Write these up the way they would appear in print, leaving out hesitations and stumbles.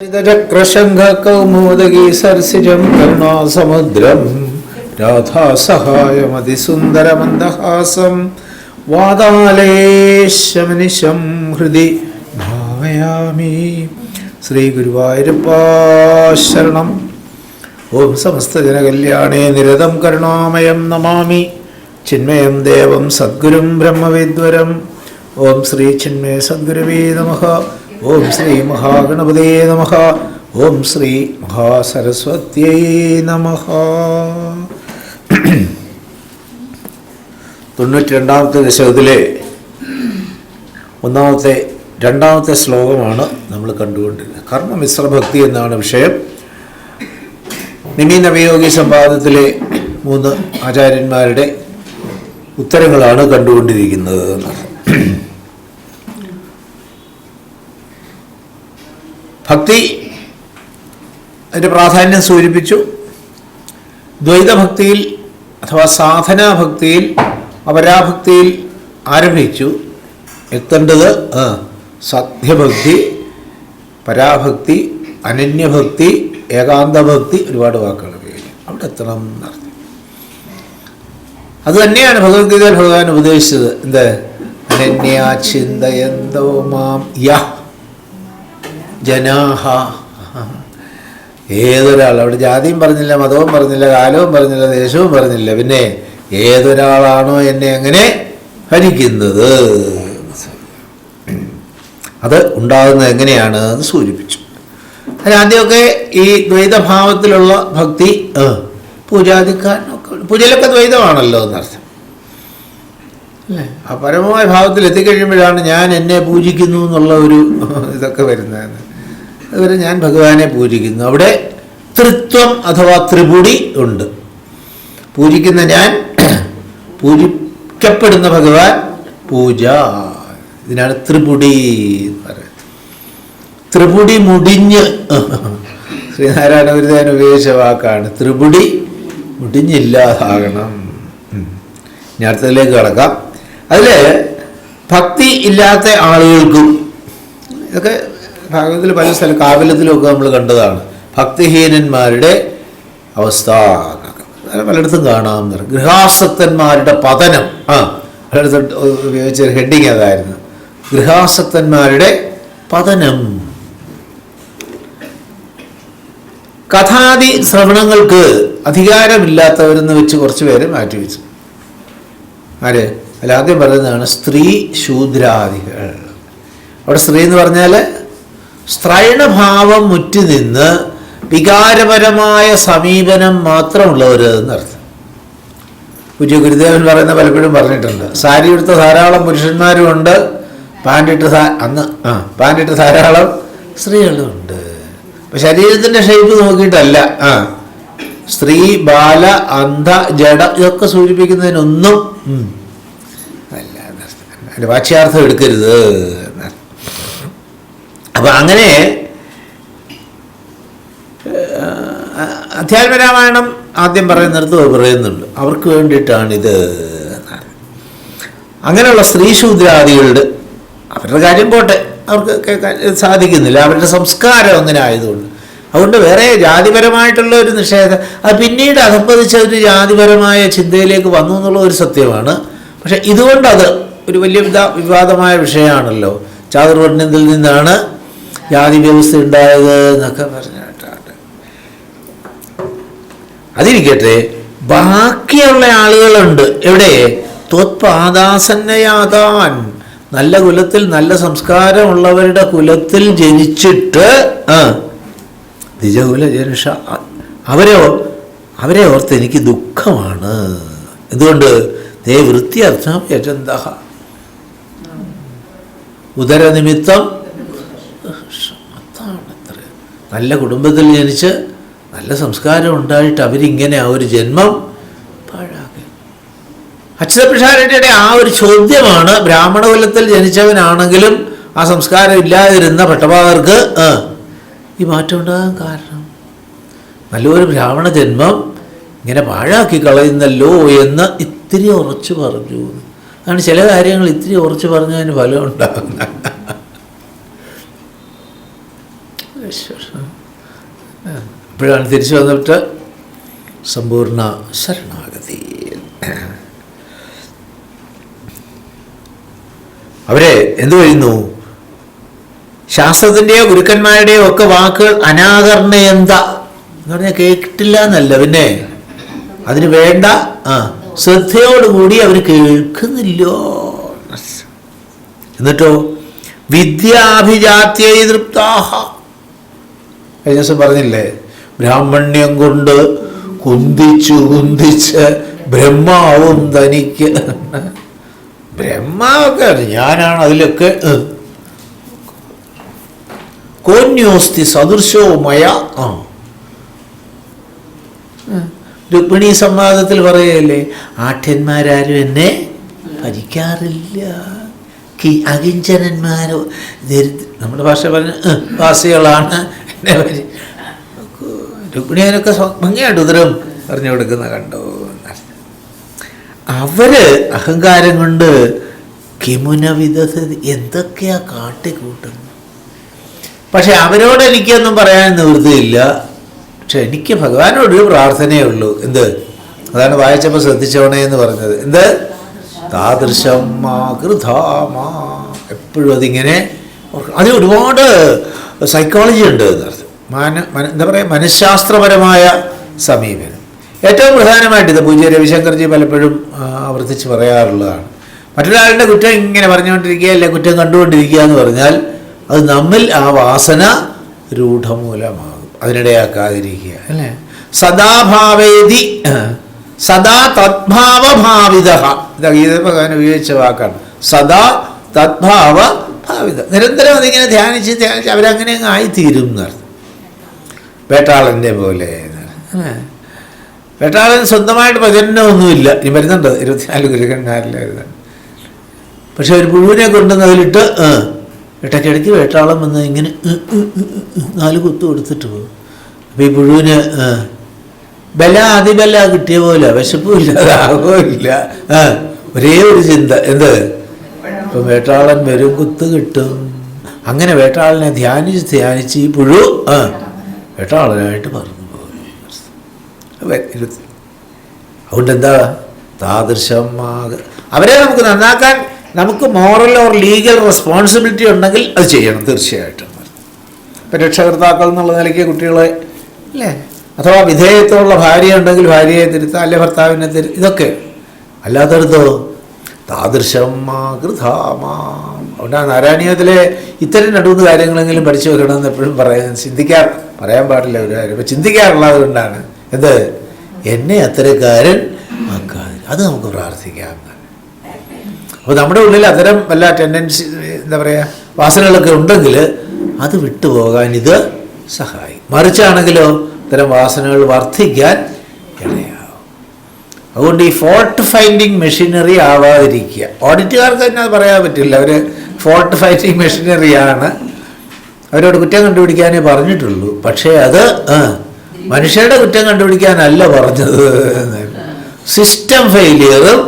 ചക്രശംഖകൗമോദഗീ സർസിജം കരുണാസമുദ്രം രാധാസഹായമതിസുന്ദരമന്ദഹാസം വാതാലേശമനിശം ഹൃദി ഭാവയാമി. ശ്രീ ഗുരുവായൂരപ്പാ ശരണം. ഓം സമസ്തജനകല്യാണേ നിരതം കരുണാമയം നമാമി. ചിന്മയം ദേവം സദ്ഗുരും ബ്രഹ്മവിദ്വരം. ഓം ശ്രീ ചിന്മയ സദ്ഗുരുവേ നമഃ. ഓം ശ്രീ മഹാഗണപതേ നമഃ. ഓം ശ്രീ മഹാസരസ്വത്യൈ നമഃ. 92ാമത്തെ ദശകത്തിലെ രണ്ടാമത്തെ ശ്ലോകമാണ് നമ്മൾ കണ്ടുകൊണ്ടിരുന്നത്. കർമ്മമിശ്രഭക്തി എന്നാണ് വിഷയം. നിമി നവയോഗി സംവാദത്തിലെ 3 ആചാര്യന്മാരുടെ ഉത്തരങ്ങളാണ് കണ്ടുകൊണ്ടിരിക്കുന്നത്. ഭക്തി അതിൻ്റെ പ്രാധാന്യം സൂചിപ്പിച്ചു. ദ്വൈതഭക്തിയിൽ അഥവാ സാധനാഭക്തിയിൽ അപരാഭക്തിയിൽ ആരംഭിച്ചു. എത്തേണ്ടത് സത്യഭക്തി, പരാഭക്തി, അനന്യഭക്തി, ഏകാന്തഭക്തി, ഒരുപാട് വാക്കുകൾ ഉപയോഗിക്കും. അവിടെ എത്തണം എന്നർത്ഥം. അതുതന്നെയാണ് ഭഗവത്ഗീതയിൽ ഭഗവാൻ ഉപദേശിച്ചത്. എന്ത്? അനന്യാ ചിന്തയന്തോ മാം യഃ ജനാഹ. ഏതൊരാൾ, അവിടെ ജാതിയും പറഞ്ഞില്ല, മതവും പറഞ്ഞില്ല, കാലവും പറഞ്ഞില്ല, ദേശവും പറഞ്ഞില്ല, പിന്നെ ഏതൊരാളാണോ എന്നെ അങ്ങനെ ഭരിക്കുന്നത്, അത് ഉണ്ടാകുന്നത് എങ്ങനെയാണ് എന്ന് സൂചിപ്പിച്ചു. അതിനാദ്യമൊക്കെ ഈ ദ്വൈതഭാവത്തിലുള്ള ഭക്തി പൂജാദിക്കാരനൊക്കെ, പൂജയിലൊക്കെ ദ്വൈതമാണല്ലോ എന്നർത്ഥം അല്ലേ. ആ പരമമായ ഭാവത്തിൽ എത്തിക്കഴിയുമ്പോഴാണ് ഞാൻ എന്നെ പൂജിക്കുന്നു എന്നുള്ള ഒരു ഇതൊക്കെ വരുന്നത്. അതുവരെ ഞാൻ ഭഗവാനെ പൂജിക്കുന്നു. അവിടെ ത്രിത്വം അഥവാ ത്രിപുടി ഉണ്ട്. പൂജിക്കുന്ന ഞാൻ, പൂജിക്കപ്പെടുന്ന ഭഗവാൻ, പൂജ. ഇതിനാണ് ത്രിപുടി എന്ന് പറയുന്നത്. ത്രിപുടി മുടിഞ്ഞ്, ശ്രീനാരായണ ഗുരുദേവൻ ഉപയോഗിച്ച വാക്കാണ്. ത്രിപുടി മുടിഞ്ഞില്ലാതാകണം. ഇനി അടുത്തതിലേക്ക് കടക്കാം. അതിൽ ഭക്തി ഇല്ലാത്ത ആളുകൾക്കും, ഇതൊക്കെ ഭാഗവതത്തിൽ പല സ്ഥലം, കാവ്യത്തിലുമൊക്കെ നമ്മൾ കണ്ടതാണ്. ഭക്തിഹീനന്മാരുടെ അവസ്ഥ പലയിടത്തും കാണാം. ഗൃഹാസക്തന്മാരുടെ പതനം. പലയിടത്തും ഉപയോഗിച്ച ഹെഡിങ് അതായിരുന്നു, ഗൃഹാസക്തന്മാരുടെ പതനം. കഥാദി ശ്രവണങ്ങൾക്ക് അധികാരമില്ലാത്തവരെന്ന് വെച്ച് കുറച്ച് പേരെ മാറ്റിവെച്ചു. ആര്? അല്ലാദ്യം പറയുന്നതാണ് സ്ത്രീ ശൂദ്രാദികൾ. അവിടെ സ്ത്രീ എന്ന് പറഞ്ഞാൽ സ്ത്രൈണഭാവം മുറ്റി നിന്ന് വികാരപരമായ സമീപനം മാത്രമുള്ളവർ എന്നർത്ഥം. പൂജ്യ ഗുരുദേവൻ പറയുന്ന പലപ്പോഴും പറഞ്ഞിട്ടുണ്ട്. സാരി എടുത്ത ധാരാളം പുരുഷന്മാരുമുണ്ട്, പാൻറ്റിട്ട് ധാരാളം സ്ത്രീകളുമുണ്ട്. അപ്പം ശരീരത്തിൻ്റെ ഷേപ്പ് നോക്കിയിട്ടല്ല. സ്ത്രീ, ബാല, അന്ധ, ജഡ ഇതൊക്കെ സൂചിപ്പിക്കുന്നതിനൊന്നും അല്ല എന്നർത്ഥം. അതിൻ്റെ വാച്യാർത്ഥം എടുക്കരുത്. അപ്പം അങ്ങനെ അധ്യാത്മരാമായണം ആദ്യം പറയുന്നിടത്ത് പറയുന്നുണ്ട്, അവർക്ക് വേണ്ടിയിട്ടാണിത്. അങ്ങനെയുള്ള സ്ത്രീശൂദ്രാദികളുടെ അവരുടെ കാര്യം പോട്ടെ, അവർക്ക് കേൾക്കാൻ സാധിക്കുന്നില്ല, അവരുടെ സംസ്കാരം അങ്ങനെ ആയതുകൊണ്ട്. അതുകൊണ്ട് വേറെ ജാതിപരമായിട്ടുള്ള ഒരു നിഷേധം, അത് പിന്നീട് അധപ്പതിച്ച ഒരു ജാതിപരമായ ചിന്തയിലേക്ക് വന്നു എന്നുള്ള ഒരു സത്യമാണ്. പക്ഷെ ഇതുകൊണ്ടത് ഒരു വലിയ വിവാദമായ വിഷയമാണല്ലോ. ചാതുർവർണ്ണത്തിൽ നിന്നാണ് ജാതി വ്യവസ്ഥ ഉണ്ടായത് എന്നൊക്കെ പറഞ്ഞിട്ടാണ്. അതിരിക്കട്ടെ, ബാക്കിയുള്ള ആളുകളുണ്ട്. എവിടെ? ത്വത്പാദാസന്നയാതാൻ, നല്ല കുലത്തിൽ നല്ല സംസ്കാരമുള്ളവരുടെ കുലത്തിൽ ജനിച്ചിട്ട് ദ്വിജകുല ജനുഷ, അവരെ ഓർത്ത് എനിക്ക് ദുഃഖമാണ്. എന്തുകൊണ്ട്? തേ വൃത്തിയർത്ഥം യജന്ത, ഉദരനിമിത്തം. അതാണത്ര. നല്ല കുടുംബത്തിൽ ജനിച്ച് നല്ല സംസ്കാരം ഉണ്ടായിട്ട് അവരിങ്ങനെ ആ ഒരു ജന്മം പാഴാക്കി. അച്യുതപിഷാരടിയുടെ ആ ഒരു ചോദ്യമാണ് ബ്രാഹ്മണ കുലത്തിൽ ജനിച്ചവനാണെങ്കിലും ആ സംസ്കാരം ഇല്ലാതിരുന്ന ഭട്ടപാദർക്ക് ഈ മാറ്റം ഉണ്ടാകാൻ കാരണം. നല്ലൊരു ബ്രാഹ്മണ ജന്മം ഇങ്ങനെ പാഴാക്കി കളയുന്നല്ലോ എന്ന് ഇത്തിരി ഉറച്ചു പറഞ്ഞു. അതാണ് ചില കാര്യങ്ങൾ ഇത്തിരി ഉറച്ചു പറഞ്ഞതിന് ഫലം ഉണ്ടാകുന്നത്. ഇപ്പോഴാണ് തിരിച്ചു വന്നിട്ട് സമ്പൂർണ്ണ ശരണാഗതി. അവരെ എന്തു ചെയ്യുന്നു? ശാസ്ത്രത്തിൻ്റെയോ ഗുരുക്കന്മാരുടെയോ ഒക്കെ വാക്കുകൾ അനാകരണയന്ത എന്ന് പറഞ്ഞാൽ കേട്ടില്ല എന്നല്ല, പിന്നെ അതിന് വേണ്ട ശ്രദ്ധയോടുകൂടി അവർ കേൾക്കുന്നില്ലോ. എന്നിട്ടോ വിദ്യാഭിജാത്യൈ തൃപ്താഹ. കഴിഞ്ഞ ദിവസം പറഞ്ഞില്ലേ, ബ്രാഹ്മണ്യം കൊണ്ട് കുന്തിച്ച് ബ്രഹ്മാവും തനിക്ക്. ബ്രഹ്മാവൊക്കെ ഞാനാണ് അതിലൊക്കെ. കോന്യോസ്തി സദൃശോ മയ. രുക്മിണി സംവാദത്തിൽ പറയല്ലേ, ആഠ്യന്മാരാരും എന്നെ ഭരിക്കാറില്ല, അകിഞ്ചനന്മാരോ നമ്മുടെ ഭാഷ പറഞ്ഞ വാസികളാണ് എന്നെ രുക്മിണി അതിനൊക്കെ ഭംഗിയായിട്ട് ഉത്തരം പറഞ്ഞു കൊടുക്കുന്ന കണ്ടോ. അവര് അഹങ്കാരം കൊണ്ട് കിമുന വിധ എന്തൊക്കെയാ കാട്ടിക്കൂട്ടുന്നു. പക്ഷെ അവരോട് എനിക്കൊന്നും പറയാൻ നിവൃത്തിയില്ല. പക്ഷെ എനിക്ക് ഭഗവാനോടൊരു പ്രാർത്ഥനയേ ഉള്ളൂ. എന്ത്? അതാണ് വായിച്ചപ്പോൾ ശ്രദ്ധിച്ചോണേ എന്ന് പറഞ്ഞത്. എന്ത്? താദൃശം മാകൃധാമാ. എപ്പോഴും അതിങ്ങനെ അതിൽ ഒരുപാട് സൈക്കോളജി ഉണ്ട് എന്നർത്ഥം. എന്താ പറയുക, മനഃശാസ്ത്രപരമായ സമീപനം. ഏറ്റവും പ്രധാനമായിട്ട് ഇത് പൂജ്യ രവിശങ്കർജി പലപ്പോഴും ആവർത്തിച്ച് പറയാറുള്ളതാണ്. മറ്റൊരാളുടെ കുറ്റം ഇങ്ങനെ പറഞ്ഞുകൊണ്ടിരിക്കുക, അല്ലെ കുറ്റം കണ്ടുകൊണ്ടിരിക്കുക എന്ന് പറഞ്ഞാൽ അത് നമ്മിൽ ആ വാസന രൂഢമൂലമാകും. അതിനിടയാക്കാതിരിക്കുക അല്ലേ. സദാഭാവേദി സദാ തദ്ഭാവഭാവിത. ഇത് ഗീതഭഗവാൻ ഉപയോഗിച്ച വാക്കാണ്. സദാ തദ്ഭാവ ഭാവിത. നിരന്തരം അതിങ്ങനെ ധ്യാനിച്ച് അവരങ്ങനെ അങ്ങ് ആയിത്തീരും എന്നർത്ഥം. വേട്ടാളൻ്റെ പോലെ അല്ലേ. വേട്ടാളൻ സ്വന്തമായിട്ട് പ്രചരണമൊന്നുമില്ല. ഇനി വരുന്നുണ്ട് 24 ഗുരുക്കന്മാരിൽ വരുന്നുണ്ട്. പക്ഷെ ഒരു പുഴുവിനെ കൊണ്ടുവന്ന് അതിലിട്ട് ഇടയ്ക്കിടയ്ക്ക് വേട്ടാളം വന്ന് ഇങ്ങനെ 4 കുത്തു കൊടുത്തിട്ട് പോകും. അപ്പം ഈ പുഴുവിന് ബല അതിബല കിട്ടിയ പോലെ വിശപ്പുമില്ല, ദാഹവുമില്ല, ഒരേ ഒരു ചിന്ത. എന്ത്? ഇപ്പം വേട്ടാളൻ വരും, കുത്ത് കിട്ടും. അങ്ങനെ വേട്ടാളനെ ധ്യാനിച്ച് ഈ പുഴു വേട്ടാളനായിട്ട് പറഞ്ഞു പോകും. അതുകൊണ്ട് എന്താ താദൃശമാക അവരെ നമുക്ക് നന്നാക്കാൻ നമുക്ക് മോറൽ ഓർ ലീഗൽ റെസ്പോൺസിബിലിറ്റി ഉണ്ടെങ്കിൽ അത് ചെയ്യണം തീർച്ചയായിട്ടും. ഇപ്പം രക്ഷകർത്താക്കൾ എന്നുള്ള നിലയ്ക്ക് കുട്ടികളെ അല്ലേ, അഥവാ വിധേയത്വമുള്ള ഭാര്യ ഉണ്ടെങ്കിൽ ഭാര്യയെ തിരുത്താം, അല്ലെ ഭർത്താവിനെ ഇതൊക്കെ. അല്ലാത്തടത്തോ താദൃശമാകൃധാമാം. അതുകൊണ്ടാണ് നാരായണീയത്തിലെ ഇത്തരം 2-3 കാര്യങ്ങളെങ്കിലും പഠിച്ചു വെക്കണമെന്ന് എപ്പോഴും പറയാൻ പാടില്ല ഒരു കാര്യം. അപ്പം ചിന്തിക്കാറുള്ളത് കൊണ്ടാണ്. എന്ത്? എന്നെ അത്തരക്കാരൻ ആക്കാതെ. അത് നമുക്ക് പ്രാർത്ഥിക്കാം. അപ്പോൾ നമ്മുടെ ഉള്ളിൽ അത്തരം വല്ല ടെൻഡൻസി എന്താ പറയുക വാസനകളൊക്കെ ഉണ്ടെങ്കിൽ അത് വിട്ടുപോകാൻ ഇത് സഹായിക്കും. മറിച്ചാണെങ്കിലോ ഇത്തരം വാസനകൾ വർദ്ധിക്കാൻ ഇടയാവും. അതുകൊണ്ട് ഈ ഫോൾട്ട് ഫൈൻഡിങ് മെഷീനറി ആവാതിരിക്കുക. ഓഡിറ്റുകാർക്ക് തന്നെ അത് പറയാൻ പറ്റില്ല. അവർ ഫോൾട്ട് ഫൈൻഡിങ് മെഷീനറിയാണ്. അവരോട് കുറ്റം കണ്ടുപിടിക്കാനേ പറഞ്ഞിട്ടുള്ളൂ. പക്ഷേ അത് മനുഷ്യരുടെ കുറ്റം കണ്ടുപിടിക്കാനല്ല പറഞ്ഞത്. സിസ്റ്റം ഫെയിലിയറും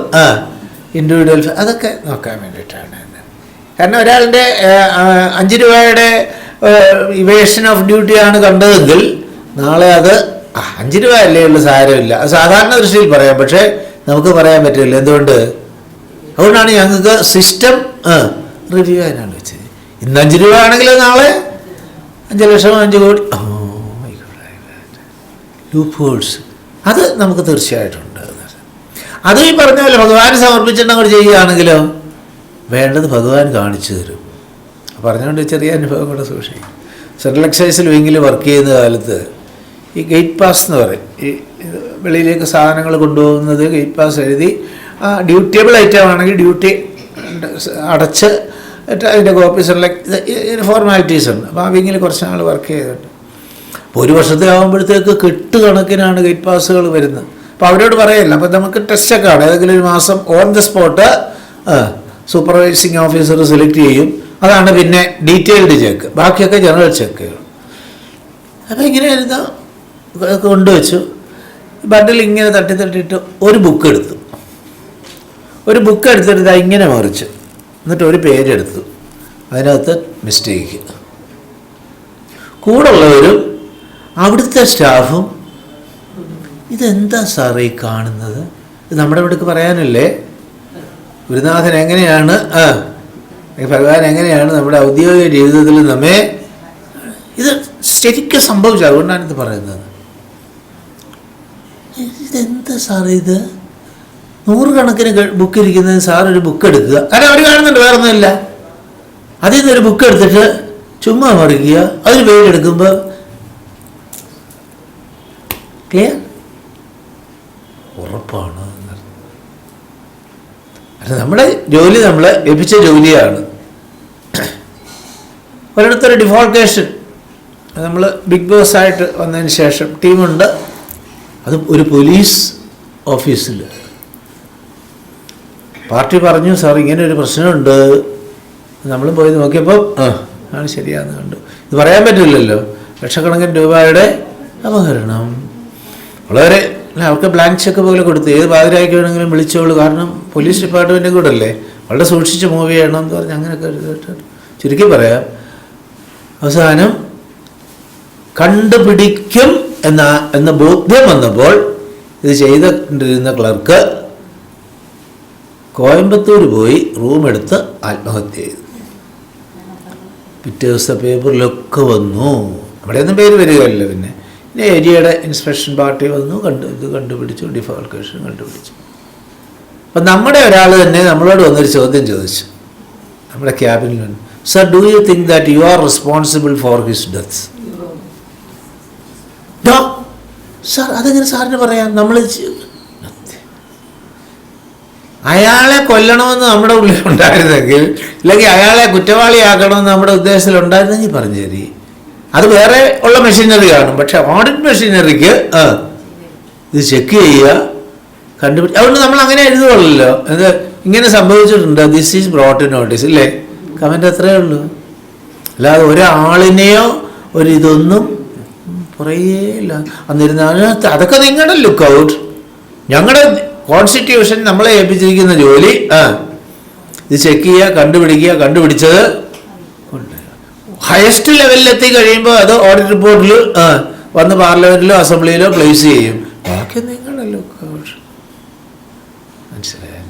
ഇൻഡിവിജ്വൽ അതൊക്കെ നോക്കാൻ വേണ്ടിയിട്ടാണ്. കാരണം ഒരാളുടെ 5 രൂപയുടെ ഇവേഷൻ ഓഫ് ഡ്യൂട്ടിയാണ് കണ്ടതെങ്കിൽ നാളെ അത് 5 രൂപ അല്ലേ ഉള്ളൂ, സാരമില്ല, അത് സാധാരണ ദൃഷ്ടിയിൽ പറയാം. പക്ഷേ നമുക്ക് പറയാൻ പറ്റില്ല. എന്തുകൊണ്ട്? അതുകൊണ്ടാണ് ഞങ്ങൾക്ക് സിസ്റ്റം റിവ്യൂ ചെയ്യാനാണ് വെച്ചത്. ഇന്ന് 5 രൂപ ആണെങ്കിൽ നാളെ 5 ലക്ഷം 5 കോടി ലൂപ്പ് ഹോൾസ് അത് നമുക്ക് തീർച്ചയായിട്ടും ഉണ്ട്. അത് ഈ പറഞ്ഞ പോലെ ഭഗവാൻ സമർപ്പിച്ചിട്ട് ചെയ്യുകയാണെങ്കിലോ വേണ്ടത് ഭഗവാൻ കാണിച്ചു തരും. പറഞ്ഞുകൊണ്ട് ചെറിയ അനുഭവം കൂടെ സൂക്ഷിക്കും. സെൻട്രൽ എക്സൈസിൽ വിങ്ങിൽ വർക്ക് ചെയ്യുന്ന കാലത്ത് ഈ ഗേറ്റ് പാസ് എന്ന് പറയും, ഈ വെളിയിലേക്ക് സാധനങ്ങൾ കൊണ്ടുപോകുന്നത് ഗേറ്റ് പാസ് എഴുതി ഡ്യൂട്ടിയബിൾ ഐറ്റം ആണെങ്കിൽ ഡ്യൂട്ടി അടച്ച് അതിൻ്റെ കോപ്പി സെലക്ട് ഫോർമാലിറ്റീസ് ഉണ്ട്. അപ്പോൾ ആ വിങ്ങിൽ കുറച്ച് നാൾ വർക്ക് ചെയ്തിട്ടുണ്ട്. അപ്പോൾ 1 വർഷത്തിലാകുമ്പോഴത്തേക്ക് കെട്ടുകണക്കിനാണ് ഗേറ്റ് പാസുകൾ വരുന്നത്. അപ്പോൾ അവരോട് പറയല്ല. അപ്പോൾ നമുക്ക് ടെസ്റ്റൊക്കെ ആണ്. ഏതെങ്കിലും ഒരു മാസം on the spot supervising officer select ചെയ്യും. അതാണ് പിന്നെ ഡീറ്റെയിൽഡ് ചെക്ക്. ബാക്കിയൊക്കെ ജനറൽ ചെക്കുകൾ. അപ്പോൾ ഇങ്ങനെയായിരുന്നു കൊണ്ടുവച്ചു. ബണ്ടിൽ ഇങ്ങനെ തട്ടിയിട്ട് ഒരു ബുക്ക് എടുത്തു. ഒരു ബുക്ക് എടുത്തിട്ട് ഇങ്ങനെ മറിച്ചു. എന്നിട്ട് ഒരു പേജ് എടുത്തു. അതിനകത്ത് മിസ്റ്റേക്ക്. കൂടുള്ളവരും അവിടുത്തെ സ്റ്റാഫും ഇതെന്താ സാറേ ഈ കാണുന്നത്? ഇത് നമ്മുടെ ഇവിടേക്ക് പറയാനല്ലേ ഗുരുനാഥൻ എങ്ങനെയാണ് ഭഗവാൻ എങ്ങനെയാണ് നമ്മുടെ ഔദ്യോഗിക ജീവിതത്തിൽ നമ്മെ ഇത് ശരിക്കും സംഭവിച്ചു. അതുകൊണ്ടാണ് ഇത് പറയുന്നത്. ഇതെന്താ സാറേ ഇത്? 100 കണക്കിന് ബുക്ക് ഇരിക്കുന്നത് സാർ ഒരു ബുക്ക് എടുക്കുക. കാരണം അവർ കാണുന്നുണ്ട്, വേറെ ഒന്നുമില്ല. അതിൽ നിന്നൊരു ബുക്ക് എടുത്തിട്ട് ചുമ്മാ മറിക്കുക. അതിന് പേരെടുക്കുമ്പോൾ ക്ലിയർ ഉറപ്പാണ്. നമ്മുടെ ജോലി നമ്മൾ ലഭിച്ച ജോലിയാണ്. ഒരിടത്തൊരു ഡിഫോൾക്കേഷൻ, നമ്മൾ ബിഗ് ബോസ് ആയിട്ട് വന്നതിന് ശേഷം ടീമുണ്ട്. അത് ഒരു പോലീസ് ഓഫീസിൽ പാർട്ടി പറഞ്ഞു, സാർ ഇങ്ങനെ ഒരു പ്രശ്നമുണ്ട്. നമ്മൾ പോയി നോക്കിയപ്പോൾ ആണ് ശരിയാണെന്ന് കണ്ടു. ഇത് പറയാൻ പറ്റില്ലല്ലോ, ലക്ഷക്കണക്കിന് രൂപയുടെ അപഹരണം. വളരെ അവർക്ക് ബ്ലാങ്ക് ചെക്ക് പോലെ കൊടുത്തു, ഏത് പാതിരായ്ക്ക് വേണമെങ്കിലും വിളിച്ചോളൂ, കാരണം പോലീസ് ഡിപ്പാർട്ട്മെൻറ്റും കൂടെ അല്ലേ, വളരെ സൂക്ഷിച്ച് മൂവ് ചെയ്യണം എന്ന് പറഞ്ഞ് അങ്ങനെയൊക്കെ ചുരുക്കി പറയാം. അവസാനം കണ്ടുപിടിക്കും എന്ന ബോധ്യം വന്നപ്പോൾ ഇത് ചെയ്തിരുന്ന ക്ലർക്ക് കോയമ്പത്തൂർ പോയി റൂമെടുത്ത് ആത്മഹത്യ ചെയ്തു. പിറ്റേ ദിവസത്തെ പേപ്പറിലൊക്കെ വന്നു. അവിടെയൊന്നും പേര് വരികയല്ല. പിന്നെ ഏരിയയുടെ ഇൻസ്പെക്ഷൻ പാർട്ടി വന്നു, ഇത് കണ്ടുപിടിച്ചു, ഡിഫോൾക്കേഷൻ കണ്ടുപിടിച്ചു. അപ്പം നമ്മുടെ ഒരാൾ തന്നെ നമ്മളോട് വന്നൊരു ചോദ്യം ചോദിച്ചു നമ്മുടെ ക്യാബിനിൽ വന്നു, sir do you think that you are responsible for his death? No sir, അതെങ്ങനെ സാറിന് പറയാം? നമ്മൾ അയാളെ കൊല്ലണമെന്ന് നമ്മുടെ ഉള്ളിലുണ്ടായിരുന്നെങ്കിൽ, ഇല്ലെങ്കിൽ അയാളെ കുറ്റവാളിയാക്കണമെന്ന് നമ്മുടെ ഉദ്ദേശത്തിലുണ്ടായിരുന്നെങ്കിൽ പറഞ്ഞു തരി. അത് വേറെ ഉള്ള മെഷീനറി കാണും. പക്ഷെ ഓഡിറ്റ് മെഷീനറിക്ക് ഇത് ചെക്ക് ചെയ്യുക, കണ്ടുപിടിച്ച്. അതുകൊണ്ട് നമ്മൾ അങ്ങനെ എഴുതുകയുള്ളല്ലോ. അത് ഇങ്ങനെ സംഭവിച്ചിട്ടുണ്ട്, ദിസ് ഈസ് ബ്രോട്ട് നോട്ടീസ്, ഇല്ലേ? കമൻ്റ് അത്രയേ ഉള്ളൂ. അല്ലാതെ ഒരാളിനെയോ ഇതൊന്നും പറയേയില്ല. അന്നിരുന്ന അതൊക്കെ നിങ്ങളുടെ ലുക്ക് ഔട്ട്. ഞങ്ങളുടെ കോൺസ്റ്റിറ്റ്യൂഷൻ നമ്മളെ ഏൽപ്പിച്ചിരിക്കുന്ന ജോലി ഇത് ചെക്ക് ചെയ്യുക, കണ്ടുപിടിക്കുക, കണ്ടുപിടിച്ചത് ഹയസ്റ്റ് ലെവലിലെത്തി കഴിയുമ്പോൾ അത് ഓഡിറ്റ് റിപ്പോർട്ടിൽ വന്ന് പാർലമെന്റിലോ അസംബ്ലിയിലോ പ്ലേസ് ചെയ്യും. ബാക്കി നിങ്ങളല്ലോ മനസ്സിലായി.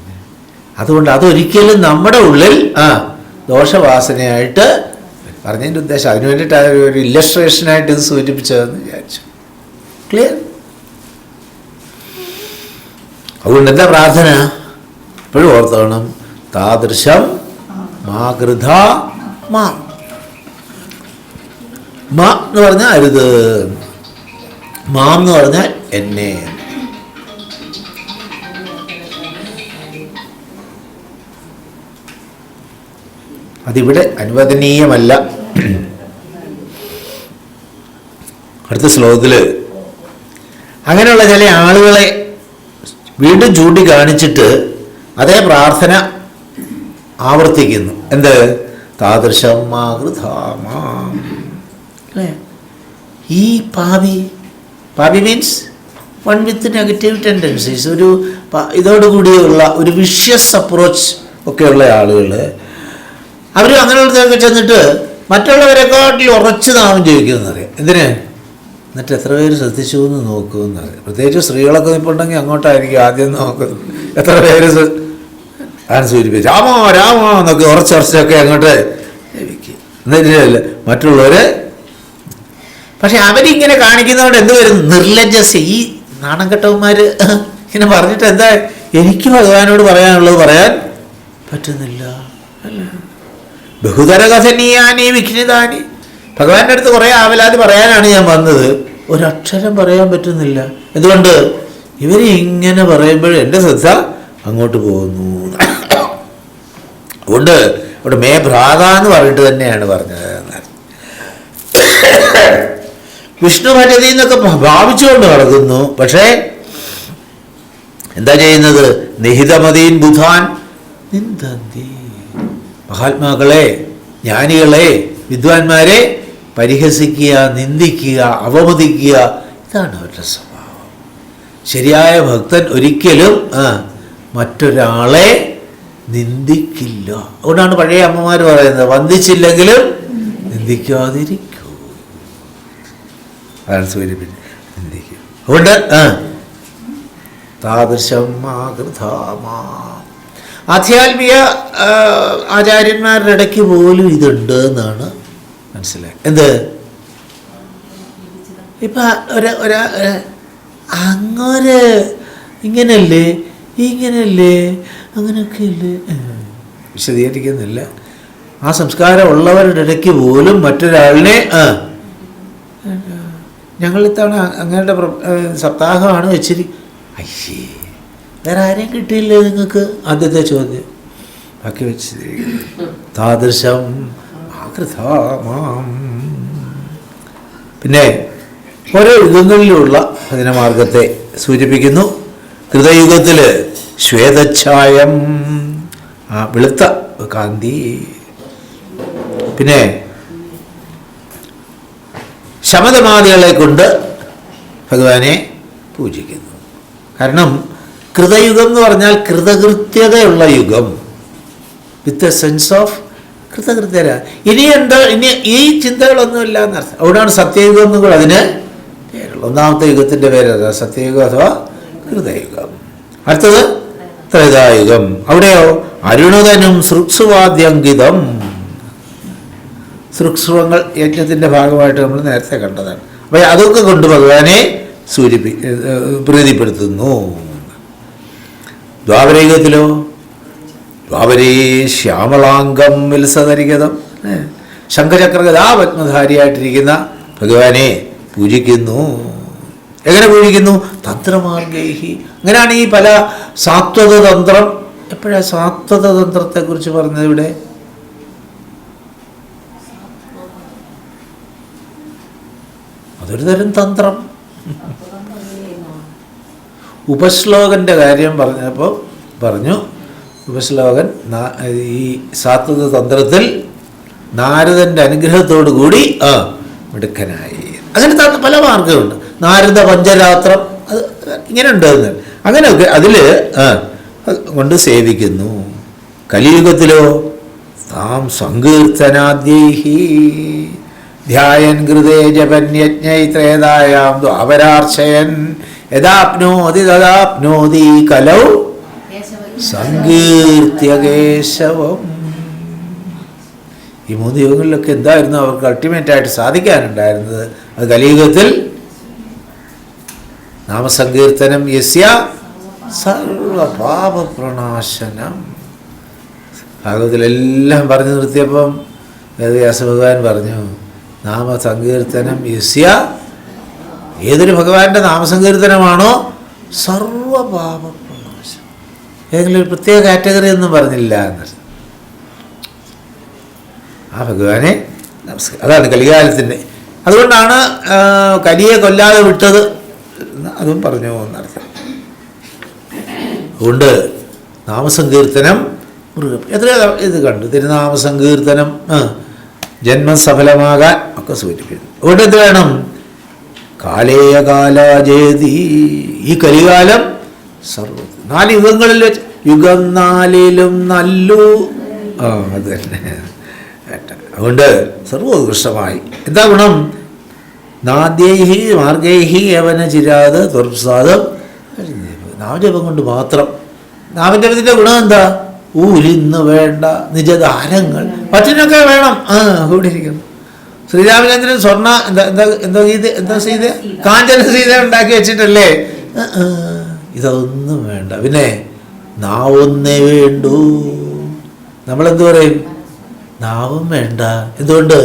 അതുകൊണ്ട് അതൊരിക്കലും നമ്മുടെ ഉള്ളിൽ ദോഷവാസനയായിട്ട് പറഞ്ഞതിൻ്റെ ഉദ്ദേശം അതിന് വേണ്ടിയിട്ട് ഒരു ഇല്ലസ്ട്രേഷനായിട്ട് ഇത് സൂചിപ്പിച്ചതെന്ന് വിചാരിച്ചു. ക്ലിയർ? അതുകൊണ്ട് എന്താ പ്രാർത്ഥന എപ്പോഴും ഓർത്തോണം, താദൃശം മാകൃത മാം. മാ എന്ന് പറഞ്ഞാൽ അരുത്, മാം എന്ന് പറഞ്ഞാൽ എന്നെ. അതിവിടെ അനുവദനീയമല്ല. അടുത്ത ശ്ലോകത്തിൽ അങ്ങനെയുള്ള ചില ആളുകളെ വീണ്ടും ചൂണ്ടിക്കാണിച്ചിട്ട് അതേ പ്രാർത്ഥന ആവർത്തിക്കുന്നു. എന്ത്? താദൃശം മാകൃതാമാം. അല്ലേ? ഈ പാപി means one with negative tendencies, ഒരു ഇതോടുകൂടിയുള്ള ഒരു വിഷ്യസ് അപ്രോച്ച് ഒക്കെയുള്ള ആളുകൾ, അവരും അങ്ങനെയുള്ളതൊക്കെ ചെന്നിട്ട് മറ്റുള്ളവരെക്കാട്ടിൽ ഉറച്ചു നാമം ചോദിക്കുമെന്നറിയാം. എന്തിന്? എന്നിട്ട് എത്ര പേര് ശ്രദ്ധിച്ചു എന്ന് നോക്കുമെന്നറിയാം. പ്രത്യേകിച്ച് സ്ത്രീകളൊക്കെ നിൽപ്പുണ്ടെങ്കിൽ അങ്ങോട്ടായിരിക്കും ആദ്യം നോക്കുന്നത്. എത്ര പേര് സൂചിപ്പിച്ചു രാമോ രാമോ എന്നൊക്കെ ഉറച്ചൊക്കെ അങ്ങോട്ട് ലഭിക്കും. എന്നിട്ടില്ല മറ്റുള്ളവര്. പക്ഷെ അവരിങ്ങനെ കാണിക്കുന്നതുകൊണ്ട് എന്ത് വരും? നിർലജ്ജസ്. ഈ നാണം കെട്ടവന്മാര് ഇങ്ങനെ പറഞ്ഞിട്ട് എന്താ, എനിക്ക് ഭഗവാനോട് പറയാനുള്ളത് പറയാൻ പറ്റുന്നില്ല. ബഹുതര കഥനീയാനി വിഘ്നിതാനി. ഭഗവാന്റെ അടുത്ത് കുറേ ആവലാതി പറയാനാണ് ഞാൻ വന്നത്, ഒരക്ഷരം പറയാൻ പറ്റുന്നില്ല. എന്തുകൊണ്ട്? ഇവര് ഇങ്ങനെ പറയുമ്പോൾ എൻ്റെ ശ്രദ്ധ അങ്ങോട്ട് പോകുന്നു. അതുകൊണ്ട് ഇവിടെ മേ ഭ്രാത എന്ന് പറഞ്ഞിട്ട് തന്നെയാണ് പറഞ്ഞത്. വിഷ്ണു ഭജതി എന്നൊക്കെ ഭാവിച്ചുകൊണ്ട് നടക്കുന്നു. പക്ഷേ എന്താ ചെയ്യുന്നത്? നിഹിതമതീൻ ബുധാൻ നിന്ദന്തി. മഹാത്മാക്കളെ, ജ്ഞാനികളെ, വിദ്വാൻമാരെ പരിഹസിക്കുക, നിന്ദിക്കുക, അവമതിക്കുക, ഇതാണ് അവരുടെ സ്വഭാവം. ശരിയായ ഭക്തൻ ഒരിക്കലും മറ്റൊരാളെ നിന്ദിക്കില്ല. അതുകൊണ്ടാണ് പഴയ അമ്മമാർ പറയുന്നത്, വന്ദിച്ചില്ലെങ്കിലും നിന്ദിക്കാതിരിക്കൂ. അതാണ് സൂര്യപിണ്ഡം. ചിന്തിക്കുക. അതുകൊണ്ട് താദൃശം ആകൃതാമാ. ആധ്യാത്മിക ആചാര്യന്മാരുടെ ഇടയ്ക്ക് പോലും ഇതുണ്ട് എന്നാണ് മനസ്സിലായി. എന്ത് ഇപ്പം അങ്ങനെ ഇങ്ങനല്ലേ ഇങ്ങനെയല്ലേ അങ്ങനെയൊക്കെ അല്ലേ വിശദീകരിക്കുന്നില്ല. ആ സംസ്കാരം ഉള്ളവരുടെ ഇടയ്ക്ക് പോലും മറ്റൊരാളിനെ ഞങ്ങളിത്തവണ അങ്ങയുടെ സപ്താഹമാണ് വെച്ചിരിക്കും. അയ്യേ വേറെ ആരെയും കിട്ടിയില്ലേ നിങ്ങൾക്ക്? ആദ്യത്തെ ചോദ്യം. ബാക്കി വെച്ചിരിക്കുന്നു താദൃശം ആകൃതാമാം. പിന്നെ ഓരോ യുഗങ്ങളിലുള്ള ഭജനമാർഗത്തെ സൂചിപ്പിക്കുന്നു. കൃതയുഗത്തിൽ ശ്വേതഛായം, വെളുത്ത കാന്തി. പിന്നെ ശമതമാദികളെ കൊണ്ട് ഭഗവാനെ പൂജിക്കുന്നു. കാരണം കൃതയുഗം എന്ന് പറഞ്ഞാൽ കൃതകൃത്യതയുള്ള യുഗം, വിത്ത് എ സെൻസ് ഓഫ് കൃതകൃത്യത. ഇനി ഈ ചിന്തകളൊന്നുമില്ല എന്നർത്ഥം. അവിടെയാണ് സത്യയുഗം എന്നും കൂടെ അതിന് പേരുള്ളത്. ഒന്നാമത്തെ യുഗത്തിൻ്റെ പേരല്ല സത്യയുഗം അഥവാ കൃതയുഗം. അടുത്തത് ത്രേതായുഗം. അവിടെയോ അരുണതനും സൃക്സുവാദ്യങ്കിതം. സൃക്സുവങ്ങൾ യജ്ഞത്തിൻ്റെ ഭാഗമായിട്ട് നമ്മൾ നേരത്തെ കണ്ടതാണ്. അപ്പോൾ അതൊക്കെ കൊണ്ട് ഭഗവാനെ പ്രീതിപ്പെടുത്തുന്നു. ദ്വാപരയുഗത്തിലോ ദ്വാപരേ ശ്യാമളാംഗം വിൽസതരിഗതം. ശംഖചക്രഗദാ പത്മധാരിയായിട്ടിരിക്കുന്ന ഭഗവാനെ പൂജിക്കുന്നു. എങ്ങനെ പൂജിക്കുന്നു? തന്ത്രമാർഗൈഹി. അങ്ങനെയാണ് ഈ പല സാത്വത തന്ത്രം. എപ്പോഴാണ് സാത്വത തന്ത്രത്തെക്കുറിച്ച് പറഞ്ഞത് ഇവിടെ? അതൊരു തരം തന്ത്രം. ഉപശ്ലോകൻ്റെ കാര്യം പറഞ്ഞപ്പോൾ പറഞ്ഞു, ഉപശ്ലോകൻ ഈ സാത്വത തന്ത്രത്തിൽ നാരദൻ്റെ അനുഗ്രഹത്തോടു കൂടി മിടുക്കനായി. അങ്ങനെ പല മാർഗമുണ്ട്. നാരദ പഞ്ചരാത്രം അത് ഇങ്ങനെ ഉണ്ട്. അങ്ങനെയൊക്കെ അതിൽ കൊണ്ട് സേവിക്കുന്നു. കലിയുഗത്തിലോ താം സങ്കീർത്തനാദ്യൈഹി ധ്യായൻ കൃതേ ജപന്യജ്ഞൈത്രേതായാം ദ്വാപരാർച്ചയൻ യഥാപ്നോതി തഥാപ്നോതി കലൗ സങ്കീർത്തിയ കേശവം. ഈ 3 യുഗങ്ങളിലൊക്കെ എന്തായിരുന്നു അവർക്ക് അൾട്ടിമേറ്റായിട്ട് സാധിക്കാനുണ്ടായിരുന്നത്? അത് കലിയുഗത്തിൽ നാമസങ്കീർത്തനം യസ്യ സർവപാപപ്രണാശനം. ഭാഗവത്തിലെല്ലാം പറഞ്ഞു നിർത്തിയപ്പം വ്യാസഭഗവാൻ പറഞ്ഞു നാമസങ്കീർത്തനം യസ്യ, ഏതൊരു ഭഗവാന്റെ നാമസങ്കീർത്തനമാണോ സർവപാപപ്രണാശനം. ഏതെങ്കിലും ഒരു പ്രത്യേക കാറ്റഗറി ഒന്നും പറഞ്ഞില്ല എന്നർത്ഥം. ആ ഭഗവാനെ നമസ്കാരം. അതാണ് കലികാലത്തിൻ്റെ. അതുകൊണ്ടാണ് കലിയെ കൊല്ലാതെ വിട്ടത്, അതും പറഞ്ഞു എന്നർത്ഥം. അതുകൊണ്ട് നാമസങ്കീർത്തനം എത്ര ഇത് കണ്ടു. തിരുനാമസങ്കീർത്തനം ജന്മം സഫലമാകാൻ ഒക്കെ സൂചിപ്പിക്കുന്നു. അതുകൊണ്ട് എന്ത് വേണം? കാലേയ കാലാജേതി. ഈ കലികാലം 4 യുഗങ്ങളിൽ വെച്ച് യുഗം 4ലും നല്ലു. അത് തന്നെ. അതുകൊണ്ട് സർവോത്കൃഷ്ടമായി. എന്താ ഗുണം? നാദ്യൈഹി മാർഗൈഹി യവന ചിരാത് ത്വർസാദം. നാമജപം കൊണ്ട് മാത്രം. നാമജപത്തിൻ്റെ ഗുണം എന്താ? ഊരിന്ന് വേണ്ട നിജദാരങ്ങൾ മറ്റിനൊക്കെ വേണം. കൂടി ഇരിക്കുന്നു. ശ്രീരാമചന്ദ്രൻ സ്വർണ്ണ എന്താ സീത കാഞ്ചന സീത ഉണ്ടാക്കി വെച്ചിട്ടല്ലേ? ഇതൊന്നും വേണ്ട. പിന്നെ നാവൊന്നേ വേണ്ടൂ. നമ്മളെന്ത് പറയും? നാവും വേണ്ട. എന്തുകൊണ്ട്?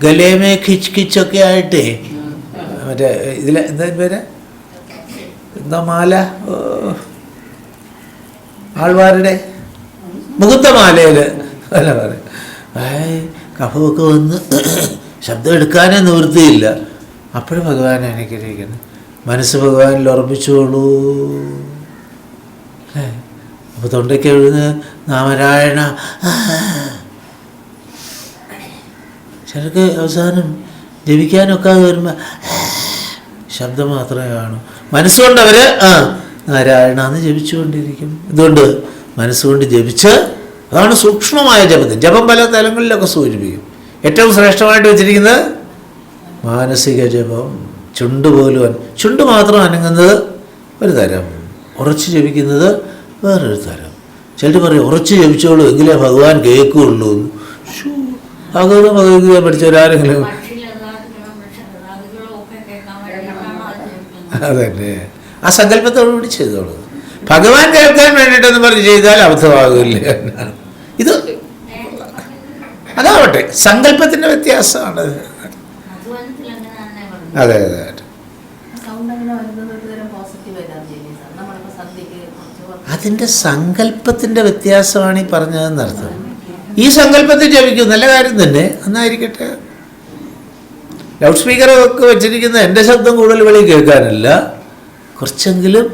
ഗലേമേ ഖിച്ച് ഖിച്ചൊക്കെ ആയിട്ടേ മറ്റേ ഇതിൽ എന്താ പേര്? എന്താ മാല? ആൾവാരുടെ മുകുന്ദമാലയിൽ അല്ല പറയും. കഫമൊക്കെ വന്ന് ശബ്ദം എടുക്കാനേ നിവൃത്തിയില്ല. അപ്പോഴും ഭഗവാനെ അനുഗ്രഹിക്കുന്നു. മനസ്സ് ഭഗവാനിൽ ഉറപ്പിച്ചോളൂ. അപ്പോൾ തൊണ്ടയ്ക്ക് എഴുതുന്ന നാമരായണ. ചിലർക്ക് അവസാനം ജപിക്കാനൊക്കെ വരുമ്പോൾ ശബ്ദം മാത്രമേ കാണൂ. മനസ്സുകൊണ്ട് അവർ നാരായണ എന്ന് ജപിച്ചുകൊണ്ടിരിക്കും. ഇതുകൊണ്ട് മനസ്സുകൊണ്ട് ജപിച്ച്, അതാണ് സൂക്ഷ്മമായ ജപത്തിൽ. ജപം പല തലങ്ങളിലൊക്കെ സൂചിപ്പിക്കും. ഏറ്റവും ശ്രേഷ്ഠമായിട്ട് വെച്ചിരിക്കുന്നത് മാനസിക ജപം, ചുണ്ട് മാത്രം അനങ്ങുന്നത് ഒരു തരം, ഉറച്ചു ജപിക്കുന്നത് വേറൊരു തരം. ചിലർ പറയും ഉറച്ചു ജപിച്ചോളൂ എങ്കിലേ ഭഗവാൻ കേൾക്കുകയുള്ളൂ. ഭഗവത്ഗീത പഠിച്ചവരാരെങ്കിലും അതന്നെ ആ സങ്കല്പത്തോടുകൂടി ചെയ്തോളൂ. ഭഗവാൻ കേൾക്കാൻ വേണ്ടിയിട്ടെന്ന് പറഞ്ഞ് ചെയ്താൽ അബദ്ധമാകില്ല എന്നാണ്. ഇത് അതാവട്ടെ, സങ്കല്പത്തിൻ്റെ വ്യത്യാസമാണ്. അതെ അതെ. അതിൻ്റെ സങ്കല്പത്തിൻ്റെ വ്യത്യാസമാണ് ഈ പറഞ്ഞതെന്നർത്ഥം. ഈ സങ്കല്പത്തിൽ ജപിക്കും, നല്ല കാര്യം തന്നെ, എന്നായിരിക്കട്ടെ. ലൗഡ് സ്പീക്കറൊക്കെ വെച്ചിരിക്കുന്ന എൻ്റെ ശബ്ദം കൂടുതൽ വെളിയിൽ കേൾക്കാനല്ല, കുറച്ചെങ്കിലും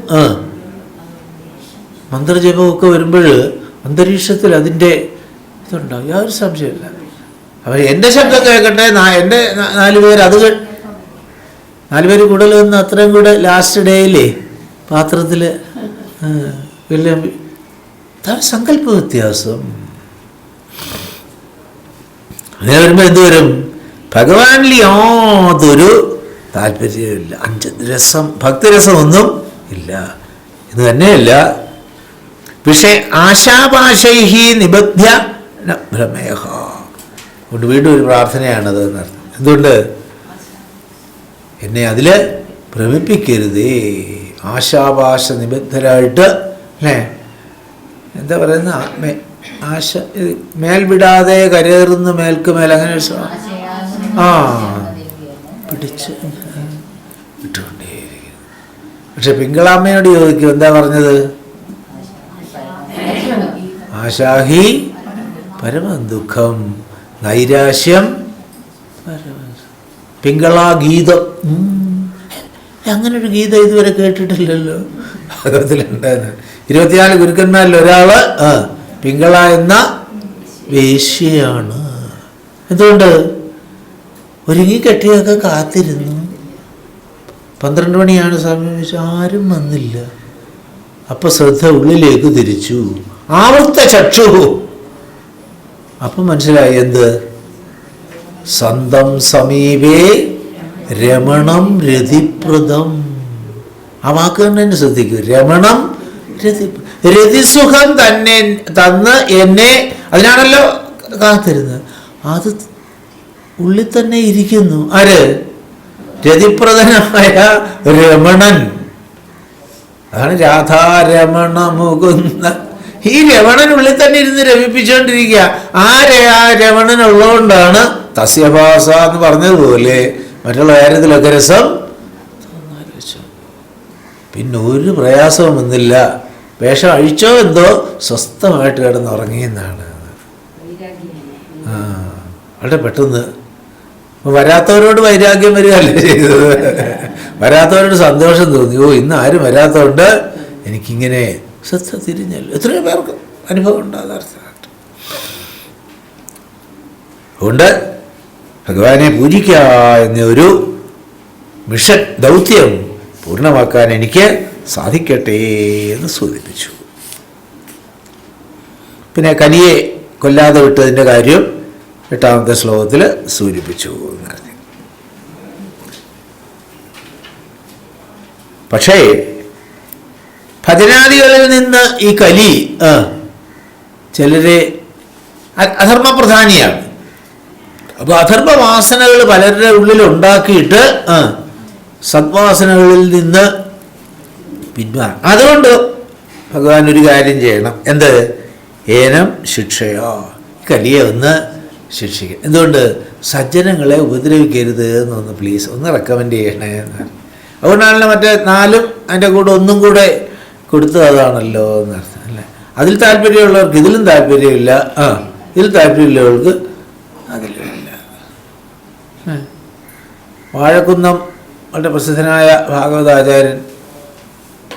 മന്ത്രജപമൊക്കെ വരുമ്പോൾ അന്തരീക്ഷത്തിൽ അതിൻ്റെ ഇതുണ്ടാവും, യാതൊരു സംശയമില്ല. അപ്പോൾ എൻ്റെ ശബ്ദം കേൾക്കട്ടെ, എൻ്റെ 4 പേര് അത് 4 പേര് കൂടുതൽ വന്ന് അത്രയും കൂടെ ലാസ്റ്റ് ഡേയിലേ പാത്രത്തിൽ വലിയ സങ്കല്പ വ്യത്യാസം. അങ്ങനെ വരുമ്പോൾ എന്ത് വരും? ഭഗവാനിൽ യാതൊരു താല്പര്യമില്ല, ഭക്തിരസം ഒന്നും ഇല്ല. ഇത് തന്നെയല്ല, പക്ഷേ ആശാപാശൈഹി നിബദ്ധ്യ ഭ്രമേഹ. അതുകൊണ്ട് വീണ്ടും ഒരു പ്രാർത്ഥനയാണത് എന്നർത്ഥം. എന്തുകൊണ്ട്? എന്നെ അതിൽ ഭ്രമിപ്പിക്കരുതേ. ആശാപാശ നിബദ്ധരായിട്ട് അല്ലേ, എന്താ പറയുന്ന, ആശ മേൽ വിടാതെ കരേറുന്ന മേൽക്ക് മേൽ, അങ്ങനെ പിടിച്ച് വിട്ടുകൊണ്ടേയിരിക്കും. പക്ഷെ പിങ്കളാമ്മയോട് ചോദിക്കും, എന്താ പറഞ്ഞത്? ആശാഹി പരമദുഃഖം നൈരാശ്യം പിങ്കളാ ഗീതം. അങ്ങനൊരു ഗീതം ഇതുവരെ കേട്ടിട്ടില്ലല്ലോ. ഭഗവത്തിലുണ്ടായിരുന്നു 24 ഗുരുക്കന്മാരിൽ ഒരാള് പിങ്കള എന്ന വേശ്യയാണ്. എന്തുകൊണ്ട്? ഒരുങ്ങി കെട്ടിയൊക്കെ കാത്തിരുന്നു. 12 മണിയാണ് സമയം വെച്ച്, ആരും വന്നില്ല. അപ്പൊ ശ്രദ്ധ ഉള്ളിലേക്ക് തിരിച്ചു, ആവർത്ത ചക്ഷു. അപ്പം മനസ്സിലായി എന്ത്? സന്തം സമീപേ രമണം രതിപ്രദം. ആ വാക്ക് തന്നെ ശ്രദ്ധിക്കൂ, രമണം രതിസുഖം തന്നെ തന്ന് എന്നെ, അതിനാണല്ലോ കാത്തിരുന്നത്. അത് ഉള്ളിൽ തന്നെ ഇരിക്കുന്നു. ആര്? രതിപ്രദനായ രമണൻ. അതാണ് രാധാരമണ മുകുന്ദ. ഈ രമണൻ ഉള്ളിൽ തന്നെ ഇരുന്ന് രമിപ്പിച്ചുകൊണ്ടിരിക്കുക. ആ രമണൻ ഉള്ളതുകൊണ്ടാണ് തസ്യഭാസ എന്ന് പറഞ്ഞതുപോലെ മറ്റുള്ള കാര്യത്തിലൊക്കെ രസം. പിന്നെ ഒരു പ്രയാസവും വന്നില്ല. വേഷം അഴിച്ചോ എന്തോ സ്വസ്ഥമായിട്ട് കിടന്നുറങ്ങിയെന്നാണ്. വളരെ പെട്ടെന്ന് വരാത്തവരോട് വൈരാഗ്യം വരികയല്ലേ ചെയ്തത്, വരാത്തവരോട് സന്തോഷം തോന്നി. ഇന്ന് ആരും വരാത്തതുകൊണ്ട് എനിക്കിങ്ങനെ ശ്രദ്ധ തിരിഞ്ഞല്ലോ. എത്രയോ പേർക്ക് അനുഭവം ഉണ്ടാകാറുണ്ട്. അതുകൊണ്ട് ഭഗവാനെ പൂജിക്കുക എന്നൊരു മിഷൻ, ദൗത്യം പൂർണ്ണമാക്കാൻ എനിക്ക് സാധിക്കട്ടെ എന്ന് സൂചിപ്പിച്ചു. പിന്നെ കലിയെ കൊല്ലാതെ വിട്ടതിൻ്റെ കാര്യം 8ാമത്തെ ശ്ലോകത്തിൽ സൂചിപ്പിച്ചു. പക്ഷേ ഭജനാദികളിൽ നിന്ന് ഈ കലി ചിലരെ അധർമ്മപ്രധാനിയാണ്. അപ്പോൾ അധർമ്മവാസനകൾ പലരുടെ ഉള്ളിൽ ഉണ്ടാക്കിയിട്ട് സദ്വാസനകളിൽ നിന്ന് പിന്മാറും. അതുകൊണ്ട് ഭഗവാൻ ഒരു കാര്യം ചെയ്യണം. എന്ത്? ഏനം ശിക്ഷയോ, കലിയെ ഒന്ന് ശിക്ഷിക്കുക. എന്തുകൊണ്ട്? സജ്ജനങ്ങളെ ഉപദ്രവിക്കരുത് എന്നൊന്ന് പ്ലീസ് ഒന്ന് റെക്കമെൻഡ് ചെയ്യണേ എന്ന്. അതുകൊണ്ടാണല്ലോ മറ്റേ 4 അതിൻ്റെ കൂടെ 1 കൂടെ കൊടുത്തത്, അതാണല്ലോ എന്നർത്ഥം അല്ലേ. അതിൽ താല്പര്യമുള്ളവർക്ക് ഇതിലും താല്പര്യമില്ല, ഇതിൽ താല്പര്യമുള്ളവർക്ക് അതിലുമില്ല. വാഴക്കുന്നം വളരെ പ്രസിദ്ധനായ ഭാഗവതാചാര്യൻ,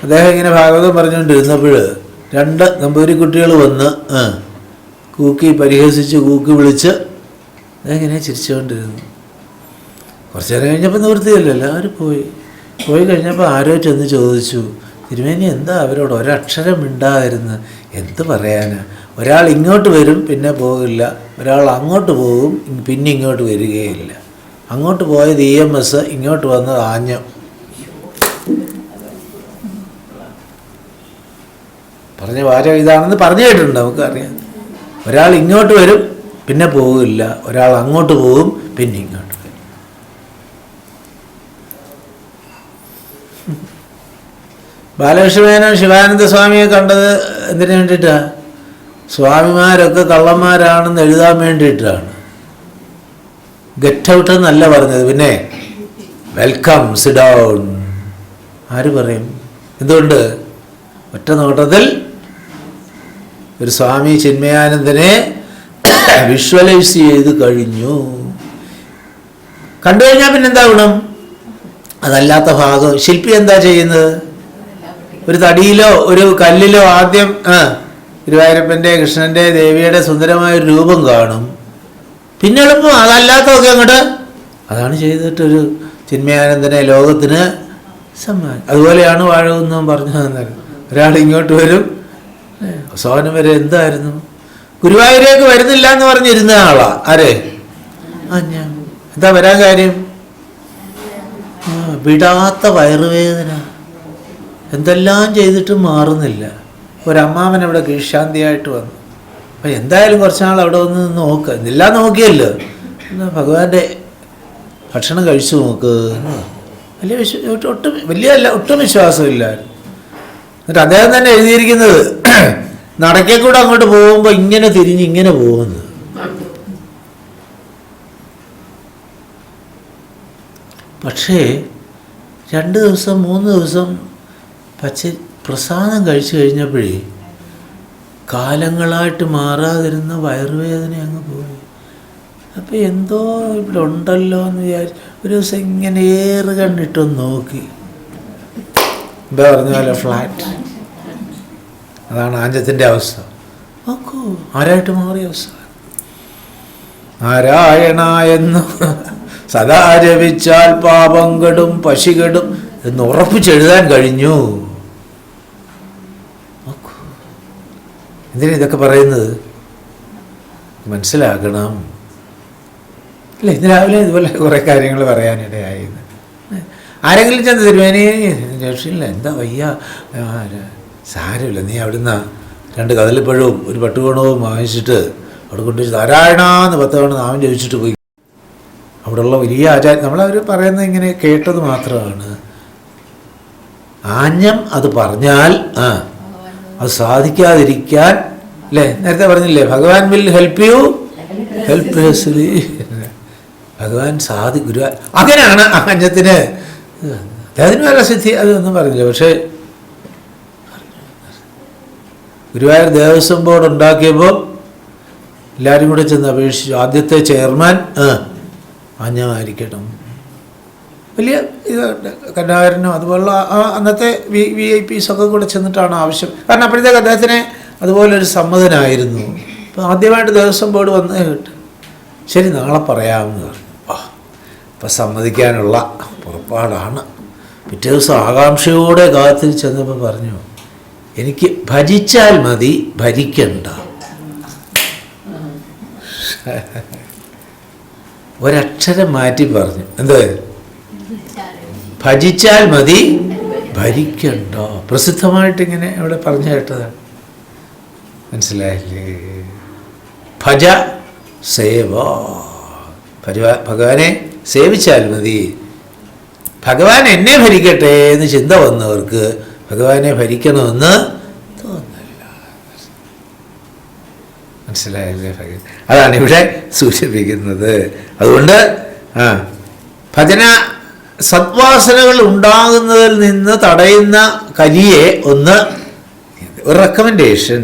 അദ്ദേഹം ഇങ്ങനെ ഭാഗവതം പറഞ്ഞുകൊണ്ടിരുന്നപ്പോൾ 2 നമ്പൂരി കുട്ടികൾ വന്ന് കൂക്കി പരിഹസിച്ച് കൂക്കി വിളിച്ച് അതെങ്ങനെ ചിരിച്ചുകൊണ്ടിരുന്നു. കുറച്ച് നേരം കഴിഞ്ഞപ്പോൾ നിവൃത്തിയില്ലല്ലോ, എല്ലാവരും പോയി കഴിഞ്ഞപ്പോൾ ആരോ ചെന്ന് ചോദിച്ചു, തിരുമേനി എന്താ അവരോട് ഒരക്ഷരം മിണ്ടാതിരുന്ന്? എന്ത് പറയാനാ, ഒരാൾ ഇങ്ങോട്ട് വരും പിന്നെ പോകില്ല, ഒരാൾ അങ്ങോട്ട് പോകും പിന്നെ ഇങ്ങോട്ട് വരികയില്ല. അങ്ങോട്ട് പോയത് EMS, ഇങ്ങോട്ട് വന്നത് ആഞ്ഞം. പറഞ്ഞ വാചകം ഇതാണെന്ന് പറഞ്ഞു കേട്ടിട്ടുണ്ട്, നമുക്കറിയാം. ഒരാൾ ഇങ്ങോട്ട് വരും പിന്നെ പോകില്ല, ഒരാൾ അങ്ങോട്ട് പോകും പിന്നെ ഇങ്ങോട്ട് വരും. ബാലകൃഷ്ണമേനോൻ ശിവാനന്ദ സ്വാമിയെ കണ്ടത് എന്തിനു വേണ്ടിയിട്ടാണ്? സ്വാമിമാരൊക്കെ കള്ളന്മാരാണെന്ന് എഴുതാൻ വേണ്ടിയിട്ടാണ്. ഗെറ്റ് ഔട്ട് എന്നല്ല പറഞ്ഞത്, പിന്നെ വെൽക്കം സിറ്റ് ഡൗൺ. ആര് പറയും? എന്തുകൊണ്ട്? ഒറ്റ നോട്ടത്തിൽ ഒരു സ്വാമി ചിന്മയാനന്ദനെ വിഷ്വലൈസ് ചെയ്ത് കഴിഞ്ഞു. കണ്ടു കഴിഞ്ഞാൽ പിന്നെന്താ ഗുണം? അതല്ലാത്ത ഭാഗം ശില്പി എന്താ ചെയ്യുന്നത്? ഒരു തടിയിലോ ഒരു കല്ലിലോ ആദ്യം ഗുരുവായൂരപ്പൻ്റെ, കൃഷ്ണൻ്റെ, ദേവിയുടെ സുന്ദരമായൊരു രൂപം കാണും. പിന്നെ എളുപ്പം അതല്ലാത്തതൊക്കെ അങ്ങോട്ട് അതാണ് ചെയ്തിട്ടൊരു ചിന്മയാനന്ദനെ ലോകത്തിന് സമ്മാനം. അതുപോലെയാണ് വാഴകുന്നം പറഞ്ഞു തന്നത്. ഒരാൾ ഇങ്ങോട്ട് വരും, അവസാനം വരെ എന്തായിരുന്നു? ഗുരുവായൂരേക്ക് വരുന്നില്ല എന്ന് പറഞ്ഞിരുന്ന ആളാ. ആരെ? ഞാൻ. എന്താ വരാൻ കാര്യം? വിടാത്ത വയറുവേദന, എന്തെല്ലാം ചെയ്തിട്ടും മാറുന്നില്ല. ഒരമ്മാവൻ അവിടെ കീഴ്ശാന്തിയായിട്ട് വന്നു. അപ്പം എന്തായാലും കുറച്ചാൾ അവിടെ വന്ന് നോക്കുക. എല്ലാം നോക്കിയല്ലോ, എന്നാൽ ഭഗവാന്റെ ഭക്ഷണം കഴിച്ചു നോക്ക്. ഒട്ടും വിശ്വാസമില്ലായിരുന്നു. എന്നിട്ട് അദ്ദേഹം തന്നെ എഴുതിയിരിക്കുന്നത് നടക്കേക്കൂടെ അങ്ങോട്ട് പോകുമ്പോൾ ഇങ്ങനെ തിരിഞ്ഞ് ഇങ്ങനെ പോകുന്നത്. പക്ഷേ 2 ദിവസം 3 ദിവസം പ്രസാദം കഴിച്ചു കഴിഞ്ഞപ്പോഴേ കാലങ്ങളായിട്ട് മാറാതിരുന്ന വയറുവേദന അങ്ങ് പോയി. അപ്പോൾ എന്തോ ഇവിടെ ഉണ്ടല്ലോ എന്ന് വിചാരിച്ചു. ഒരു ദിവസം ഇങ്ങനെ കണ്ണിട്ടൊന്ന് നോക്കി, എന്താ പറഞ്ഞ പോലെ ഫ്ലാറ്റ്. അതാണ് ആഞ്ചത്തിൻ്റെ അവസ്ഥ. നോക്കൂ, ആരായിട്ട് മാറിയ അവസ്ഥ. നാരായണ എന്ന് സദാ ജപിച്ചാൽ പാപം കെടും പശി കെടും എന്ന് ഉറപ്പിച്ചെഴുതാൻ കഴിഞ്ഞു. നോക്കൂ, എന്തിനാ ഇതൊക്കെ പറയുന്നത്? മനസ്സിലാക്കണം അല്ലേ? ഇന്ന് രാവിലെ ഇതുപോലെ കുറേ കാര്യങ്ങൾ പറയാനിടയായി. ആരെങ്കിലും ചെന്ന് തിരുവേനി രക്ഷയില്ല, എന്താ വയ്യ, സാരമില്ല, നീ അവിടുന്ന് 2 കദളിപ്പഴവും ഒരു പട്ടുകോണവും വാങ്ങിച്ചിട്ട് അവിടെ കൊണ്ടുവച്ച് നാരായണാന്ന് 10 തവണ നാമം ചോദിച്ചിട്ട് പോയി. അവിടെയുള്ള വലിയ ആചാര്യം, നമ്മളവർ പറയുന്നത് ഇങ്ങനെ കേട്ടത് മാത്രമാണ്. ആഞ്ഞം അത് പറഞ്ഞാൽ അത് സാധിക്കാതിരിക്കാൻ, അല്ലേ? നേരത്തെ പറഞ്ഞില്ലേ, ഭഗവാൻ വിൽ ഹെൽപ്പ് യു ഹെൽപ്ലെസ്ലി. ഭഗവാൻ ഗുരുവാ അങ്ങനെയാണ് ആഞ്ഞത്തിന്. അതിന് വല്ല സിദ്ധി അതൊന്നും പറഞ്ഞില്ല. പക്ഷേ ഗുരുവായൂർ ദേവസ്വം ബോർഡ് ഉണ്ടാക്കിയപ്പോൾ എല്ലാവരും കൂടെ ചെന്ന് അപേക്ഷിച്ചു. ആദ്യത്തെ ചെയർമാൻ ആഞ്ഞമായിരിക്കണം. വലിയ ഇത് കരുണാകരനും അതുപോലുള്ള അന്നത്തെ VIPs ഒക്കെ കൂടെ ചെന്നിട്ടാണ് ആവശ്യം. കാരണം അപ്പോഴത്തേക്ക് അദ്ദേഹത്തിന് അതുപോലൊരു സമ്മതനായിരുന്നു. അപ്പോൾ ആദ്യമായിട്ട് ദേവസ്വം ബോർഡ് വന്നേ കേട്ട്, ശരി നാളെ പറയാമെന്ന് പറഞ്ഞു. അപ്പം സമ്മതിക്കാനുള്ള പുറപ്പാടാണ്. പിറ്റേ ദിവസം ആകാംക്ഷയോടെ കാത്തിൽ ചെന്നപ്പോൾ പറഞ്ഞു, എനിക്ക് ഭജിച്ചാൽ മതി, ഭരിക്കണ്ട. ഒരക്ഷരം മാറ്റി പറഞ്ഞു. എന്ത്? ഭജിച്ചാൽ മതി, ഭരിക്കണ്ട. പ്രസിദ്ധമായിട്ടിങ്ങനെ അവിടെ പറഞ്ഞു കേട്ടതാണ്. മനസ്സിലായില്ലേ? ഭജ സേവ, ഭഗവാനെ സേവിച്ചാൽ മതി. ഭഗവാൻ എന്നെ ഭരിക്കട്ടെ എന്ന് ചിന്ത വന്നവർക്ക് ഭഗവാനെ ഭരിക്കണമെന്ന് തോന്നില്ല. മനസ്സിലായില്ലേ? അതാണ് ഇവിടെ സൂചിപ്പിക്കുന്നത്. അതുകൊണ്ട് ഭജന സദ്വാസനകൾ ഉണ്ടാകുന്നതിൽ നിന്ന് തടയുന്ന കലിയെ ഒരു റെക്കമെൻഡേഷൻ.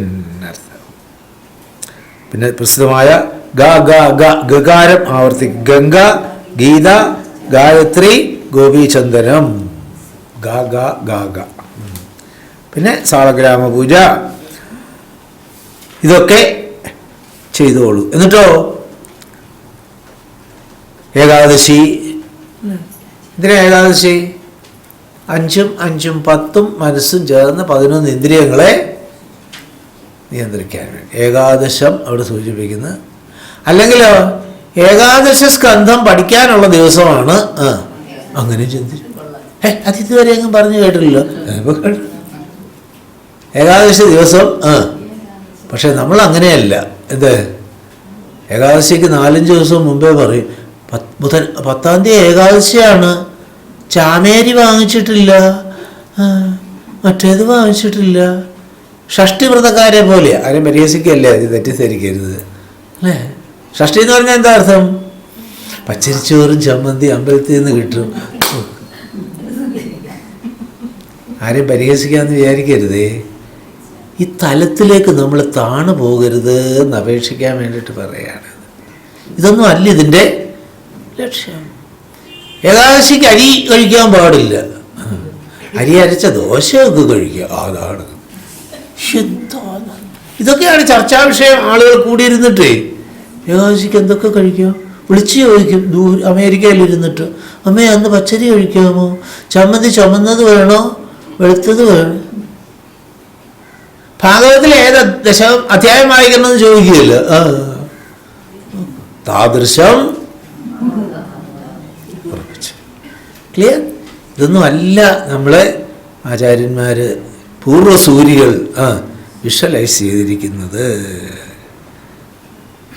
പിന്നെ പ്രസിദ്ധമായ ഗകാരം ആവർത്തിക്കും. ഗംഗ, ഗീത, ഗായത്രി, ഗോപീചന്ദനം. ഗ. പിന്നെ സാളഗ്രാമ പൂജ, ഇതൊക്കെ ചെയ്തോളൂ. എന്നിട്ടോ ഏകാദശി. ഇതിന് ഏകാദശി 5 5 10 മനസ്സും ചേർന്ന് 11 ഇന്ദ്രിയങ്ങളെ നിയന്ത്രിക്കാൻ വേണ്ടി ഏകാദശം അവിടെ സൂചിപ്പിക്കുന്നത്. അല്ലെങ്കിലോ ഏകാദശ സ്കന്ധം പഠിക്കാനുള്ള ദിവസമാണ്. അങ്ങനെ ചിന്തിച്ചു. അത് ഇതുവരെ എങ്ങും പറഞ്ഞു കേട്ടില്ലല്ലോ. ഏകാദശി ദിവസം. പക്ഷെ നമ്മൾ അങ്ങനെയല്ല. എന്ത്, ഏകാദശിക്ക് 4-5 ദിവസം മുമ്പേ പറയും 10-ാം തീയതി ഏകാദശിയാണ്, ചാമേരി വാങ്ങിച്ചിട്ടില്ല, മറ്റേത് വാങ്ങിച്ചിട്ടില്ല. ഷഷ്ടി വ്രതക്കാരെ പോലെ. ആരും പരിഹസിക്കല്ലേ, അത് തെറ്റിദ്ധരിക്കരുത് അല്ലേ. ഷഷ്ടി എന്ന് പറഞ്ഞാൽ എന്താ അർത്ഥം? പച്ചരിച്ചോറും ചമ്മന്തി അമ്പലത്തിൽ നിന്ന് കിട്ടും. ആരെയും പരിഹസിക്കാമെന്ന് വിചാരിക്കരുതേ. ഈ തലത്തിലേക്ക് നമ്മൾ താണു പോകരുത് എന്ന് അപേക്ഷിക്കാൻ വേണ്ടിയിട്ട് പറയുകയാണ്. ഇതൊന്നും അല്ല ഇതിൻ്റെ ലക്ഷ്യം. ഏകാദശിക്ക് അരി കഴിക്കാൻ പാടില്ല, അരി അരച്ച ദോശയൊക്കെ കഴിക്കുക, അതാണ്. ഇതൊക്കെയാണ് ചർച്ചാ വിഷയം. ആളുകൾ കൂടിയിരുന്നിട്ടേ ഏകാദശിക്ക് എന്തൊക്കെ കഴിക്കാം വിളിച്ചു ചോദിക്കും. അമേരിക്കയിലിരുന്നിട്ട്, അമ്മേ അന്ന് പച്ചരി കഴിക്കാമോ, ചമ്മന്തി ചുമന്നത് വേണോ വെളുത്തത് വേണം. ഭാഗവതത്തിൽ ഏത് അധ്യായം വായിക്കണമെന്ന് ചോദിക്കുകയില്ല. താദൃശം ക്ലിയർ. ഇതൊന്നും അല്ല നമ്മളെ ആചാര്യന്മാർ പൂർവ്വസൂരികൾ വിഷ്വലൈസ് ചെയ്തിരിക്കുന്നത്.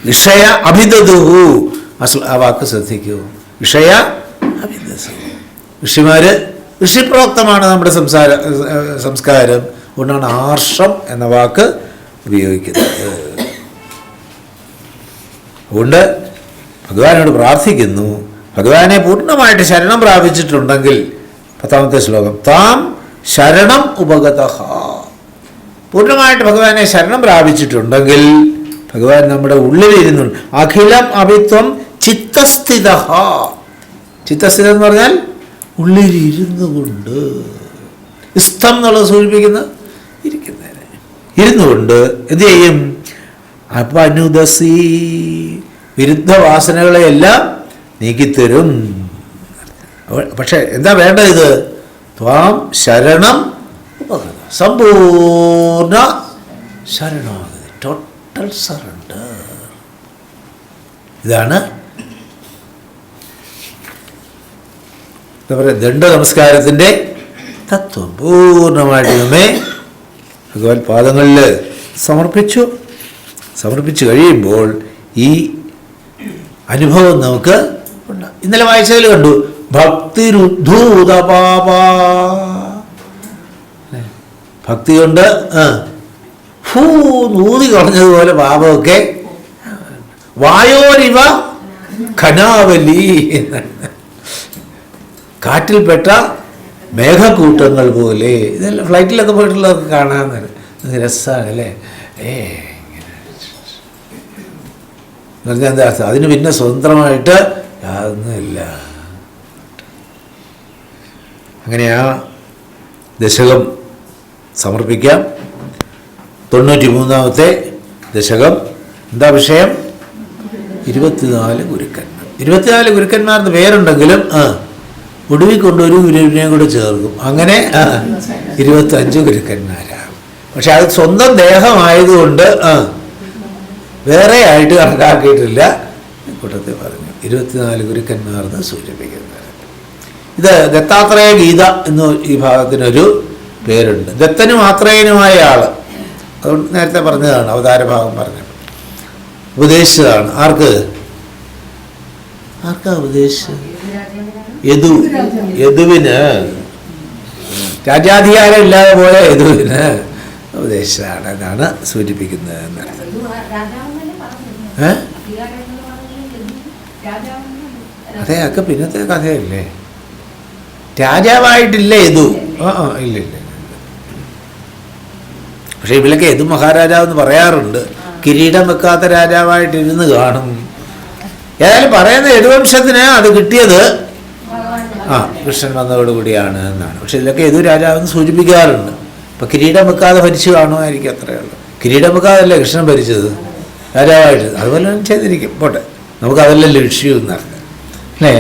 വിഷയ അഭിദതുഹു, ആ വാക്ക് ശ്രദ്ധിക്കൂ. വിഷയ അഭിദതു. ഋഷിമാര്, ഋഷിപ്രോക്തമാണ് നമ്മുടെ സംസ്കാരം. അതുകൊണ്ടാണ് ആർഷം എന്ന വാക്ക് ഉപയോഗിക്കുന്നത്. അതുകൊണ്ട് ഭഗവാനോട് പ്രാർത്ഥിക്കുന്നു. ഭഗവാനെ പൂർണ്ണമായിട്ട് ശരണം പ്രാപിച്ചിട്ടുണ്ടെങ്കിൽ, 10ാമത്തെ ശ്ലോകം, താം ശരണം ഉപഗതഃ. പൂർണ്ണമായിട്ട് ഭഗവാനെ ശരണം പ്രാപിച്ചിട്ടുണ്ടെങ്കിൽ ഭഗവാൻ നമ്മുടെ ഉള്ളിലിരുന്നു. അഖിലം അഭിത്വം ചിത്തസ്ഥിതഃ. ചിത്തസ്ഥിതം എന്ന് പറഞ്ഞാൽ ഉള്ളിലിരുന്നു കൊണ്ട്. സ്ഥം എന്നുള്ളത് സൂചിപ്പിക്കുന്ന ഇരിക്കുന്നതിന്. ഇരുന്നു കൊണ്ട് എന്ത് ചെയ്യും? അപനുദസി, വിരുദ്ധ വാസനകളെയെല്ലാം നീക്കിത്തരും. പക്ഷെ എന്താ വേണ്ടത്? ഇത് ത്വാം ശരണം ഉപഗത, സമ്പൂർണ്ണ ശരണാഗതി, ടോട്ടൽ സറണ്ടർ. ഇതാണ് എന്താ പറയുക, ദണ്ഡ നമസ്കാരത്തിൻ്റെ തത്വം. പൂർണ്ണമായിട്ട് നമ്മെ ഭഗവാൻ പാദങ്ങളിൽ സമർപ്പിച്ചു കഴിയുമ്പോൾ ഈ അനുഭവം നമുക്ക് ഉണ്ടാകും. ഇന്നലെ വായിച്ചതിൽ കണ്ടു, ഭക്തിരുദ്ധൂത പാപ. ഭക്തി കൊണ്ട് നൂതി കുറഞ്ഞതുപോലെ പാപമൊക്കെ വായോരിവ ഖനാവലി, കാറ്റിൽപ്പെട്ട മേഘക്കൂട്ടങ്ങൾ പോലെ. ഇതെല്ലാം ഫ്ലൈറ്റിലൊക്കെ പോയിട്ടുള്ളതൊക്കെ കാണാൻ രസമാണ് അല്ലേ. എന്ന് പറഞ്ഞാൽ എന്താ അർത്ഥം? അതിന് പിന്നെ സ്വതന്ത്രമായിട്ട് യാതൊന്നുമില്ല. അങ്ങനെ ആ ദശകം സമർപ്പിക്കാം. 93ാമത്തെ ദശകം. എന്താ വിഷയം? 24 ഗുരുക്കന്മാർ. 24 ഗുരുക്കന്മാർന്ന് പേരുണ്ടെങ്കിലും ഒടുവിൽ കൊണ്ടൊരു ഗുരുവിനെയും കൂടെ ചേർക്കും. അങ്ങനെ 25 ഗുരുക്കന്മാരാണ്. പക്ഷെ അത് സ്വന്തം ദേഹമായതുകൊണ്ട് വേറെ ആയിട്ട് കണക്കാക്കിയിട്ടില്ല. കൂട്ടത്തിൽ പറഞ്ഞു 24 ഗുരുക്കന്മാർന്ന് സൂചിപ്പിക്കുന്നത്. ഇത് ദത്താത്രേയ ഗീത എന്ന് ഈ ഭാഗത്തിനൊരു പേരുണ്ട്. ദത്തനും ആത്രേയനുമായ ആള്. അതുകൊണ്ട് നേരത്തെ പറഞ്ഞതാണ്, അവതാര ഭാഗം പറഞ്ഞത്. ഉപദേശിച്ചതാണ്. ആർക്കാ ഉപദേശിച്ചത്? യദുവിന്. രാജാധികാരം ഇല്ലാതെ പോയ യദുവിന് ഉപദേശിച്ചതാണ് എന്നാണ് സൂചിപ്പിക്കുന്നത്. അതെ, ഒക്കെ പിന്നത്തെ കഥയല്ലേ. രാജാവായിട്ടില്ല യദു. ഇല്ല. പക്ഷെ ഇവരൊക്കെ യദു മഹാരാജാവെന്ന് പറയാറുണ്ട്. കിരീടം വെക്കാത്ത രാജാവായിട്ടിരുന്ന് കാണും. ഏതായാലും പറയുന്ന യദുവംശത്തിന് അത് കിട്ടിയത് കൃഷ്ണൻ വന്നതോടുകൂടിയാണ് എന്നാണ്. പക്ഷെ ഇതിലൊക്കെ യദു രാജാവെന്ന് സൂചിപ്പിക്കാറുണ്ട്. ഇപ്പം കിരീടം വെക്കാതെ ഭരിച്ചു കാണുമായിരിക്കും, അത്രയേ ഉള്ളൂ. കിരീടം വെക്കാതല്ലേ കൃഷ്ണൻ ഭരിച്ചത് രാജാവായിട്ട്. അതുപോലെ ചെയ്തിരിക്കും. പോട്ടെ, നമുക്കതല്ലല്ലോ ഇഷ്യൂ എന്നറിയാം അല്ലേ.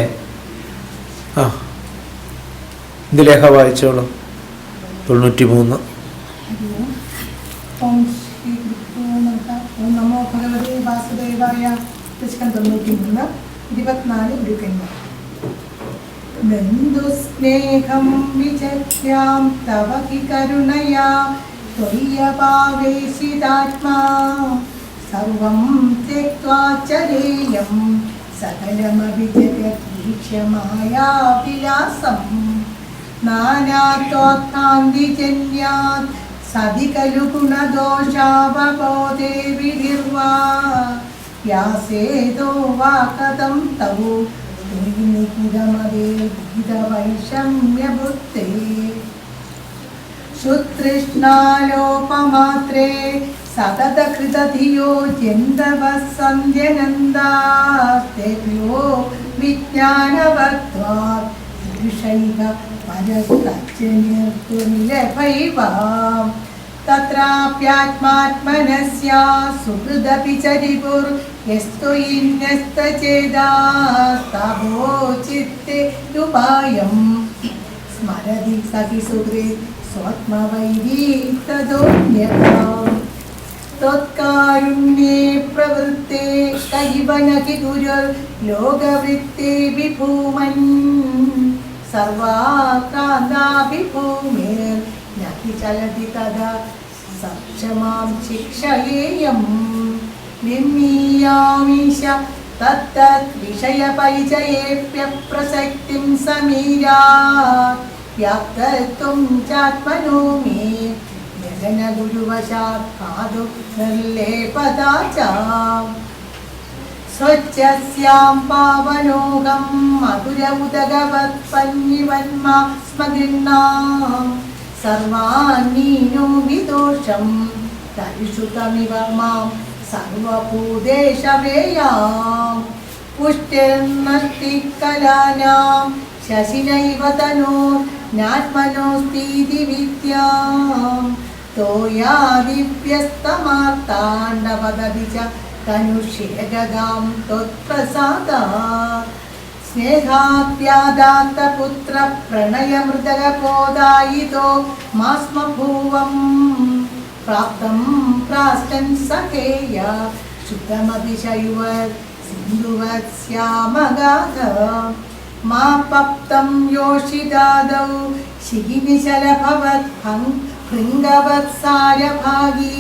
ഇത് ലേഖ വായിച്ചോളൂ. 93. നമോ ഭഗവതേ വാസുദേവായ ദശകം 93, 24 ഗുരുക്കന്മാർ. ബന്ധുസ്നേഹം വിചക്ഷ്യാം തവ ഹി കരുണയാ ത്വയ്യപാവേശിതാത്മാ സർവം ത്യക്ത്വാ ചരേയം സകലമപി ജഗദ്വീക്ഷ്യമായാവിലാസം നാനാത്വോത്ഥാന്തിജന്യാത് സതി ഖലു ഗുണദോഷാവബോധേ വിധിർവാ വ്യാസേതോ വാ കഥം തൗ നിഹിതമതേ വിഹിതവൈഷമ്യബുദ്ധേ ശുതൃഷ്ണാലോപമാത്രേ സതതകൃതധിയോ ജന്തവഃ സന്ധ്യനന്ദാസ്തേഭ്യോ വിജ്ഞാനവത്വാത് ഋഷൈക പരസ്തജ്ജനിർത്തുനിലഭൈവ തത്രാപ്യാത്മാത്മനസ്യാ സുഹൃദപി ച രിപുർയസ്തു ഇന്യസ്തചേതാസ്തപോ ചിത്തേ ഉപായം സ്മരതി സഖി സുഹൃത് സ്വാത്മവൈരീ തദോന്യതാം ത്വത്കാരുണ്യേ പ്രവൃത്തെ കൈവനകി ഗുരുർ ലോകവൃത്തെ വിഭൂമൻ സർവാക്രാന്താഭിഭൂമിർ നഹി ചലതി തദാ സക്ഷമാം ശിക്ഷയേയം നിമ്മീയാമീശ തത്തത് വിഷയപരിചയേപ്യപ്രസക്തിം സമീരാത് വ്യാപ്തത്വം ചാത്മനോ മേ യജന ഗുരുവശാത് കാതു നിർലേപദാചാം സ്വച്ഛസ്യാം പാവനോകം മധുര ഉദകവത്പന്യവന്മാ സ്മഗൃണ്ണാം സർവാന്നീനോ വിദോഷം തരിഷുതമിവ മാം സർവഭൂതേശവേയാം പുഷ്ടിർനസ്തി കലാനാം ശശിനൈവ തനോർ നാത്മനോസ്തീതി വിദ്യാം തോയാദിവ്യസ്തമാർത്താണ്ഡവദപി ച തനുഷേഗദാം ത്വത്പ്രസാദാത് സ്നേഹാപ്യാദാത്തപുത്ര പ്രണയമൃതകപോദായിതോ മാസ്മഭൂവം പ്രാപ്തം പ്രാഷ്ടൻ സഖേയ ശുദ്ധമതിശയുവത് സിന്ധുവത് ശ്യാമഗാധ മാ പപ്തം യോഷിതാദൗ ശിഖിനിശലഭവത് ഭൃംഗവത്സാരഭാഗീ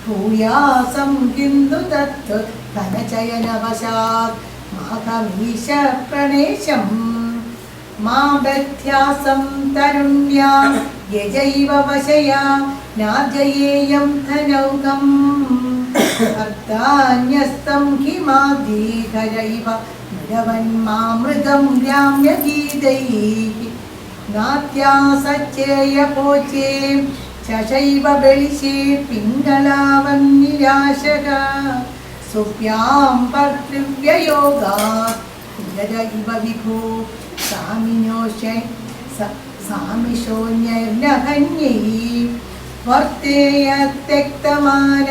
ഭൂയാസം കിന്തു തത് ധനചയനവശാത് മാഘമീശ പ്രണേശം മാ ബധ്യാസം തരുണ്യാ യജൈവ വശയാ നാജയേയം ധനൗകം അർത്ഥാന്യസ്തം കിമാദീധരൈവ മൃഗവന്മാമൃഗം ഗ്രാമ്യഗീതൈഃ നാത്യാസച്ചേയപോചേ ചൈവ ബലിശേ പിംഗളാവന്നിരാശക സുഭ്യാം പർത്തൃവ്യയോഗാത് ഇവ വിഭോ സാമിശോന്യൈർനഹന്യൈ വർത്തേയ തെക്തമാന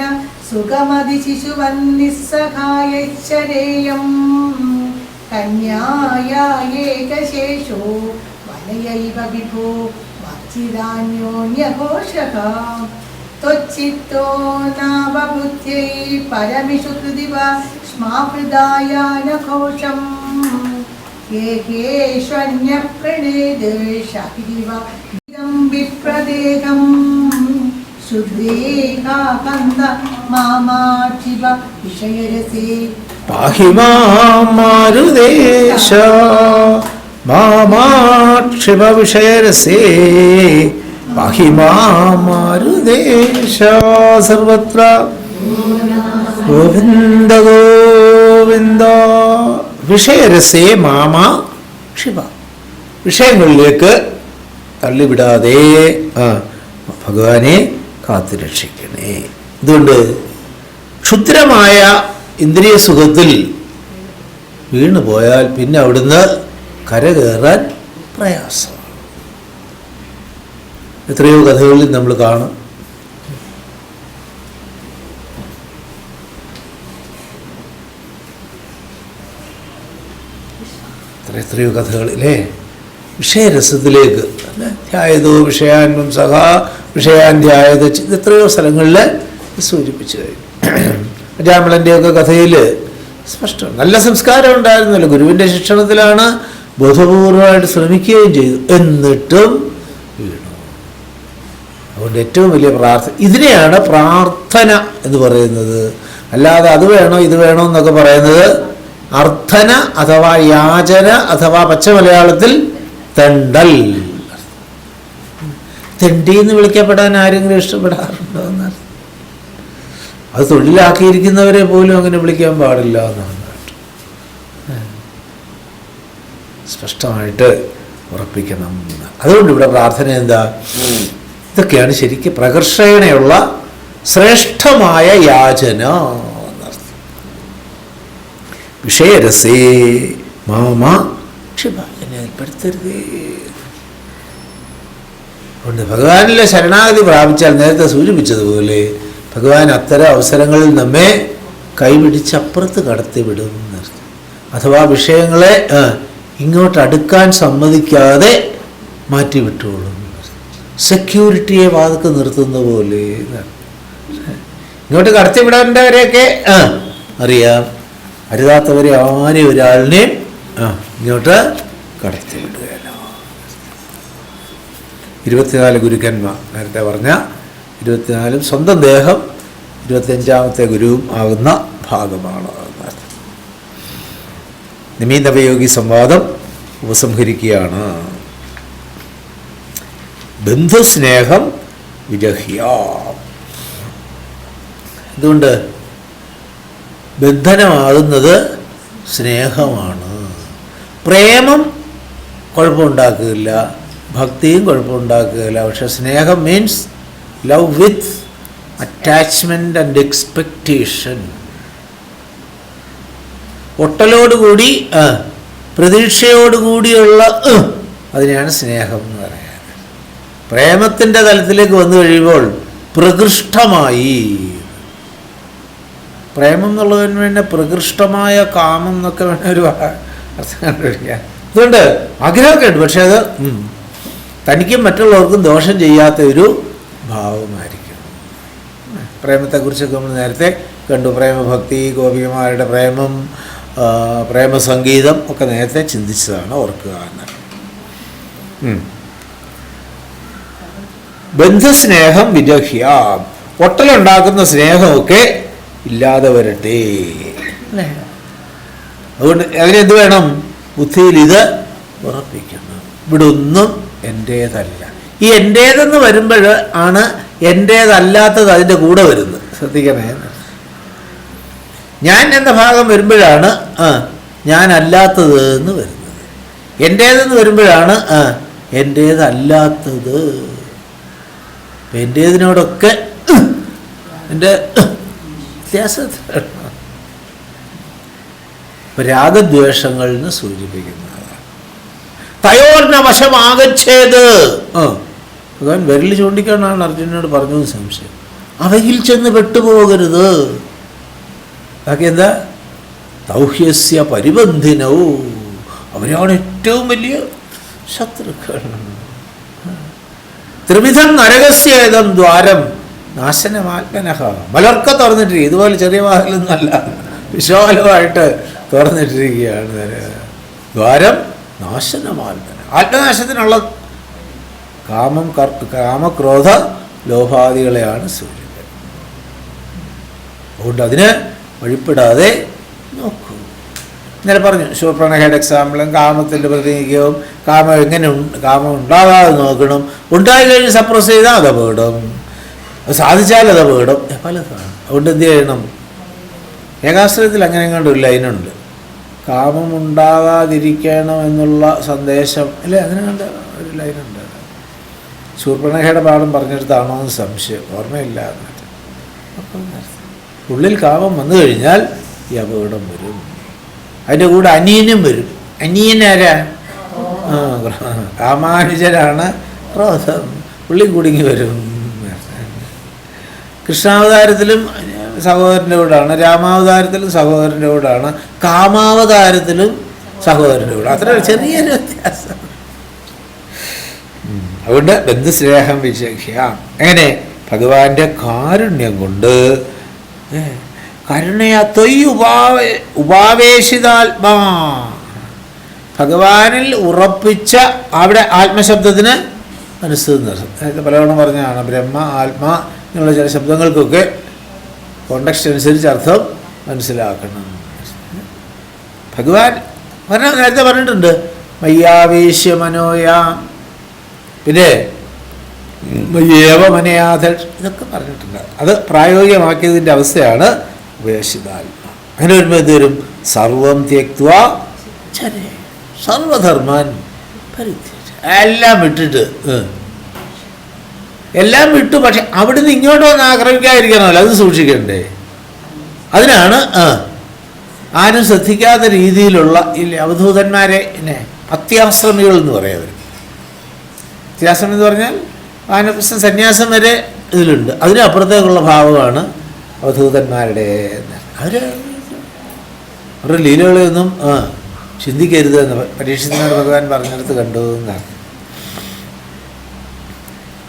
സുഖമതി ശിശുവന്നിസ്സഹായശ്ചരേയം കന്യായേകശേഷോ വലയൈവ വിഭോ വച്ചിദാന്യോന്യഘോഷഃ ത്വച്ചിത്തോ നാവബുദ്ധ്യൈ പരമിഷു കൃതിവ സ്മാഹൃദായാനഘോഷം ഏകേഷ്വന്യപ്രണേദേഷാഹിരിവ ഇദം വിപ്രദേഹം ശുദ്ധേകാകന്ദ മാമാക്ഷിവ വിഷയരസേ പാഹി മാം മാരുദേശ മാമാക്ഷിവ വിഷയരസേ പാഹി മാം മാരുദേശ സർവത്ര ഗോവിന്ദ ഗോവിന്ദ വിഷയരസേ മാമാ ക്ഷിവ വിഷയങ്ങളിലേക്ക് തള്ളിവിടാതെ ഭഗവാനെ കാത്തുരക്ഷിക്കണേ. അതുകൊണ്ട് ക്ഷുദ്രമായ ഇന്ദ്രിയ സുഖത്തിൽ വീണു പോയാൽ പിന്നെ അവിടുന്ന് കരകയറാൻ പ്രയാസമാണ്. എത്രയോ കഥകളിൽ നമ്മൾ കാണും. എത്രയോ കഥകളില്ലേ വിഷയരസത്തിലേക്ക് ധ്യായതോ വിഷയാൻവം സഹ വിഷയാന്ധ്യായത് എത്രയോ സ്ഥലങ്ങളിൽ സൂചിപ്പിച്ചു കഴിഞ്ഞു. രാമളൻ്റെയൊക്കെ കഥയിൽ സ്പഷ്ടം. നല്ല സംസ്കാരം ഉണ്ടായിരുന്നല്ലോ, ഗുരുവിൻ്റെ ശിക്ഷണത്തിലാണ് ബോധപൂർവമായിട്ട് ശ്രമിക്കുകയും ചെയ്തു, എന്നിട്ടും വീണു. അതുകൊണ്ട് ഏറ്റവും വലിയ പ്രാർത്ഥന, ഇതിനെയാണ് പ്രാർത്ഥന എന്ന് പറയുന്നത്. അല്ലാതെ അത് വേണോ ഇത് വേണോ എന്നൊക്കെ പറയുന്നത് അർത്ഥന അഥവാ യാചന അഥവാ പച്ച മലയാളത്തിൽ തെണ്ടൽ. തെണ്ടി എന്ന് വിളിക്കപ്പെടാൻ ആരെങ്കിലും ഇഷ്ടപ്പെടാറുണ്ടോ എന്നാണ്. അത് തൊഴിലാക്കിയിരിക്കുന്നവരെ പോലും അങ്ങനെ വിളിക്കാൻ പാടില്ല എന്നാണ് സ്പഷ്ടമായിട്ട് ഉറപ്പിക്കണം. അതുകൊണ്ട് ഇവിടെ പ്രാർത്ഥന എന്താ? ഇതൊക്കെയാണ് ശരിക്കും പ്രകർഷണയുള്ള ശ്രേഷ്ഠമായ യാചന എന്നർത്ഥം. വിഷയരസേ മാമ ക്ഷിപ, എന്നെ ഏർപ്പെടുത്തരുതേ. അതുകൊണ്ട് ഭഗവാനിലെ ശരണാഗതി പ്രാപിച്ചാൽ നേരത്തെ സൂചിപ്പിച്ചതുപോലെ ഭഗവാൻ അത്തരം അവസരങ്ങളിൽ നമ്മെ കൈപിടിച്ചപ്പുറത്ത് കടത്തിവിടും എന്നർത്ഥം. അഥവാ വിഷയങ്ങളെ ഇങ്ങോട്ട് അടുക്കാൻ സമ്മതിക്കാതെ മാറ്റിവിട്ടോളും. സെക്യൂരിറ്റിയെ വാതിക്ക് നിർത്തുന്ന പോലെ. ഇങ്ങോട്ട് കടത്തിവിടേണ്ടവരെയൊക്കെ അറിയാം, അരുതാത്തവരെ ആരെയും ഒരാളിനെയും ഇങ്ങോട്ട് കടത്തിവിടുകയല്ല. 24 ഗുരുക്കന്മാർ, നേരത്തെ പറഞ്ഞ 24 സ്വന്തം ദേഹം 25ാമത്തെ ഗുരുവും ആകുന്ന ഭാഗമാണ്. നിമീതവയോഗി സംവാദം ഉപസംഹരിക്കുകയാണ്. ബന്ധുസ്നേഹം വിരഹ്യ. അതുകൊണ്ട് ബന്ധനമാകുന്നത് സ്നേഹമാണ്. പ്രേമം കുഴപ്പമുണ്ടാക്കുകയില്ല, ഭക്തിയും കുഴപ്പമുണ്ടാക്കുകയില്ല. പക്ഷെ സ്നേഹം means love with attachment and expectation. ഒട്ടലോടുകൂടി പ്രതീക്ഷയോടുകൂടിയുള്ള അതിനെയാണ് സ്നേഹം എന്ന് പറയുന്നത്. പ്രേമത്തിൻ്റെ തലത്തിലേക്ക് വന്നു കഴിയുമ്പോൾ പ്രകൃഷ്ടമായി, പ്രേമം എന്നുള്ളതിന് വേണ്ടി പ്രകൃഷ്ടമായ കാമം എന്നൊക്കെ വേണ ഒരു അർത്ഥം കണ്ടുപിടിക്കാം. അതുകൊണ്ട് ആഗ്രഹമൊക്കെ ഉണ്ട്, പക്ഷെ അത് തനിക്കും മറ്റുള്ളവർക്കും ദോഷം ചെയ്യാത്ത ഒരു ഭാവമായിരിക്കും. പ്രേമത്തെക്കുറിച്ചൊക്കെ നമ്മൾ നേരത്തെ കണ്ടു. പ്രേമഭക്തി, ഗോപികമാരുടെ പ്രേമം, പ്രേമസംഗീതം ഒക്കെ നേരത്തെ ചിന്തിച്ചതാണ്, ഓർക്കുക എന്ന്. ബന്ധുസ്നേഹം വിരഹ്യ, ഒട്ടലുണ്ടാക്കുന്ന സ്നേഹമൊക്കെ ഇല്ലാതെ വരട്ടെ. അതുകൊണ്ട് അതിനെന്ത് വേണം? ബുദ്ധിയിൽ ഇത് ഉറപ്പിക്കണം. ഇവിടെ ഒന്നും എൻ്റേതല്ല. ഈ എൻ്റേതെന്ന് വരുമ്പോൾ ആണ് എൻ്റേതല്ലാത്തത് അതിൻ്റെ കൂടെ വരുന്നത്. ശ്രദ്ധിക്കണേ. ഞാൻ എന്ന ഭാഗം വരുമ്പോഴാണ് ഞാനല്ലാത്തത് എന്ന് വരുന്നത്. എൻ്റേതെന്ന് വരുമ്പോഴാണ് എൻ്റേതല്ലാത്തത്. അപ്പം എൻ്റേതിനോടൊക്കെ എൻ്റെ വ്യത്യാസത്തിലാണ്. ഇപ്പം രാഗദ്വേഷങ്ങളിൽ നിന്ന് സൂചിപ്പിക്കുന്നതാണ്. തയോർന വശമാകച്ചേത്. ഭഗവാൻ വിരൽ ചൂണ്ടിക്കാനാണ് അർജുനനോട് പറഞ്ഞത് സംശയം. അവയിൽ ചെന്ന് പെട്ടുപോകരുത്. ബാക്കി എന്താ? ദൗഹ്യസ്യ പരിബന്ധിനവും, അവരാണ് ഏറ്റവും വലിയ ശത്രുക്കൾ. ത്രിവിധം നരകസ്യേതം ദ്വാരം നാശനമാത്മനഃ. മലർക്ക തുറന്നിട്ടിരിക്കുക. ഇതുപോലെ ചെറിയ വാതിലൊന്നുമല്ല, വിശാലമായിട്ട് തുറന്നിട്ടിരിക്കുകയാണ് ദ്വാരം നാശനമാത്മന. ആത്മനാശത്തിനുള്ള കാമം, കാമക്രോധ ലോഭാദികളെയാണ് സൂചിപ്പിക്കുന്നത്. അതുകൊണ്ട് അതിന് വഴിപ്പെടാതെ നോക്കൂ. ഇന്നലെ പറഞ്ഞു ശൂർപ്പണഖയുടെ എക്സാമ്പിളും കാമത്തിൻ്റെ പ്രതിനിധിയും. കാമം എങ്ങനെ കാമം ഉണ്ടാകാതെ നോക്കണം. ഉണ്ടായി കഴിഞ്ഞ് സപ്രസ് ചെയ്താൽ അത് അപകടം, സാധിച്ചാൽ അത് അപകടം, പലതാണ്. അതുകൊണ്ട് എന്ത് ചെയ്യണം? ഏകാശ്രയത്തിൽ അങ്ങനെ എങ്ങാണ്ട് ഒരു ലൈനുണ്ട്, കാമം ഉണ്ടാകാതിരിക്കണം എന്നുള്ള സന്ദേശം അല്ലേ, അങ്ങനെ കണ്ട ഒരു ലൈനുണ്ട്. ശൂർപ്പണഖയുടെ പാഠം പറഞ്ഞെടുത്താണോ എന്ന് സംശയം, ഓർമ്മയില്ല. ഉള്ളിൽ കാമം വന്നു കഴിഞ്ഞാൽ ഈ അപകടം വരും. അതിൻ്റെ കൂടെ അനിയനും വരും. അനിയനാരാ? കാമാനുജനാണ് ക്രോധം. ഉള്ളിൽ കുടുങ്ങി വരും. കൃഷ്ണാവതാരത്തിലും സഹോദരൻ്റെ കൂടാണ്, രാമാവതാരത്തിലും സഹോദരൻ്റെ കൂടാണ്, കാമാവതാരത്തിലും സഹോദരൻ്റെ കൂടെ. അത്ര ചെറിയൊരു വ്യത്യാസം. അതുകൊണ്ട് ബന്ധുസ്നേഹം വിശേഷ്യ. എങ്ങനെ? ഭഗവാന്റെ കാരുണ്യം കൊണ്ട്. കരുണയാ ത്വയ് ഉപാവേശിതാത്മാ, ഭഗവാനിൽ ഉറപ്പിച്ച, അവിടെ ആത്മശബ്ദത്തിന് മനസ്സ് നേരത്തെ പലവണ്ണം പറഞ്ഞതാണ്. ബ്രഹ്മ, ആത്മാ എന്നുള്ള ചില ശബ്ദങ്ങൾക്കൊക്കെ കോണ്ടക്സ്റ്റ് അനുസരിച്ച് അർത്ഥം മനസ്സിലാക്കണം. ഭഗവാൻ നേരത്തെ പറഞ്ഞിട്ടുണ്ട്, മയ്യാവേശ്യ മനോയാം, പിന്നെ മയ്യേവ മനയാധ, ഇതൊക്കെ പറഞ്ഞിട്ടുണ്ട്. അത് പ്രായോഗികമാക്കിയതിൻ്റെ അവസ്ഥയാണ് ഉപേക്ഷിതാത്മ. അങ്ങനെ വരുമ്പോൾ എന്ത് വരും? സർവം ത്യക്ത്വാ ചരേ, സർവധർമാൻ പരിത്യജ, എല്ലാം വിട്ടിട്ട്, എല്ലാം വിട്ടു. പക്ഷെ അവിടുന്ന് ഇങ്ങോട്ട് വന്ന് ആക്രമിക്കാതിരിക്കണമല്ലോ, അത് സൂക്ഷിക്കണ്ടേ. അതിനാണ് ആരും ശ്രദ്ധിക്കാത്ത രീതിയിലുള്ള ഈ അവധൂതന്മാരെ അത്യാശ്രമികൾ എന്ന് പറയാം. അവർ അത്യാശ്രമം എന്ന് പറഞ്ഞാൽ വാനപ്രസ്ഥം സന്യാസം വരെ ഇതിലുണ്ട്. അതിനപ്പുറത്തേക്കുള്ള ഭാവമാണ് അവധൂതന്മാരുടെ. അവരുടെ ലീലകളെയൊന്നും ചിന്തിക്കരുതെന്ന് പരീക്ഷത്തിനോട് ഭഗവാൻ പറഞ്ഞെടുത്ത് കണ്ടു എന്നാണ്.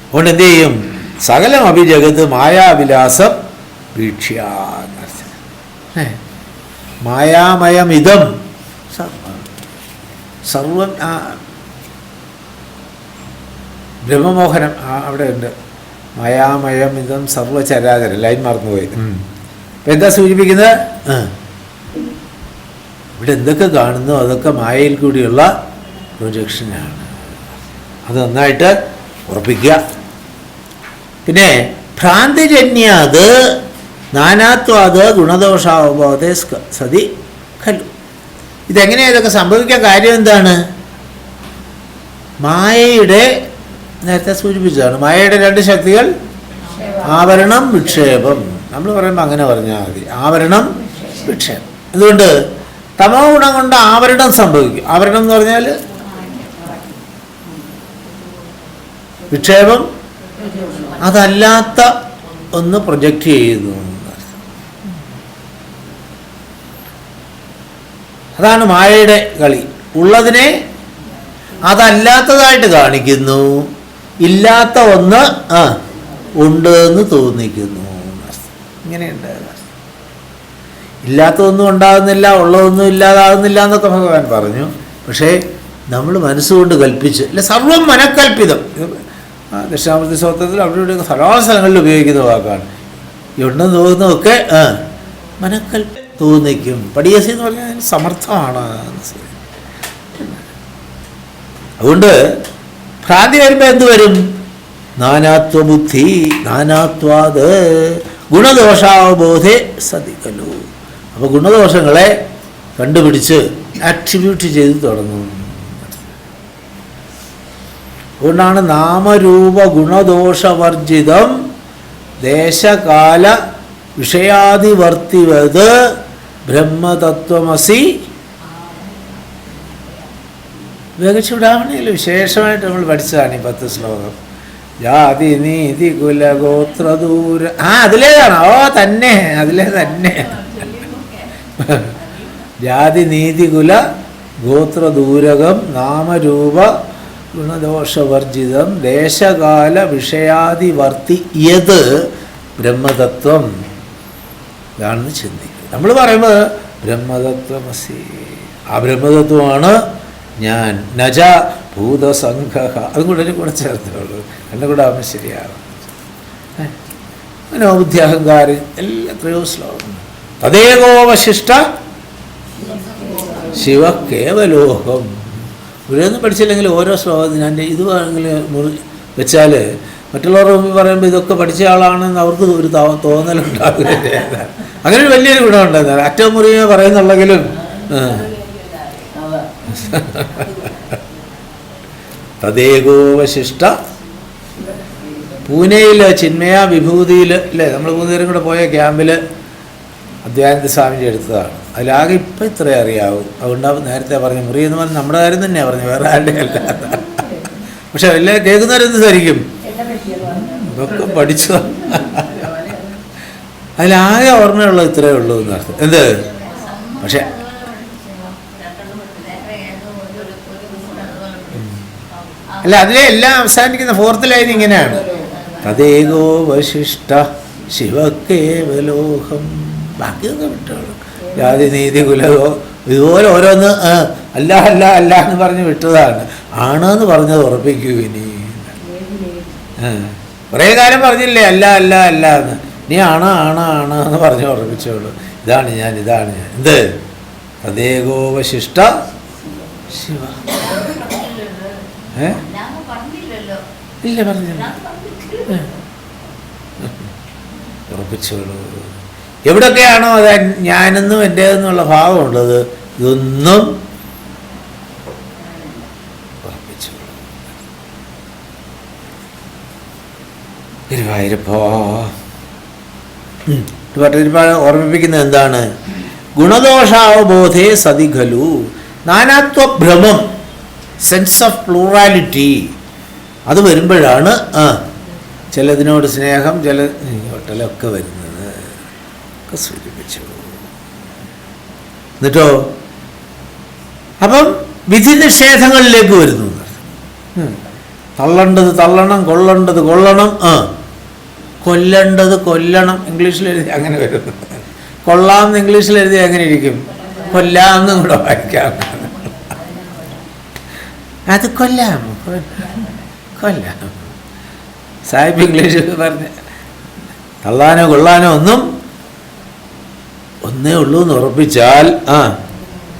അതുകൊണ്ട് എന്ത് ചെയ്യും? സകലം അഭിജഗത് മായാവിലാസം വീക്ഷ്യ, മായാമയമിതം സർവം. ബ്രഹ്മമോഹനം അവിടെ ഉണ്ട്. മായാമയമിതം സർവചരാചരം, ലൈൻ മറന്നുപോയി. അപ്പം എന്താ സൂചിപ്പിക്കുന്നത്? ഇവിടെ എന്തൊക്കെ കാണുന്നു അതൊക്കെ മായയിൽ കൂടിയുള്ള പ്രൊജക്ഷനാണ്. അത് നന്നായിട്ട് ഉറപ്പിക്കുക. പിന്നെ ഭ്രാന്തിജന്യാത് നാനാത്വാത് ഗുണദോഷാവബോധേ സതി ഖലു. ഇതെങ്ങനെയാണ് ഇതൊക്കെ സംഭവിക്കാൻ കാര്യം എന്താണ്? മായയുടെ, നേരത്തെ സൂചിപ്പിച്ചതാണ്, മായയുടെ രണ്ട് ശക്തികൾ, ആവരണം വിക്ഷേപം. നമ്മൾ പറയുമ്പോൾ അങ്ങനെ പറഞ്ഞാൽ മതി, ആവരണം വിക്ഷേപം. അതുകൊണ്ട് തമോ ഗുണം കൊണ്ട് ആവരണം സംഭവിക്കും. ആവരണം എന്ന് പറഞ്ഞാൽ വിക്ഷേപം, അതല്ലാത്ത ഒന്ന് പ്രൊജക്റ്റ് ചെയ്യുന്നു. അതാണ് മായയുടെ കളി. ഉള്ളതിനെ അതല്ലാത്തതായിട്ട് കാണിക്കുന്നു, ഇല്ലാത്ത ഒന്ന് ഉണ്ട് എന്ന് തോന്നിക്കുന്നു. ഇങ്ങനെയുണ്ട്. ഇല്ലാത്തതൊന്നും ഉണ്ടാകുന്നില്ല, ഉള്ളതൊന്നും ഇല്ലാതാകുന്നില്ല എന്നൊക്കെ ഭഗവാൻ പറഞ്ഞു. പക്ഷേ നമ്മൾ മനസ്സുകൊണ്ട് കൽപ്പിച്ച്, അല്ല, സർവം മനക്കൽപ്പിതം. ദക്ഷിണാമൂർത്തി സ്തോത്രത്തിൽ അവിടെ ഇവിടെ ധാരാളം സ്ഥലങ്ങളിൽ ഉപയോഗിക്കുന്ന വാക്കാണ്. ഉണ്ടെന്ന് തോന്നുന്നതൊക്കെ തോന്നിക്കും. പടിയസി എന്ന് പറഞ്ഞാൽ സമർത്ഥമാണ്. അതുകൊണ്ട് ഭ്രാന്തി വരുമ്പോൾ എന്ത് വരും? നാനാത്വബുദ്ധി, നാനാത്വാത് ഗുണദോഷാവബോധേ സതികലു. അപ്പോൾ ഗുണദോഷങ്ങളെ കണ്ടുപിടിച്ച് ആട്രിബ്യൂട്ട് ചെയ്ത് തുടങ്ങും. അതുകൊണ്ടാണ് നാമരൂപ ഗുണദോഷവർജിതം ദേശകാല വിഷയാദിവർത്തിവത് ബ്രഹ്മതത്വമസി. വിവേകചൂടാമണിയിൽ വിശേഷമായിട്ട് നമ്മൾ പഠിച്ചതാണ് ഈ 10 ശ്ലോകം. ജാതി നീതി കുലഗോത്രദൂര, അതിലേതാണ്. തന്നെ അതിലേ തന്നെ. ജാതി നീതി കുല ഗോത്രദൂരകം നാമരൂപ ഗുണദോഷവർജിതം ദേശകാല വിഷയാദിവർത്തി യത് ബ്രഹ്മതത്വം. ഇതാണെന്ന് ചിന്തിക്കും. നമ്മൾ പറയുമ്പോൾ ബ്രഹ്മതത്വമസി, ആ ബ്രഹ്മതത്വമാണ് ഞാൻ. നജ ഭൂതസംഘ, അതും കൂടെ ചേർത്തുള്ളൂ. എല്ലാം കൂടെ ആവുമ്പോൾ ശരിയാണ്. മനോബുദ്ധി അഹങ്കാരം എല്ലാം എത്രയോ ശ്ലോകം. തദേകോവശിഷ്ട ശിവ കേവലോഹം. ഇവരൊന്നും പഠിച്ചില്ലെങ്കിൽ ഓരോ ശ്ലോകത്തിന് ഞാൻ ഇത് വെച്ചാൽ മറ്റുള്ളവരുടെ മുമ്പിൽ പറയുമ്പോൾ ഇതൊക്കെ പഠിച്ച ആളാണെന്ന് അവർക്ക് ഒരു തോന്നലുണ്ടാകുക. അങ്ങനെ ഒരു വലിയൊരു ഗുണമുണ്ടായിരുന്നു. അറ്റവും മുറിയെ പറയുന്നുണ്ടെങ്കിലും തദേകോവശിഷ്ട. പൂനെയിൽ ചിന്മയ വിഭൂതിയിൽ, അല്ലേ, നമ്മൾ 3 പേരും കൂടെ പോയ ക്യാമ്പിൽ അദ്വൈതാനന്ദ സ്വാമിജി എടുത്തതാണ്. അതിലാകെ ഇപ്പം ഇത്രേ അറിയാവൂ. അതുകൊണ്ടാവും നേരത്തെ പറഞ്ഞു മുറി എന്ന് പറഞ്ഞാൽ നമ്മുടെ കാര്യം തന്നെയാണ് പറഞ്ഞു, വേറെ ആരുടെ അല്ല. പക്ഷെ എല്ലാ കേൾക്കുന്നവരെന്ത് ധരിക്കും? ഇതൊക്കെ പഠിച്ചു. അതിലാകെ ഓർമ്മയുള്ള ഇത്രയേ ഉള്ളൂ എന്നർത്ഥം. എന്ത്? പക്ഷെ അല്ല, അതിലെ എല്ലാം അവസാനിക്കുന്ന 4th ലൈൻ ഇങ്ങനെയാണ്. തദേകോ വശിഷ്ട ശിവ കേവലോഹം. ബാക്കിയൊക്കെ വിട്ടോളൂ. ജാതി നീതി കുലമോ ഇതുപോലെ ഓരോന്ന് അല്ല അല്ല അല്ല എന്ന് പറഞ്ഞ് വിട്ടതാണ്. ആണെന്ന് പറഞ്ഞത് ഉറപ്പിക്കൂ ഇനി. കുറേ കാലം പറഞ്ഞില്ലേ അല്ല അല്ല അല്ല എന്ന്. നീ ആണ് ആണ് ആണ് എന്ന് പറഞ്ഞ് ഉറപ്പിച്ചോളൂ. ഇതാണ് ഞാൻ എന്ത് തദേകോവശിഷ്ട ശിവ. ഇല്ല പറഞ്ഞില്ല, ഉറപ്പിച്ചോളൂ. എവിടൊക്കെയാണോ അത് ഞാനെന്നും എൻ്റേതെന്നുള്ള ഭാവമുള്ളത്, ഇതൊന്നും ഉറപ്പിച്ചോളൂ. ഗുരുവായൂരപ്പോ ഭട്ടതിരിപ്പാട് ഓർമ്മിപ്പിക്കുന്നത് എന്താണ്? ഗുണദോഷാവബോധേ സതി ഖലു നാനാത്വഭ്രമം, സെൻസ് ഓഫ് പ്ലൂറാലിറ്റി, അത് വരുമ്പോഴാണ് ചിലതിനോട് സ്നേഹം, ചില ഒട്ടലൊക്കെ വരുന്നത് ഒക്കെ സൂചിപ്പിച്ചു. എന്നിട്ടോ അപ്പം വിധി നിഷേധങ്ങളിലേക്ക് വരുന്നു. തള്ളേണ്ടത് തള്ളണം, കൊള്ളേണ്ടത് കൊള്ളണം, കൊല്ലേണ്ടത് കൊല്ലണം. ഇംഗ്ലീഷിൽ എഴുതി അങ്ങനെ വരുന്നു. കൊള്ളാമെന്ന് ഇംഗ്ലീഷിൽ എഴുതി എങ്ങനെ ഇരിക്കും? കൊല്ലാമെന്നും കൂടെ വായിക്കാം. അത് കൊല്ലാം സാഹിബ് ഇംഗ്ലീഷ് പറഞ്ഞ് തള്ളാനോ കൊള്ളാനോ ഒന്നേ ഉള്ളൂ എന്ന് ഉറപ്പിച്ചാൽ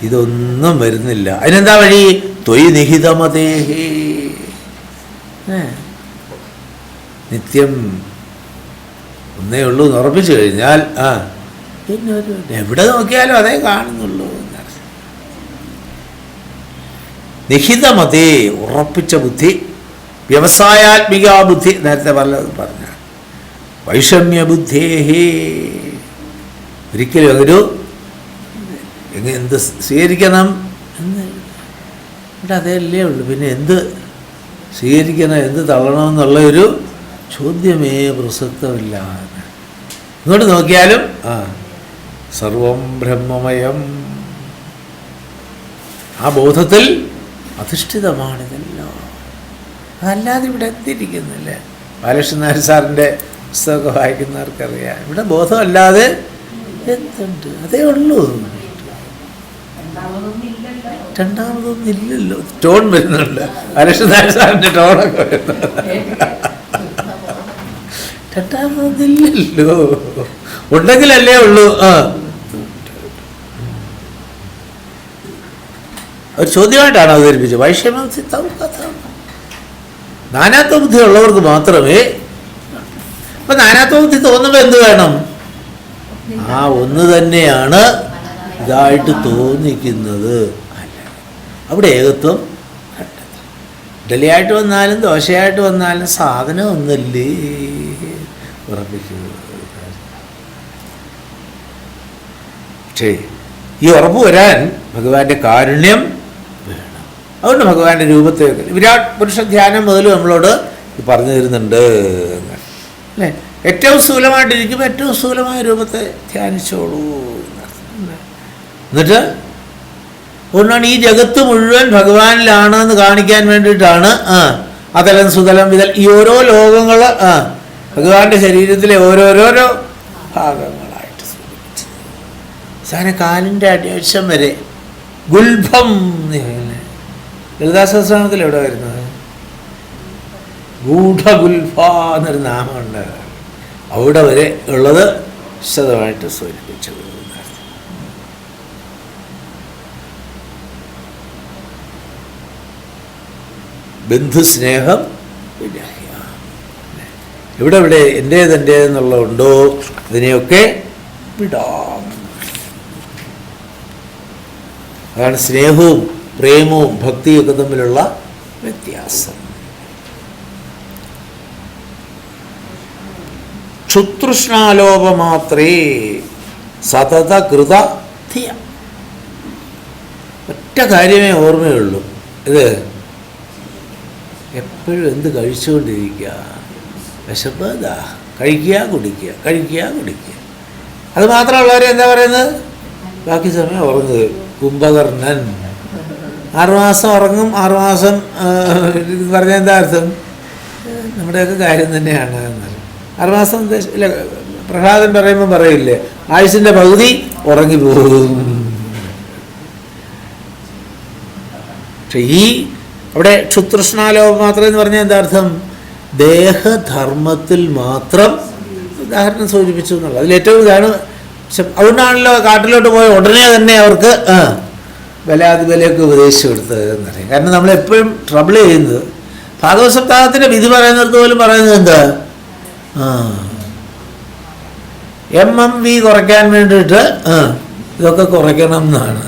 ഇതൊന്നും വരുന്നില്ല. അതിനെന്താ വഴി? ത്വയി നിഹിതമതേഹി, നിത്യം ഒന്നേ ഉള്ളൂ എന്ന് ഉറപ്പിച്ചു കഴിഞ്ഞാൽ പിന്നെ എവിടെ നോക്കിയാലും അതേ കാണുന്നുള്ളൂ. നിഹിതമതേ, ഉറപ്പിച്ച ബുദ്ധി, വ്യവസായാത്മിക ബുദ്ധി, നേരത്തെ പറഞ്ഞ വൈഷമ്യ ബുദ്ധേഹി, ഒരിക്കലും ഒരു എന്ത് സ്വീകരിക്കണം എന്ന് ഇവിടെ അതല്ലേ ഉള്ളൂ. പിന്നെ എന്ത് സ്വീകരിക്കണം, എന്ത് തള്ളണമെന്നുള്ള ഒരു ചോദ്യമേ പ്രസക്തമില്ല. ഇങ്ങോട്ട് നോക്കിയാലും സർവം ബ്രഹ്മമയം, ആ ബോധത്തിൽ അധിഷ്ഠിതമാണിതെല്ലാം. അതല്ലാതെ ഇവിടെ എത്തിയിരിക്കുന്നില്ല. ബാലകൃഷ്ണൻ നായർ സാറിൻ്റെ പുസ്തകമൊക്കെ വായിക്കുന്നവർക്കറിയാം, ഇവിടെ ബോധമല്ലാതെ എന്തുണ്ട്? അതേ ഉള്ളൂ. രണ്ടാമതൊന്നും ഇല്ലല്ലോ. ടോൺ വരുന്നുണ്ട്, ബാലകൃഷ്ണൻ നായർ സാറിൻ്റെ ടോണൊക്കെ വരുന്നുണ്ട്. രണ്ടാമതൊന്നില്ലല്ലോ, ഉണ്ടെങ്കിലല്ലേ ഉള്ളൂ. ഒരു ചോദ്യമായിട്ടാണ് അവതരിപ്പിച്ചത്. വൈഷമ്യം നാനാത്വ ബുദ്ധി ഉള്ളവർക്ക് മാത്രമേ. അപ്പൊ നാനാത്വ ബുദ്ധി തോന്നുമ്പോൾ എന്ത് വേണം? ഒന്ന് തന്നെയാണ് ഇതായിട്ട് തോന്നിക്കുന്നത്. അല്ല, അവിടെ ഏകത്വം കണ്ടെത്താം. ഇഡലിയായിട്ട് വന്നാലും ദോശയായിട്ട് വന്നാലും സാധനം ഒന്നല്ലേ ഉറപ്പിക്കുന്നത്. പക്ഷേ ഈ ഉറപ്പ് വരാൻ ഭഗവാന്റെ കാരുണ്യം വേണം. അതുകൊണ്ട് ഭഗവാന്റെ രൂപത്തെ വിരാട് പുരുഷ ധ്യാനം മുതൽ നമ്മളോട് പറഞ്ഞു തരുന്നുണ്ട് അല്ലേ. ഏറ്റവും സ്ഥൂലമായിട്ടിരിക്കുമ്പോൾ ഏറ്റവും സ്ഥൂലമായ രൂപത്തെ ധ്യാനിച്ചോളൂ. എന്നിട്ട് അതുകൊണ്ടാണ് ഈ ജഗത്ത് മുഴുവൻ ഭഗവാനിലാണെന്ന് കാണിക്കാൻ വേണ്ടിയിട്ടാണ് അതലം സുതലം വിതൽ ഈ ഓരോ ലോകങ്ങൾ ഭഗവാന്റെ ശരീരത്തിലെ ഓരോരോരോ ഭാഗങ്ങളായിട്ട് സൂചിപ്പിച്ചത്. അവസാന കാലിൻ്റെ അടിവശം വരെ ഗുൽഭം. ലളിതാ സഹസ്രനാമത്തിൽ എവിടെ വരുന്നത്? ഗൂഢഗുൽഫ എന്നൊരു നാമമുണ്ട്. അവിടെ വരെ ഉള്ളത് വിശദമായിട്ട് സൂചിപ്പിച്ചത്. ബന്ധുസ്നേഹം എവിടെ എൻ്റേതെന്നുള്ളതുണ്ടോ അതിനെയൊക്കെ വിടാം. അതാണ് സ്നേഹവും പ്രേമവും ഭക്തിയും ഒക്കെ തമ്മിലുള്ള വ്യത്യാസം. ക്ഷുതൃഷ്ണാലോപമാത്രേ സതതകൃത ധിയ. ഒറ്റ കാര്യമേ ഓർമ്മയുള്ളൂ. ഇത് എപ്പോഴും എന്ത് കഴിച്ചുകൊണ്ടിരിക്കുക, വിശപ്പ്, ദാഹം, കഴിക്കുക കുടിക്കുക, കഴിക്കുക കുടിക്കുക. അത് മാത്രമുള്ളവരെ എന്താ പറയുന്നത്? ബാക്കി സമയം ഉറങ്ങുക. കുംഭകർണൻ 6 മാസം ഉറങ്ങും, 6 മാസം പറഞ്ഞ എന്താ അർത്ഥം? നമ്മുടെയൊക്കെ കാര്യം തന്നെയാണ്. 6 മാസം ഇല്ല, പ്രഹ്ലാദൻ പറയുമ്പോൾ പറയില്ലേ ആയുസിൻ്റെ പകുതി ഉറങ്ങിപ്പോകും. പക്ഷെ ഈ അവിടെ ക്ഷുതൃഷ്ണാലോപം മാത്രം എന്ന് പറഞ്ഞാൽ എന്താ അർത്ഥം? ദേഹധർമ്മത്തിൽ മാത്രം ഉദാഹരണം സൂചിപ്പിച്ചു എന്നുള്ളത്. അതിലേറ്റവും ഇതാണ്. അതുകൊണ്ടാണല്ലോ കാട്ടിലോട്ട് പോയ ഉടനെ തന്നെ അവർക്ക് ബലാതിബലയൊക്കെ ഉപദേശിച്ചു കൊടുത്തത് എന്നറിയാം. കാരണം നമ്മളെപ്പോഴും ട്രബിൾ ചെയ്യുന്നത് ഭാഗവത സപ്താഹത്തിൻ്റെ വിധി പറയുന്നിടത്ത് പോലും പറയുന്നത് എന്താ? MMV കുറയ്ക്കാൻ വേണ്ടിയിട്ട് ഇതൊക്കെ കുറയ്ക്കണം എന്നാണ്.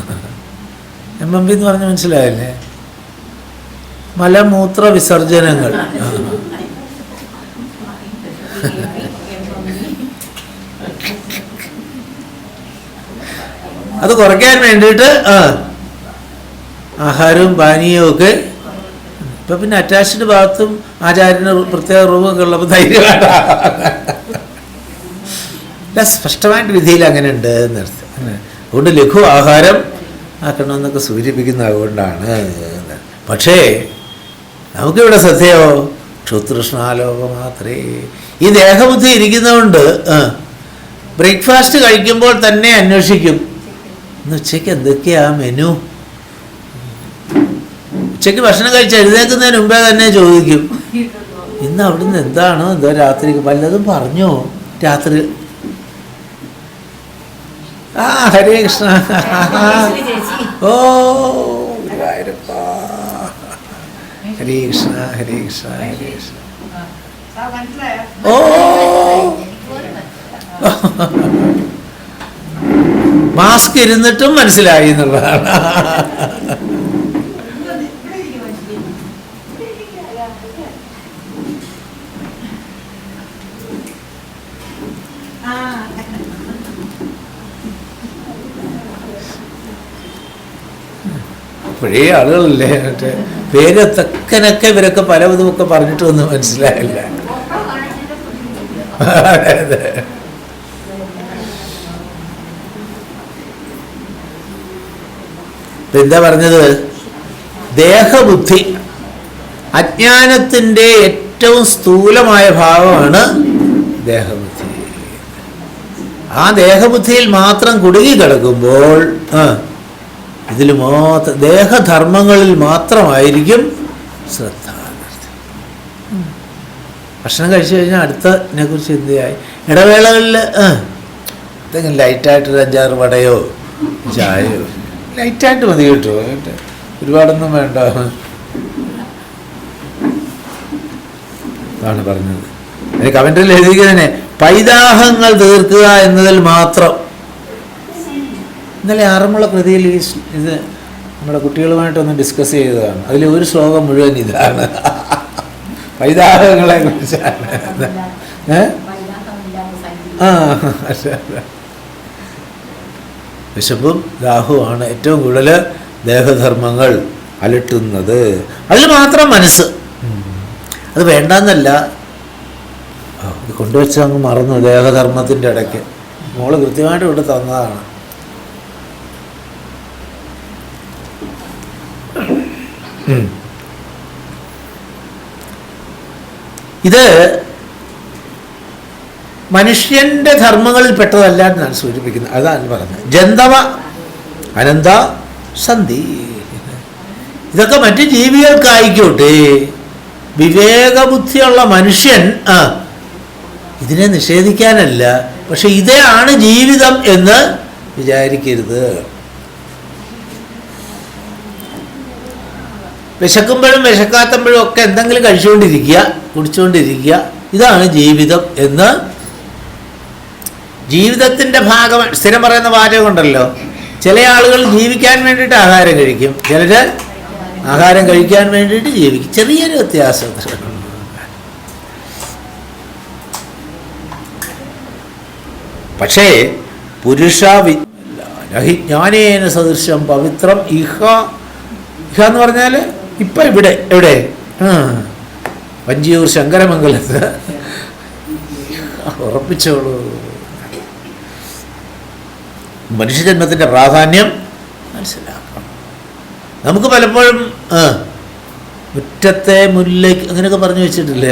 MMV എന്ന് പറഞ്ഞാൽ മനസ്സിലായില്ലേ? മലമൂത്ര വിസർജനങ്ങൾ. അത് കുറയ്ക്കാൻ വേണ്ടിയിട്ട് ആഹാരവും പാനീയവും ഒക്കെ. ഇപ്പം പിന്നെ അറ്റാച്ച്ഡ് ഭാഗത്തും ആചാര്യന് പ്രത്യേക റൂമൊക്കെ ഉള്ളപ്പോൾ ധൈര്യമായിട്ട സ്പഷ്ടമായിട്ട് വിധിയിൽ അങ്ങനെ ഉണ്ട് എന്നർത്ഥം. അതുകൊണ്ട് ലഘു ആഹാരം ആക്കണമെന്നൊക്കെ സൂചിപ്പിക്കുന്നത് അതുകൊണ്ടാണ്. പക്ഷേ നമുക്കിവിടെ സത്യമോ ക്ഷുതൃഷ്ണാലോകം മാത്രമേ. ഈ ദേഹബുദ്ധി ഇരിക്കുന്നതുകൊണ്ട് ബ്രേക്ക്ഫാസ്റ്റ് കഴിക്കുമ്പോൾ തന്നെ അന്വേഷിക്കും ഇന്ന് ഉച്ചയ്ക്ക് എന്തൊക്കെയാ മെനു. ഉച്ചയ്ക്ക് ഭക്ഷണം കഴിച്ച് എഴുന്നേൽക്കുന്നതിന് മുമ്പേ തന്നെ ചോദിക്കും ഇന്ന് അവിടുന്ന് എന്താണോ എന്തോ രാത്രിക്ക് വല്ലതും പറഞ്ഞോ രാത്രി. ഹരേ കൃഷ്ണ. ഓ ഗുരുവായൂരപ്പാ. ഹരേ കൃഷ്ണ ഹരേ കൃഷ്ണ ഹരേ കൃഷ്ണ. ഓ മാസ്ക് ഇരുന്നിട്ടും മനസ്സിലായി എന്നുള്ളതാണ്. പഴയ ആളുകളല്ലേ മറ്റേ പേര് തക്കനൊക്കെ ഇവരൊക്കെ പലവിധമൊക്കെ പറഞ്ഞിട്ടൊന്നും മനസ്സിലായില്ല. എന്താ പറഞ്ഞത്? ദേഹബുദ്ധി അജ്ഞാനത്തിൻ്റെ ഏറ്റവും സ്ഥൂലമായ ഭാവമാണ് ദേഹബുദ്ധി. ആ ദേഹബുദ്ധിയിൽ മാത്രം കുടുങ്ങി കിടക്കുമ്പോൾ ഇതിൽ മാത്രം ദേഹധർമ്മങ്ങളിൽ മാത്രമായിരിക്കും ശ്രദ്ധ. ഭക്ഷണം കഴിച്ചു കഴിഞ്ഞാൽ അടുത്തതിനെ കുറിച്ച് ചിന്തയായി. ഇടവേളകളിൽ എന്തെങ്കിലും ലൈറ്റായിട്ടൊരു 5-6 വടയോ ചായയോ ലൈറ്റായിട്ട് മതി കേട്ടോ, ഒരുപാടൊന്നും വേണ്ട. അതാണ് പറഞ്ഞത്. അതിന് കമൻറ്ററിൽ എഴുതിക്കുന്നതിനെ പൈതാഹങ്ങൾ തീർക്കുക എന്നതിൽ മാത്രം. ഇന്നലെ ആറന്മുള കൃതിയിൽ ഇത് നമ്മുടെ കുട്ടികളുമായിട്ടൊന്ന് ഡിസ്കസ് ചെയ്തതാണ്. അതിൽ ഒരു ശ്ലോകം മുഴുവൻ ഇതാണ്, പൈതാഹങ്ങളെ കുറിച്ചാണ്. വിശപ്പും ദാഹവുമാണ് ഏറ്റവും കൂടുതൽ ദേഹധർമ്മങ്ങൾ അലട്ടുന്നത്. അതിൽ മാത്രം മനസ്സ്. അത് വേണ്ടെന്നല്ല, ഇത് കൊണ്ടുവച്ച് അങ്ങ് മറന്നു. ദേഹധർമ്മത്തിൻ്റെ ഇടയ്ക്ക് മോള് കൃത്യമായിട്ട് ഇവിടെ തന്നതാണ്. ഇത് മനുഷ്യൻ്റെ ധർമ്മങ്ങളിൽ പെട്ടതല്ല എന്നാണ് സൂചിപ്പിക്കുന്നത്. അതാണ് പറഞ്ഞത്. ജന്തവ അനന്ത സന്ധി. ഇതൊക്കെ മറ്റു ജീവികൾക്കായിക്കോട്ടെ, വിവേകബുദ്ധിയുള്ള മനുഷ്യൻ ഇതിനെ നിഷേധിക്കാനല്ല, പക്ഷെ ഇതാണ് ജീവിതം എന്ന് വിചാരിക്കരുത്. വിശക്കുമ്പോഴും വിശക്കാത്തപ്പോഴും ഒക്കെ എന്തെങ്കിലും കഴിച്ചുകൊണ്ടിരിക്കുക, കുടിച്ചുകൊണ്ടിരിക്കുക, ഇതാണ് ജീവിതം എന്ന് ജീവിതത്തിൻ്റെ ഭാഗമായി സ്ഥിരം പറയുന്ന വാചകം ഉണ്ടല്ലോ. ചില ആളുകൾ ജീവിക്കാൻ വേണ്ടിയിട്ട് ആഹാരം കഴിക്കും, ചിലർ ആഹാരം കഴിക്കാൻ വേണ്ടിയിട്ട് ജീവിക്കും. ചെറിയൊരു വ്യത്യാസം. പക്ഷേ പുരുഷ ജ്ഞാനേന സദൃശം പവിത്രം ഇഹ. ഇഹ എന്ന് പറഞ്ഞാൽ ഇപ്പം ഇവിടെ എവിടെ വഞ്ചിയൂർ ശങ്കരമംഗലത്ത്. ഉറപ്പിച്ചോളൂ. മനുഷ്യജന്മത്തിൻ്റെ പ്രാധാന്യം മനസ്സിലാക്കണം. നമുക്ക് പലപ്പോഴും മുറ്റത്തെ മുല്ലയ്ക്ക് അങ്ങനെയൊക്കെ പറഞ്ഞു വെച്ചിട്ടില്ലേ?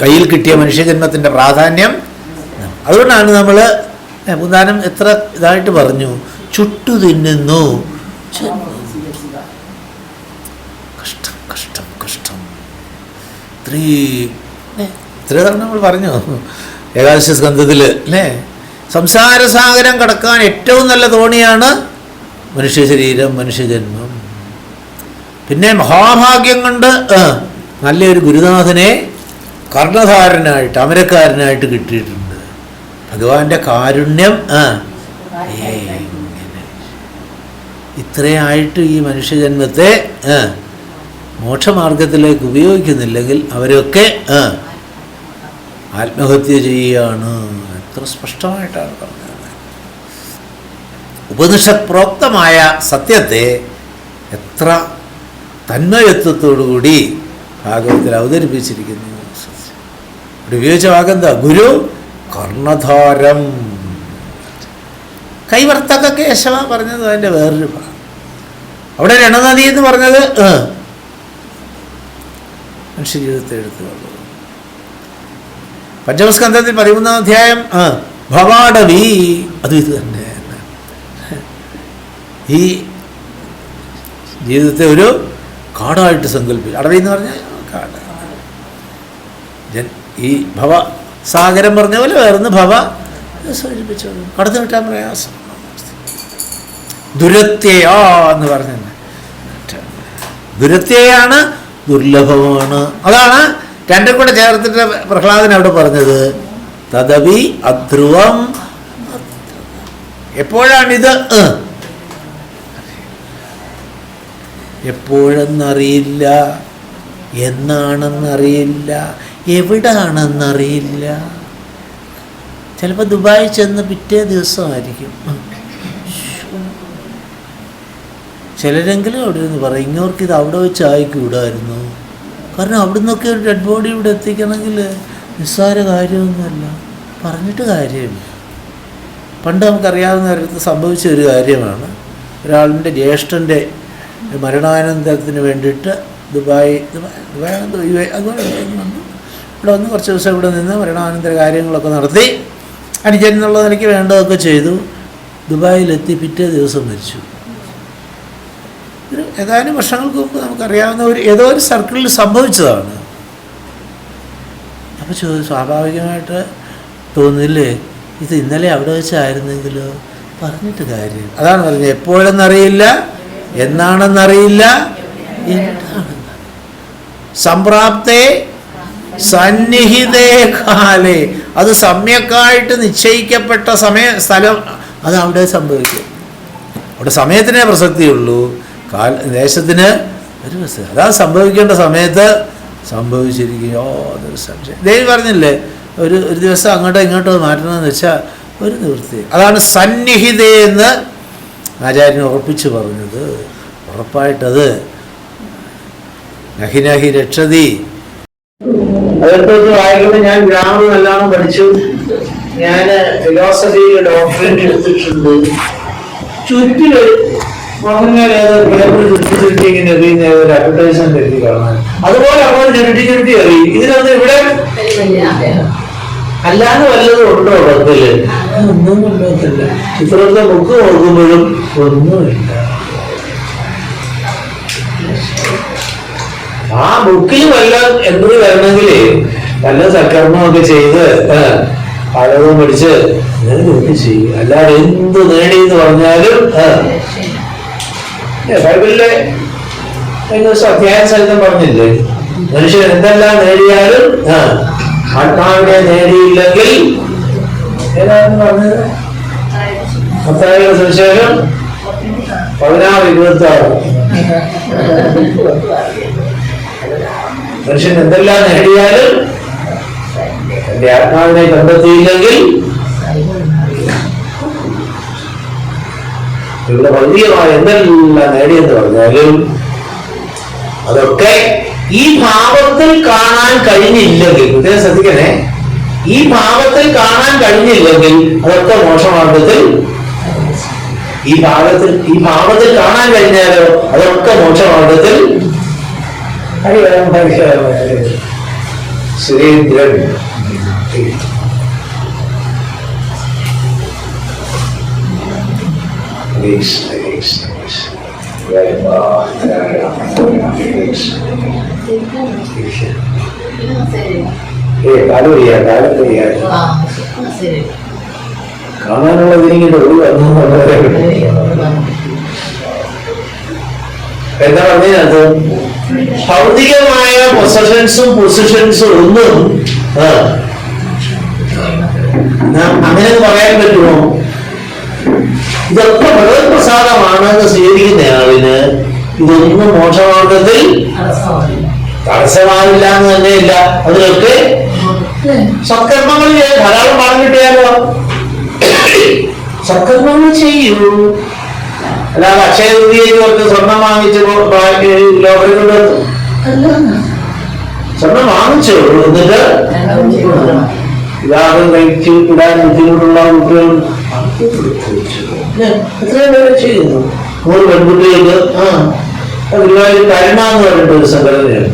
കയ്യിൽ കിട്ടിയ മനുഷ്യജന്മത്തിൻ്റെ പ്രാധാന്യം. അതുകൊണ്ടാണ് നമ്മൾ ഉദാഹരണം എത്ര ഇതായിട്ട് പറഞ്ഞു, ചുട്ടു തിന്നുന്നു. കഷ്ടം കഷ്ടം കഷ്ടം. ഇത്ര നമ്മൾ പറഞ്ഞു ഏകാദശ സ്കന്ധത്തിൽ അല്ലേ. സംസാരസാഗരം കടക്കാൻ ഏറ്റവും നല്ല തോണിയാണ് മനുഷ്യ ശരീരം, മനുഷ്യജന്മം. പിന്നെ മഹാഭാഗ്യം കൊണ്ട് നല്ലൊരു ഗുരുനാഥനെ കർണധാരനായിട്ട് അമരക്കാരനായിട്ട് കിട്ടിയിട്ടുണ്ട്. ഭഗവാന്റെ കാരുണ്യം. ഇത്രയായിട്ട് ഈ മനുഷ്യജന്മത്തെ മോക്ഷമാർഗത്തിലേക്ക് ഉപയോഗിക്കുന്നില്ലെങ്കിൽ അവരൊക്കെ ആത്മഹത്യ ചെയ്യുകയാണ്. എത്ര സ്പഷ്ടമായിട്ടാണ് പറഞ്ഞത്. ഉപനിഷത് പ്രോക്തമായ സത്യത്തെ എത്ര തന്മയത്വത്തോടുകൂടി ഭാഗവത്തിൽ അവതരിപ്പിച്ചിരിക്കുന്നു. ഇവിടെ ഉപയോഗിച്ച വാക്കെന്താ? ഗുരു കർണധാരം. കൈവർത്തക കേശവ പറഞ്ഞത് അതിൻ്റെ വേറൊരു ഭാഗം. അവിടെ രണനദി എന്ന് പറഞ്ഞത് മനുഷ്യജീവിതത്തെ എടുത്തുള്ളത്. പഞ്ചമസ്കന്ധത്തിൽ 13-ാം അധ്യായം ഭവാടവി, അതും ഇത് തന്നെ. ഈ ജീവിതത്തെ ഒരു കാടായിട്ട് സങ്കല്പിച്ചു. അടവി എന്ന് പറഞ്ഞാൽ കാട്. ഈ ഭവ സാഗരം പറഞ്ഞ പോലെ വേറൊന്ന് ഭവ സൂചിപ്പിച്ചത്. കടന്നു കിട്ടാൻ പ്രയാസം. ദുരത്യയാ എന്ന് പറഞ്ഞ ദുരത്യയാണ്, ദുർലഭമാണ്. അതാണ് രണ്ടും കൂടെ ചേർത്തിട്ട് പ്രഹ്ലാദൻ അവിടെ പറഞ്ഞത്. തദപി അധ്രുവം. എപ്പോഴാണിത്? എപ്പോഴെന്നറിയില്ല, എന്നാണെന്നറിയില്ല, എവിടാണെന്നറിയില്ല. ചിലപ്പോൾ ദുബായി ചെന്ന് പിറ്റേ ദിവസമായിരിക്കും. ചിലരെങ്കിലും അവിടെ നിന്ന് പറയും, ഇങ്ങോർക്ക് ഇത് അവിടെ വെച്ച് ആയിക്കൂടായിരുന്നു. കാരണം അവിടെ നിന്നൊക്കെ ഒരു ഡെഡ് ബോഡി ഇവിടെ എത്തിക്കണമെങ്കിൽ നിസ്സാര കാര്യമൊന്നുമല്ല, പറഞ്ഞിട്ട് കാര്യമില്ല. പണ്ട് നമുക്കറിയാവുന്ന കാര്യത്തിൽ സംഭവിച്ച ഒരു കാര്യമാണ്. ഒരാളിൻ്റെ ജ്യേഷ്ഠൻ്റെ മരണാനന്തരത്തിന് വേണ്ടിയിട്ട് ദുബായ് അതുപോലെ വന്നു. ഇവിടെ വന്ന് കുറച്ച് ദിവസം ഇവിടെ നിന്ന് മരണാനന്തര കാര്യങ്ങളൊക്കെ നടത്തി അനുജൻ എന്നുള്ള നിലയ്ക്ക് വേണ്ടതൊക്കെ ചെയ്തു. ദുബായിലെത്തി പിറ്റേ ദിവസം മരിച്ചു. ഒരു ഏതാനും വർഷങ്ങൾക്ക് മുമ്പ് നമുക്കറിയാവുന്ന ഏതോ ഒരു സർക്കിളിൽ സംഭവിച്ചതാണ്. അപ്പോൾ സ്വാഭാവികമായിട്ട് തോന്നില്ലേ, ഇത് ഇന്നലെ അവിടെ വെച്ചായിരുന്നെങ്കിലോ, പറഞ്ഞിട്ട് കാര്യം. അതാണ് പറഞ്ഞത്, എപ്പോഴെന്നറിയില്ല, എന്നാണെന്നറിയില്ല, എന്താണെന്നറിയില്ല. സംപ്രാപ്തേ സന്നിഹിതേ കാലേ, അത് സമ്യക്കായിട്ട് നിശ്ചയിക്കപ്പെട്ട സ്ഥലം അത് അവിടെ സംഭവിക്കും. അവിടെ സമയത്തിനേ പ്രസക്തിയുള്ളൂ, ദേശത്തിന് ഒരു പ്രസക്തി. അതാ സംഭവിക്കേണ്ട സമയത്ത് സംഭവിച്ചിരിക്കുകയോ അതൊരു സംശയം. ദേവി പറഞ്ഞില്ലേ, ഒരു ദിവസം അങ്ങോട്ടോ ഇങ്ങോട്ടോ മാറ്റണമെന്ന് വെച്ചാൽ ഒരു നിവൃത്തി. അതാണ് സന്നിഹിതയെന്ന് ആചാര്യൻ ഉറപ്പിച്ച് പറഞ്ഞത്. ഉറപ്പായിട്ടത് നഹി നഹി രക്ഷതി. അതെടുത്തൊക്കെ വായിക്കുമ്പോൾ ഞാൻ ഗ്രാമർ നല്ലോണം പഠിച്ചു, ഞാൻ ഫിലോസഫിയിൽ ഡോക്ടറേറ്റ് എടുത്തിട്ടുണ്ട്. ചുറ്റില് മോഹൻലാൽ പേപ്പർ ചുറ്റി ഇങ്ങനെ എറിയുന്ന ഒരു അഡ്വർടൈസ്മെന്റ് എഴുതി കാണാൻ, അതുപോലെ അങ്ങോട്ട് ചുരുട്ടി എറിയും. ഇതിനൊന്നും ഇവിടെ അല്ലാതെ വല്ലതും ഉണ്ടോ പത്തില്? ഒന്നും കൊണ്ടുവന്നില്ല. ചിത്രത്തെ ബുക്ക് നോക്കുമ്പോഴും ഒന്നുമില്ല. ആ ബുക്കിൽ വല്ല എന്ത് വരണമെങ്കിൽ വല്ല സൽക്കർമ്മമൊക്കെ ചെയ്ത് പലതും പഠിച്ച് ഇതൊക്കെ ചെയ്യും. അല്ലാതെ എന്ത് നേടി എന്ന് പറഞ്ഞാലും ബൈബിളിലെ അധ്യായ സഹിതം പറഞ്ഞില്ലേ, മനുഷ്യൻ എന്തെല്ലാം നേടിയാലും ആത്മാവിനെ നേടിയില്ലെങ്കിൽ ഏതാണെന്ന് പറഞ്ഞത്? മത്തായിയുടെ സുവിശേഷം 16:26. മനുഷ്യൻ എന്തെല്ലാം നേടിയാലും എന്റെ ആത്മാവിനെ കണ്ടെത്തിയില്ലെങ്കിൽ ഇവിടെ ഭൗതികമായ എന്തെല്ലാം നേടിയെന്ന് പറഞ്ഞാലും അതൊക്കെ ഈ ഭാവത്തിൽ കാണാൻ കഴിഞ്ഞില്ലെങ്കിൽ, പ്രത്യേകം ശ്രദ്ധിക്കണേ, ഈ ഭാവത്തിൽ കാണാൻ കഴിഞ്ഞില്ലെങ്കിൽ അതൊക്കെ മോക്ഷമാർഗത്തിൽ, ഈ ഭാവത്തിൽ കാണാൻ കഴിഞ്ഞാലോ അതൊക്കെ മോക്ഷമാർഗത്തിൽ. സുരേന്ദ്രൻ. കാണാനുള്ളതിനിങ്ങനെ ഒരു വന്നു. എന്താ പറഞ്ഞത്? ഭൗതികമായ പൊസിഷൻസും ഒന്നും അങ്ങനെ പറയാൻ പറ്റുമോ? ഇതൊക്കെ ഭഗവത് പ്രസാദമാണെന്ന് സ്വീകരിക്കുന്ന ആളിന് ഇതൊന്നും മോക്ഷമാർഗത്തിൽ തടസ്സമാവില്ല എന്ന് തന്നെയില്ല. അതിലൊക്കെ സത്കർമ്മങ്ങൾ ധാരാളം പണം കിട്ടിയാലോ സത്കർമ്മങ്ങൾ ചെയ്യൂ. അല്ലാതെ അക്ഷയതൃതീയക്ക് കുറച്ച് സ്വർണം വാങ്ങിച്ച് ലോകത്തിലൂടെ സ്വർണം വാങ്ങിച്ചോളൂ. എന്നിട്ട് വിവാഹം കഴിച്ച് ഇടാൻ ബുദ്ധിമുട്ടുള്ള കുട്ടികൾ എത്രയും പേരെ ചെയ്യുന്നു. 100 പെൺകുട്ടികൾക്ക് ഒരുപാട് കരുണ എന്ന് പറഞ്ഞിട്ട് ഒരു സംഘടനയാണ്.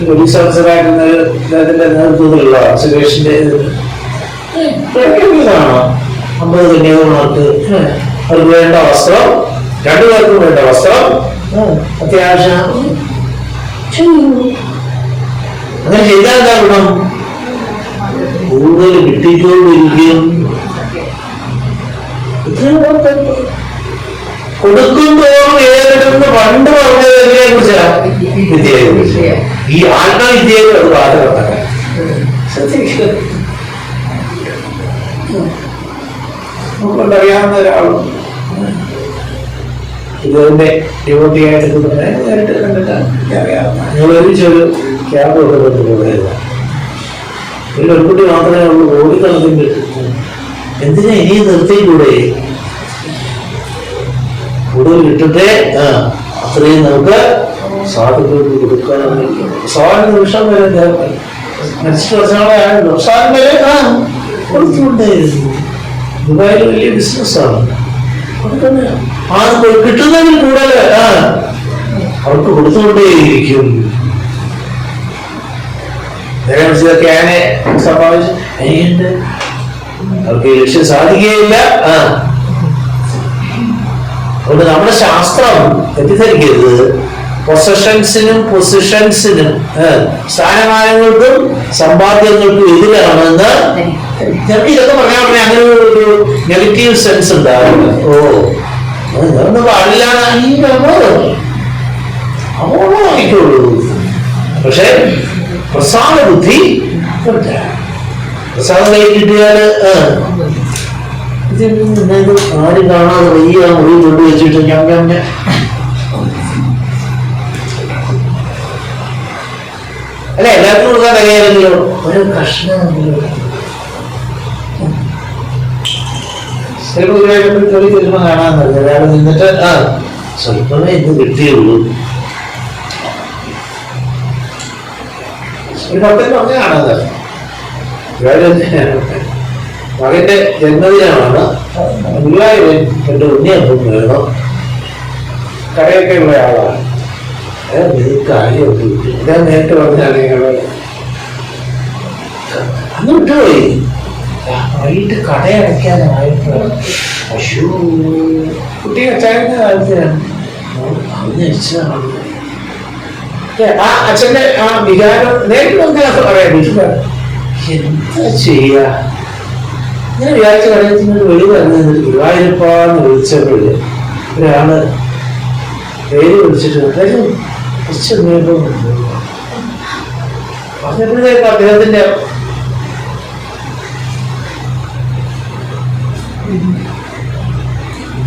പോലീസ് ഓഫീസറായിരുന്ന അദ്ദേഹത്തിന്റെ നേതൃത്വത്തിലുള്ള സുരേഷിന്റെ കാണോ 50 കന്യാകുമാർക്ക് അവർക്ക് വേണ്ട വസ്ത്രം, 2 പേർക്കും വേണ്ട വസ്ത്രം അത്യാവശ്യം അങ്ങനെ ചെയ്താൽ എന്താ ഗുണം? കൂടുതൽ കിട്ടിക്കൊണ്ടിരിക്കും. കൊടുക്കുന്തോറും ഏതെടുന്ന് പണ്ട് പറഞ്ഞതിനെ കുറിച്ചാണ് വിദ്യയെ കുറിച്ച്. ഈ ആത്മവിദ്യയെ അത് ബാധകമാണ്. ശ്രദ്ധിക്കുക. നമുക്കൊണ്ടറിയാവുന്ന ഒരാളും ഇതിന്റെ ഡിവോട്ടിയായിട്ട് നേരിട്ട് കണ്ടിട്ടാണ് അറിയാവുന്ന. ഞങ്ങൾ ഒരുമിച്ചൊരു ക്യാമ്പ് കൊടുത്തിട്ടുള്ള ഒരു പെൺകുട്ടി മാത്രമേ ഉള്ളൂ. കോടിക്കണക്കിന് എന്തിനാ ഇനിയും നിർത്തിക്കൂടെ? കൂടുതൽ ഇട്ടിട്ടേ അത്രയും നമുക്ക് സാധുക്കൾക്ക് കൊടുക്കാനാണ്. സ്വാമി നിമിഷം വരെ മരിച്ചിട്ട് വർഷങ്ങളെ സ്വാമി വരെ കൊടുത്തുകൊണ്ടേയിരുന്നു. ദുബായിൽ വലിയ ബിസിനസ്സാണ്. കിട്ടുന്നതിൽ കൂടുതൽ അവർക്ക് കൊടുത്തുകൊണ്ടേയിരിക്കും. ഇതൊക്കെ ആനെ സംഭവിച്ചു അവർക്ക് ലക്ഷ്യം സാധിക്കുകയില്ല. അതുകൊണ്ട് നമ്മുടെ ശാസ്ത്രം തെറ്റിദ്ധരിക്കരുത്. പൊസിഷൻസിനും സ്ഥാനമാനങ്ങൾക്കും സമ്പാദ്യങ്ങൾക്കും എതിരാണെന്ന് ഞങ്ങൾക്ക് ഇതൊക്കെ പറയാൻ പറഞ്ഞാൽ അങ്ങനെ ഒരു നെഗറ്റീവ് സെൻസ് ഉണ്ടാവില്ല. അതൊന്നും പാടില്ല വാങ്ങിക്കോളൂ. പക്ഷെ പ്രസാദ ബുദ്ധി പ്രസാദം കൈ കിട്ടിയാല് ആരും കാണാതെ വലിയ മുറി കൊണ്ട് വെച്ചിട്ട് ഞാൻ അല്ല എല്ലാവർക്കും കൊടുക്കാൻ കഴിയാമെങ്കിലോ ഒരു കഷ്ണമെങ്കിലോ തൊഴിൽ ചെല്ലുമ്പോ കാണാന്നല്ല. ഒരാൾ നിന്നിട്ട് സ്വല്പമേ ഇന്ന് കിട്ടിയുള്ളൂ. ഒരു ഭക്തൻ പറഞ്ഞ കാണാതെ മകന്റെ ജന്മദിനമാണ്. ഗുരുവായൂർ എന്റെ ഉണ്ണിയപ്പം വേണം. കടയൊക്കെ ഉള്ള ആളാണ്. കാര്യമൊക്കെ കിട്ടി. ഞാൻ നേരിട്ട് പറഞ്ഞാണ് അന്ന് വിട്ടുപോയി. വൈകിട്ട് കടയടയ്ക്കാനായിട്ട് പശു കുട്ടി അച്ചായന്റെ കാലത്തിനാണ് അന്ന് വെച്ചതാണ്. ആ അച്ഛന്റെ ആ വികാരം നേരിട്ട് വന്നൊക്കെ പറയാം. എന്താ ചെയ്യാ? ഞാൻ വിചാരിച്ച കടയത്തിന് വെളി പറഞ്ഞത് ഗുരുവായൂരപ്പാന്ന് വിളിച്ചപ്പോഴ് ഒരാള് പേര് വിളിച്ചിട്ട് പറഞ്ഞപ്പോഴത്തേക്ക് അദ്ദേഹത്തിന്റെ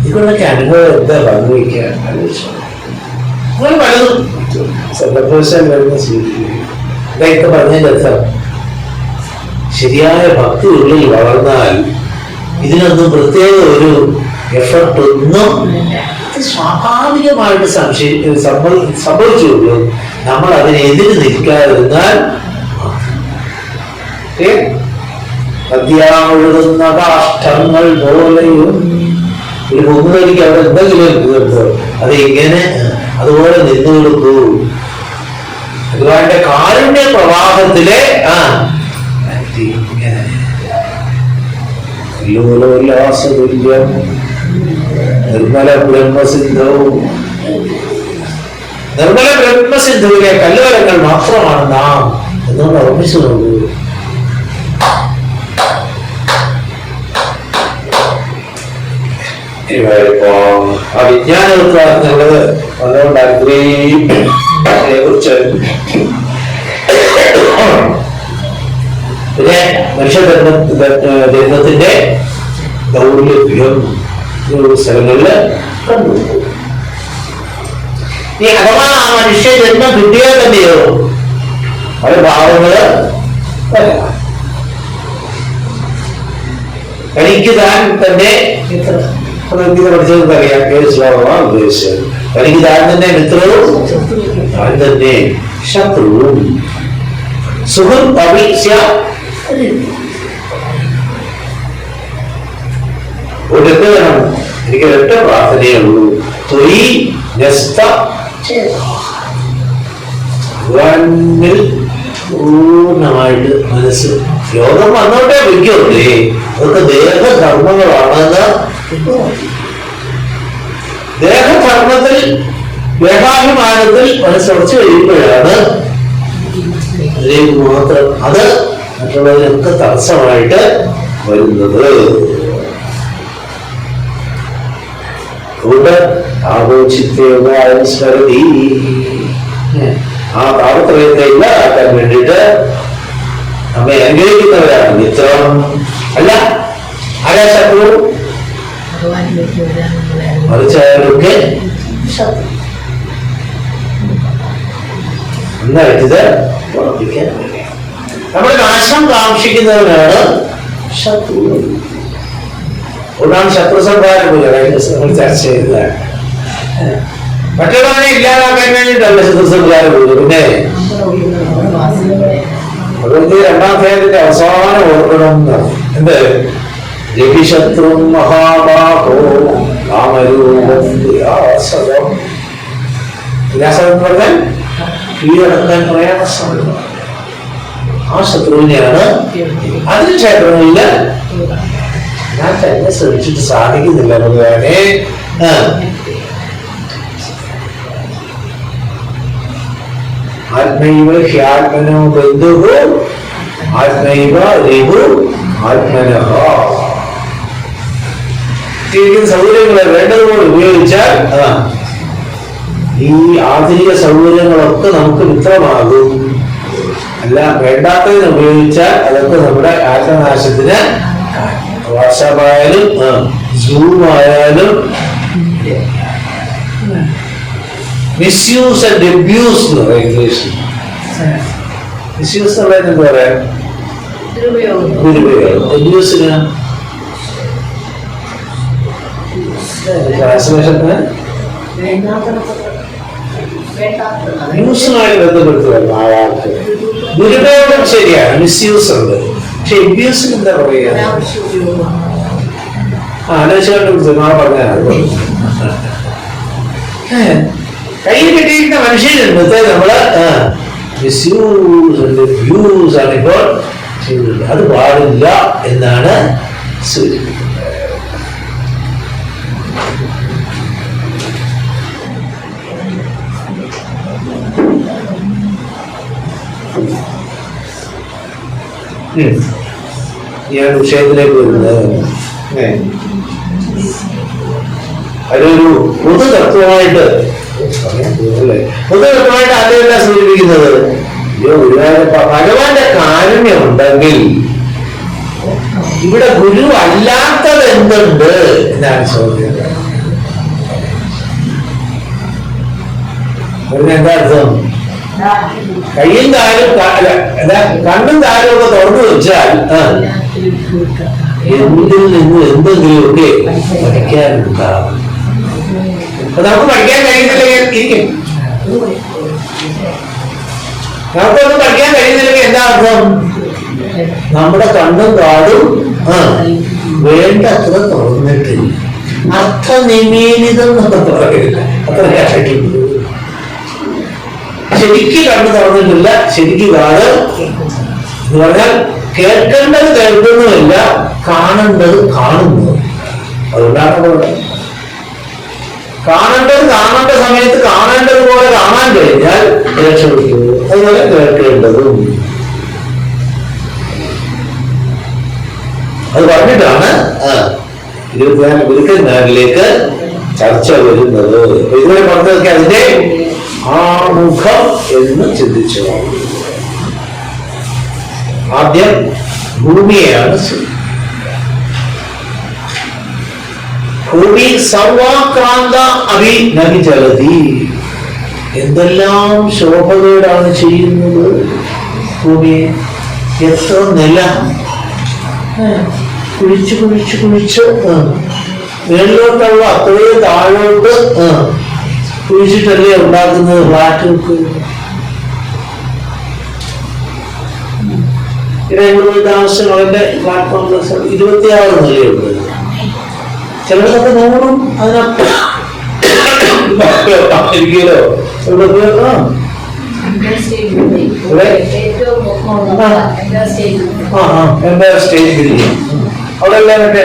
ഇതൊക്കെ അനുഭവം എന്താ പങ്കുവയ്ക്കാൻ അങ്ങനെ പലതും സന്ദർഭവശാൽ വരുന്ന സ്വീകരിക്കും. ഇതൊക്കെ പറഞ്ഞതിനർത്ഥം ശരിയായ ഭക്തി ഉള്ളിൽ വളർന്നാൽ ഇതിനൊന്നും പ്രത്യേക ഒരു എഫർട്ട് ഒന്നും സ്വാഭാവികമായിട്ട് സംഭവിച്ചുള്ളൂ. നമ്മൾ അതിനെതിര് നിൽക്കാതിരുന്നാൽ നദ്യാമൊഴുകുന്ന കാഷ്ടങ്ങൾ പോലെയും ഒരു പൊങ്ങുതടിക്ക് അവിടെ എന്തെങ്കിലും അത് ഇങ്ങനെ അതുപോലെ നിന്നു കൊടുക്കൂ. ഭഗവാന്റെ കാരുണ്യ പ്രവാഹത്തിലെ ഉല്ലാസതുല്യം നിർമ്മല ബ്രഹ്മസിന്ധവും നിർമ്മല ബ്രഹ്മസിന്ധുവിലെ കല്ലുവരങ്ങൾ മാത്രമാണ് നാം എന്നോട് ഓർമ്മിച്ചു നോക്കൂ. ആ വിജ്ഞാനോത്സാഹത്തിനുള്ളത് അതുകൊണ്ടാണ് ഇത്രയും കുറിച്ച് പിന്നെ മനുഷ്യജന്മത്തിന്റെ ദൗർലഭ്യം സ്ഥലങ്ങളില് കണ്ടു. ഈ അഥവാ ആ മനുഷ്യജന്മം കിട്ടിയാൽ തന്നെയോ പല ഭാവങ്ങള് തനിക്ക് താൻ തന്നെ പഠിച്ചത് അറിയാം. ഏത് ശ്ലോകമാണ് ഉദ്ദേശിച്ചത്? തനിക്ക് താൻ തന്നെ മിത്രവും താൻ തന്നെ ശത്രുവും സുഖം അപേക്ഷ ഒരെന്ത് വേണം? എനിക്ക് ഒരൊറ്റ പ്രാർത്ഥനയേ ഉള്ളൂ. തൊയ് ന്യസ്ത ഭഗവാനിൽ പൂർണ്ണമായിട്ട് മനസ്സ്. രോഗം വന്നോട്ടേ വയ്ക്കോട്ടെ, അതൊക്കെ ദേഹധർമ്മങ്ങളാണെന്ന്. ദേഹധർമ്മത്തിൽ ദേഹാഭിമാനത്തിൽ മനസ്സുറച്ചു കഴിയുമ്പോഴാണ് അതിലേക്ക് മാത്രം അത് മറ്റുള്ളവരൊക്കെ തടസ്സമായിട്ട് വരുന്നത്. അതുകൊണ്ട് ആഘോഷിത്തേവായ സ്മരതി, ആ താപത്രയത്തെ ഇല്ലാതാക്കാൻ വേണ്ടിയിട്ട് നമ്മെ അനുഗ്രഹിക്കുന്നവരാണ് മിത്രം. അല്ല ആരാ ശത്രു? മറിച്ചായാലൊക്കെ എന്നായിട്ടിത് ഉറപ്പിക്കാൻ വേണ്ടി നമ്മൾ നാശം കാക്ഷിക്കുന്നവനാണ് ശത്രു. അതുകൊണ്ടാണ് ശത്രു സംഹാര പൂജ നമ്മൾ ചർച്ച ചെയ്തതാണ്. മറ്റുള്ളവനെ ഇല്ലാതാക്കാൻ വേണ്ടിയിട്ടല്ല ശത്രു സംഹാര പൂജ. പിന്നെ അതുകൊണ്ട് രണ്ടാം അധ്യായത്തിന്റെ അവസാനം ഓർക്കണം എന്നാണ്. എന്ത്? രവിശത്രു മഹാബാഹോ കാമരൂപം വിലാസകം. വിലാസം എന്ന് പറഞ്ഞാൽ കീഴടക്കാൻ പ്രയാസമുള്ള ആ ശത്രുവിനെയാണ്. അതിന് ക്ഷേത്രങ്ങളില് ഞാൻ തന്നെ ശ്രമിച്ചിട്ട് സാധിക്കുന്നില്ല ഭഗവാനെ. ആത്മൈവ ഹ്യാത്മനോ ബന്ധുഹു ആത്മൈവ രിഹു ആത്മനഃ. സൗകര്യങ്ങളെ വേണ്ടതുപോലെ ഉപയോഗിച്ചാൽ ഈ ആധുനിക സൗകര്യങ്ങളൊക്കെ നമുക്ക് മിത്രമാകും. അല്ല, വേണ്ടാത്തതിന് ഉപയോഗിച്ചാൽ അതൊക്കെ നമ്മുടെ ആത്മനാശത്തിന്. വാട്സാപ്പ് ആയാലും സൂം ആയാലും മിസ്യൂസ് ആൻഡ് അബ്യൂസ് എന്ന് പറയും ഇംഗ്ലീഷിൽ. മിസ്യൂസ് എന്ന് പറയുന്നത് എന്താ പറയാ? ദുരുപയോഗം. അബ്യൂസിന് ട്രാൻസ്ലേഷന് ന്യൂസുമായി ബന്ധപ്പെടുത്തുക. ആൾക്ക് ദുരുപയോഗം ശരിയാണ്, മിസ്യൂസ് ഉണ്ട്. പക്ഷെ അബ്യൂസിന് എന്താ പറയുക? അനാവശ്യമായിട്ട് കുറിച്ച് നാളെ പറഞ്ഞാൽ കയ്യിൽ കിട്ടിയിരിക്കുന്ന മനുഷ്യജന്മത്തെ നമ്മള് മിസ്യൂസ് ഉണ്ട്, അബ്യൂസ് ആണ് ഇപ്പോൾ ചെയ്യുന്നത്. അത് പാടില്ല എന്നാണ് സൂചിപ്പിക്കുന്നത്. ഞാൻ വിഷയത്തിലേക്ക് വരുന്നത് അതൊരു പൊതുതത്വമായിട്ട് പൊതുതത്വമായിട്ട് ആരെയല്ല സൂചിപ്പിക്കുന്നത്. ഭഗവാന്റെ കാരുണ്യം ഉണ്ടെങ്കിൽ ഇവിടെ ഗുരു അല്ലാത്തത് എന്തുണ്ട് എന്നാണ് ചോദ്യം. എന്താ അർത്ഥം? കയ്യും താരും കണ്ണും താരും ഒക്കെ തുറന്നു വെച്ചാൽ എന്തിൽ നിന്ന് എന്തെങ്കിലുമൊക്കെ പഠിക്കാനുണ്ടാവും. അപ്പൊ നമുക്ക് പഠിക്കാൻ കഴിയുന്നില്ലെങ്കിൽ നമുക്കൊന്നും പഠിക്കാൻ കഴിയുന്നില്ലെങ്കിൽ എന്താ അർത്ഥം? നമ്മുടെ കണ്ണും കാടും വേണ്ടത്ര തുറന്നിട്ടില്ല. അർത്ഥനിമീലിതം എന്നൊക്കെ പറയില്ല, അത്ര ശരിക്ക് കണ്ണു തുറന്നിട്ടില്ല, ശരിക്ക് കാത് എന്ന് പറഞ്ഞാൽ കേൾക്കേണ്ടത് കേൾക്കുന്നുമില്ല, കാണേണ്ടത് കാണുന്നു. അതുകൊണ്ടാണ് പറയുന്നത് കാണേണ്ടത് കാണേണ്ട സമയത്ത് കാണേണ്ടത് പോലെ കാണാൻ കഴിഞ്ഞാൽ രക്ഷപ്പെടുന്നു. അതുപോലെ കേൾക്കേണ്ടതും അത് പറഞ്ഞിട്ടാണ് 24 ഗുരുക്കന്മാരിലേക്ക് ചർച്ച വരുന്നത്. ഇതുവരെ പറഞ്ഞതൊക്കെ അതിന്റെ ആമുഖം എന്ന് ചിന്തിച്ചു. ആദ്യം ഭൂമിയെയാണ് ഭൂമി സർവാക്രാന്ത അഭി നഹി ചലതി. എന്തെല്ലാം ശോഭകേടാണ് ചെയ്യുന്നത് ഭൂമിയെ. എത്ര നില കുഴിച്ച് കുഴിച്ച് കുഴിച്ച് മേളിലോട്ടുള്ള അത്രയും താഴോട്ട് കുഴിച്ചിട്ടല്ലേ ഉണ്ടാക്കുന്നത് ഫ്ലാറ്റുകൾക്ക്. താമസങ്ങളുടെ പ്ലാറ്റ്ഫോം 26 നിലയുണ്ട്. ചിലതൊക്കെ 100 അതിനപ്പുറം അമേരിക്കയിലോ എംപയർ സ്റ്റേറ്റ് ബിൽഡിംഗ് അവിടെ എല്ലാം മറ്റേ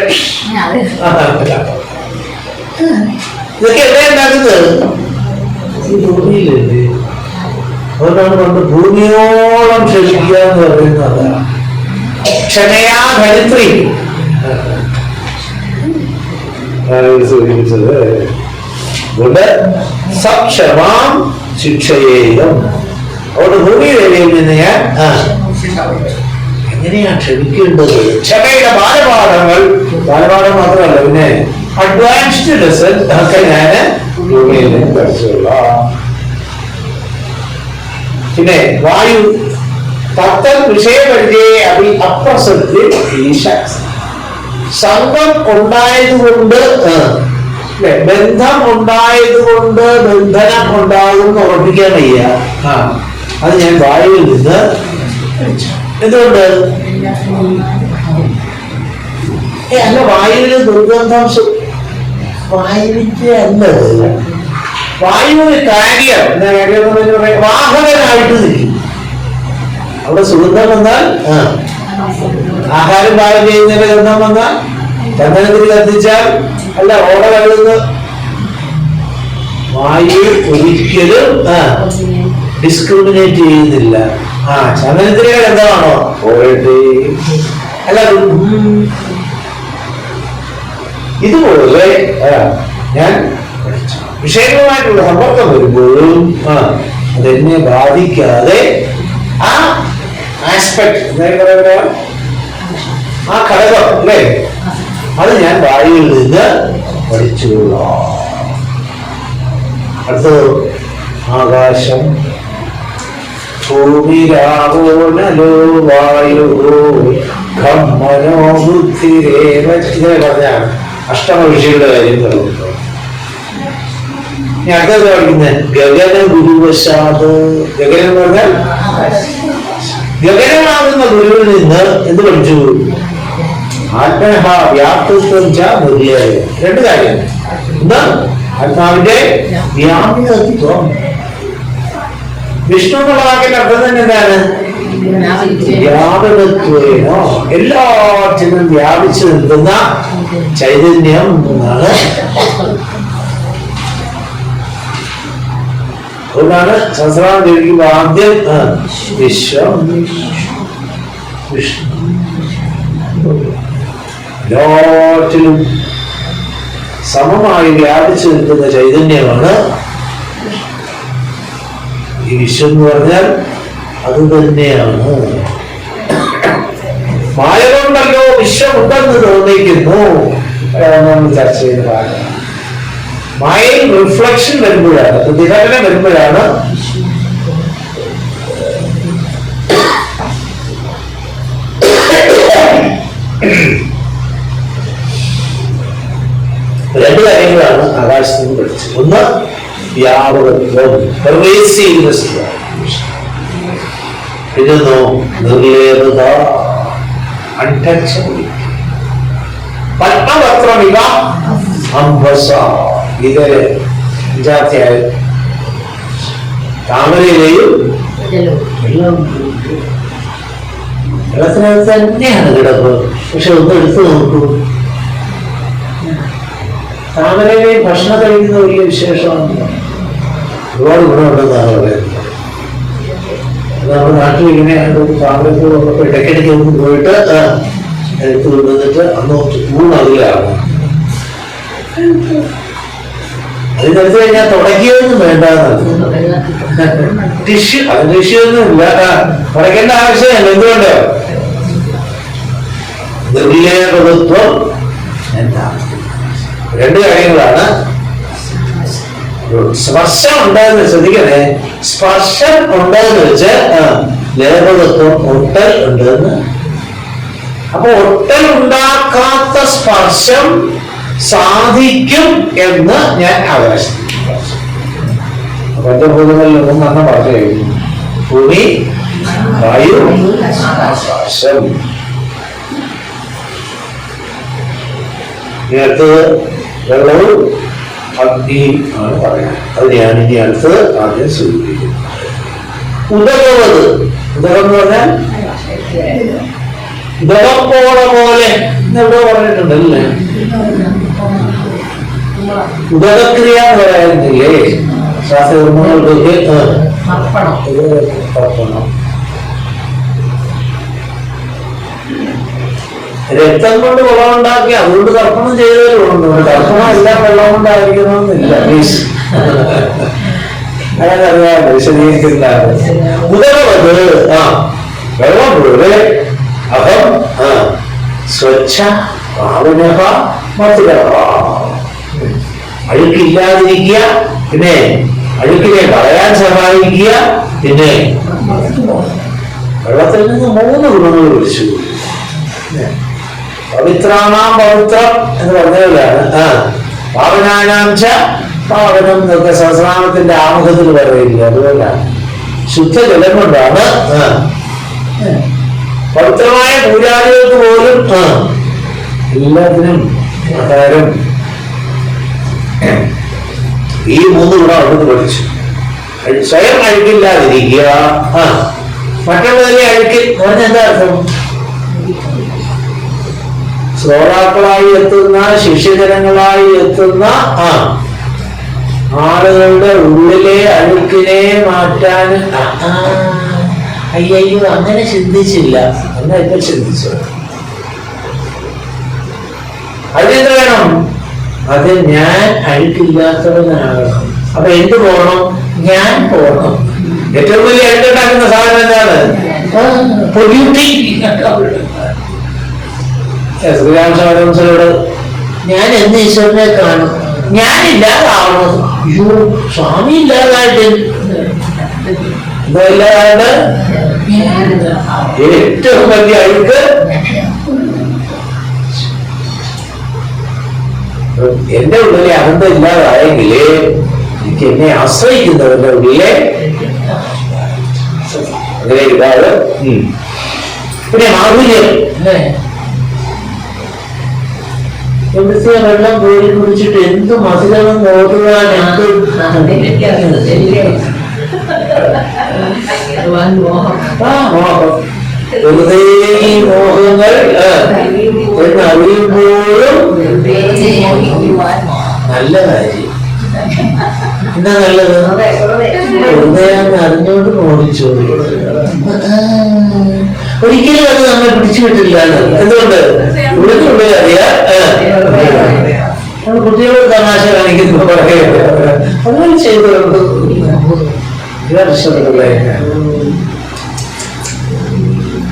ഇതൊക്കെ എവിടെ ഉണ്ടാക്കുന്നത് ഈ ഭൂമിയിലല്ലേ. അതുകൊണ്ടാണ് പണ്ട് ഭൂമിയോളം ക്ഷമിക്കുക എന്ന് പറയുന്നത്. ക്ഷമയാ ധരിത്രി സൂചിപ്പിച്ചത്. അതുകൊണ്ട് സക്ഷമാം ശിക്ഷയേയം. അതുകൊണ്ട് ഭൂമിദേവിയിൽ നിന്ന് ഞാൻ എങ്ങനെയാ ക്ഷമിക്കേണ്ടത്, ക്ഷമയുടെ ബാലപാഠങ്ങൾ, ബാലപാഠം മാത്രമല്ല പിന്നെ അഡ്വാൻസ്ഡ് ലെസൺ ഒക്കെ ഞാൻ ഭൂമിയിൽ നിന്ന് പഠിച്ചുകൊള്ളാം. പിന്നെ വായു തത്തൽ വിഷയപരിചയ അപ്രസക്തി ഈശ. സംഘം ഉണ്ടായതുകൊണ്ട് ബന്ധം ഉണ്ടായതുകൊണ്ട് ബന്ധനം ഉണ്ടാകും എന്ന് ഉറപ്പിക്കാൻ വയ്യ. അത് ഞാൻ വായുവിൽ നിന്ന്. എന്തുകൊണ്ട്? അല്ല, വായുവിന് ദുർഗന്ധം വായുവിന്റെ അല്ലത്. വായുവിന് കാര്യം വാഹകനായിട്ട് നിൽക്കും. അവിടെ സുഗന്ധം വന്നാൽ ആഹാരം പാകം ചെയ്യുന്നതിന്റെ ഗന്ധം വന്നാൽ ചന്ദനത്തിരി കത്തിച്ചാൽ അല്ല ഓട കഴുകുന്ന വായു ഒരിക്കലും ഡിസ്ക്രിമിനേറ്റ് ചെയ്യുന്നില്ല. ചന്ദനത്തിരിയുടെ ഗന്ധമാണോ പോയിട്ട് അല്ല. ഇതുപോലെ ഞാൻ വിഷയങ്ങളുമായിട്ടുള്ള സമ്പർക്കം വരുമ്പോഴും അതെന്നെ ബാധിക്കാതെ ആ ആസ്പെക്ട് ആ ഘടകം അല്ലേ, അത് ഞാൻ വായുവിൽ നിന്ന് പഠിച്ചുകൊള്ളാം. അടുത്തത് ആകാശം. ഭൂമിരാവോ നലോ വായു ഖമ്മനോ ബുദ്ധിരേവ. ഇങ്ങനെ പറഞ്ഞാണ് അഷ്ടമ ഋഷികളുടെ കാര്യം പറയുന്നത്. ഞാൻ അടുത്തത് പഠിക്കുന്നത് ഗഗന ഗുരുവശാത്. ഗഗനം എന്ന് പറഞ്ഞാൽ ഗഗനമാകുന്ന ഗുരുവിൽ നിന്ന് എന്ത് പഠിച്ചു? ആത്മഹ വ്യാപ്തത്വം മുതലായ രണ്ട് കാര്യം. എന്താ? ആത്മാവിന്റെ വ്യാപ്തത്വം. വിഷ്ണു എന്നുള്ള വാക്കിന്റെ അർത്ഥം തന്നെ എന്താണ്? വ്യാപകത്വേനോ, എല്ലാറ്റിനും വ്യാപിച്ചു നിൽക്കുന്ന ചൈതന്യം എന്നാണ്. അതുകൊണ്ടാണ് സഹസ്രാം ദേവിക്ക് ആദ്യം വിശ്വം വിഷ്ണു. എല്ലാറ്റിലും സമമായി വ്യാപിച്ചു നിൽക്കുന്ന ചൈതന്യമാണ് ഈ വിശ്വം എന്ന് പറഞ്ഞാൽ. അത് തന്നെയാണ് മായ കൊണ്ടല്ലോ വിശ്വമുണ്ടെന്ന് തോന്നിക്കുന്നു. നമ്മൾ ചർച്ച ചെയ്ത ഭാഗം. മായയിൽ റിഫ്ലക്ഷൻ വരുമ്പോഴാണ്, പ്രതിഫലനം വരുമ്പോഴാണ് രണ്ട് കാര്യങ്ങളാണ് ആകാശത്ത് നിന്ന് പഠിച്ചത്. ഒന്ന് വ്യാപകത്വം, പെർവേസീവ്നെസ്. പിന്നൊന്നോ നിർലേപത, അൺടച്ചബിൾ. പത്മപത്രമിവ അംബസ. ഇത് 5-ാധ്യായം. താമരയിലെയും വെള്ളത്തിനകത്ത് തന്നെയാണ് കിടപ്പ്. പക്ഷെ ഒന്ന് എടുത്തു നോക്കൂ, താമരയിലെയും ഭക്ഷണം കഴിക്കുന്ന വലിയ വിശേഷമാണ്. ഒരുപാട് ഗുണമുണ്ടെന്നാണ് പറയുന്നത്. നമ്മുടെ നാട്ടിൽ ഇങ്ങനെ താമരത്തോടൊപ്പം ഇടയ്ക്കിടയ്ക്ക് ഒന്ന് പോയിട്ട് എടുത്തു കൊണ്ടുവന്നിട്ട് അന്ന് ഊണതിലാണ്. അതിനടുത്ത് കഴിഞ്ഞാൽ തുടക്കിയൊന്നും വേണ്ടെന്നാണ്. ടിഷ്യൂ, അത് ടിഷ്യൂ ഒന്നുമില്ല, തുടക്കേണ്ട ആവശ്യമില്ല. എന്തുകൊണ്ട്? നിർലേപകത്വം എന്താണ്? രണ്ട് കാര്യങ്ങളാണ്. സ്പർശം ഉണ്ടായെന്ന് ശ്രദ്ധിക്കണേ. സ്പർശം ഉണ്ടായെന്ന് വെച്ച് ലേപകത്വം ഒട്ടൽ ഉണ്ടെന്ന്. അപ്പൊ ഒട്ടൽ ഉണ്ടാക്കാത്ത സ്പർശം സാധിക്കും എന്ന് ഞാൻ അവകാശിക്കുന്നു. പഞ്ചഭൂതങ്ങളിലൊന്നും നല്ല ഭാഷ കഴിഞ്ഞു. ഭൂമി, വായു, ആകാശം. അടുത്തത് വെള്ളവും അഗ്നിയും ആണ് പറയാൻ. അത് ഞാൻ ഇനി അടുത്തത് ആദ്യം സൂചിപ്പിക്കുന്നു. ഉദകവത്, ഉദകം എന്ന് പറഞ്ഞാൽ ഉദകപ്പോള പോലെ എന്നെവിടെ പറഞ്ഞിട്ടുണ്ടല്ലേ? ഉദകക്രിയ എന്ന് പറയുന്നില്ലേ ശാസ്ത്രകർമ്മങ്ങൾക്കൊക്കെ? രക്തം കൊണ്ട് വെള്ളമുണ്ടാക്കി അതുകൊണ്ട് തർപ്പണം ചെയ്തവരുണ്ട്. തർപ്പണം എല്ലാം വെള്ളം കൊണ്ടായിരിക്കണമെന്നില്ല. അതറിയാമോ? വിശദീകരിക്കുന്നില്ല. ഉദകവത് വെള്ളം പോലെ അഹം സ്വച്ഛ പാവനഹ മധുരഹ. അഴുക്കില്ലാതിരിക്കുക, പിന്നെ അഴുക്കിനെ കളയാൻ സഹായിക്കുക, പിന്നെ വെള്ളത്തിൽ നിന്ന് 3 ഗുണങ്ങൾ വിളിച്ചു. പവിത്രാണാം പവിത്രം എന്ന് പറഞ്ഞതാണ്. പാവനാനാം ച പാവനം എന്നൊക്കെ സഹസ്രനാമത്തിന്റെ ആമുഖത്തിൽ പറയുന്നില്ല. അതുകൊണ്ടാണ് ശുദ്ധജലം കൊണ്ടാണ് പവിത്രമായ പൂജാരികൾക്ക് പോലും എല്ലാത്തിനും ആധാരം ഈ 3 ഗുണം അവിടുന്ന് പഠിച്ചു. സ്വയം അഴുക്കില്ലാതിരിക്കുക, മറ്റുള്ളവരെ അഴുക്കി പറഞ്ഞ എന്താ അർത്ഥം? ശ്രോതാക്കളായി എത്തുന്ന, ശിഷ്യജനങ്ങളായി എത്തുന്ന ആളുകളുടെ ഉള്ളിലെ അഴുക്കിനെ മാറ്റാൻ. അയ്യോ, അങ്ങനെ ചിന്തിച്ചില്ല, എന്നാ ഇപ്പൊ ചിന്തിച്ചു. അതിനെന്ത് വേണം? അത് ഞാൻ അഴുക്കില്ലാത്തവനാകണം. അപ്പൊ എന്ത് പോകണം? ഞാൻ പോകണം. ഏറ്റവും വലിയ അഴുക്കുണ്ടാക്കുന്ന സാധനം എന്താണ്? ശ്രീരാമചന്ദ്രനോട് ഞാൻ എന്ന് ഈശ്വരനെ കാണും, ഞാനില്ലാതാവണം. അയ്യോ, സ്വാമി ഇല്ലാതായിട്ട് എന്താ ഇല്ലാതായിട്ട്? ഏറ്റവും വലിയ അഴുക്ക് എന്റെ ഉള്ളിലെ അഹന്ത ഇല്ലാതായെങ്കിലേ എനിക്ക് എന്നെ ആശ്രയിക്കുന്നവരുടെ ഉള്ളിലെ അങ്ങനെ ഇടാതെ. പിന്നെ മാധുര്യം, എവിടുത്തെ വെള്ളം കോരി കുടിച്ചിട്ട് എന്ത് മധുരം ഓടുവാൻ, എന്ത് മോഹം. വെറുതെ ഈ മോഹങ്ങൾ എന്നറിയുമ്പോഴും നല്ല കാര്യം. എന്താ നല്ലത്? വെറുതെ അറിഞ്ഞോണ്ട് മോഹിച്ചു. ഒരിക്കലും അത് നമ്മളെ പിടിച്ചു വിട്ടില്ല. എന്തുകൊണ്ട്? ഉള്ളിൽ അറിയാം. കുട്ടികളോട് തമാശ കാണിക്കുന്നു, അങ്ങനെ ചെയ്തുകൊണ്ട്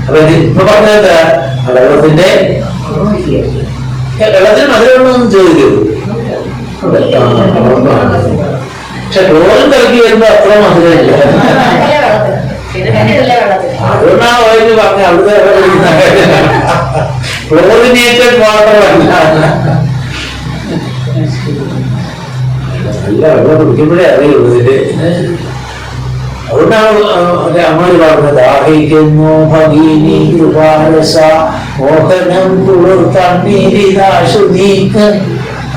അപ്പൊ ഇപ്പൊ പറഞ്ഞത് വെള്ളത്തിന്റെ വെള്ളത്തിന് മധുരമുണ്ടോന്നും ചോദിക്കരുത്. പക്ഷെ ക്ലോറിൻ കലക്കി വരുമ്പോ അത്ര മധുരമില്ല. അതുകൊണ്ടാ ഓയിൽ പറഞ്ഞ അവിടുത്തെ ക്ലോറിനേറ്റഡ് വാട്ടർ അല്ല. നല്ല വെള്ളം കുടിക്കുമ്പോഴേ അറിയുള്ളൂ ഇതിന്റെ. അതുകൊണ്ടാണ് അമ്മളി പറഞ്ഞത് ദാഹിക്കുന്നു ഭഗീനി കൃപാരസ മോഹനം കുളിർത്തണ്ണീരിതാശു നീക്ക്.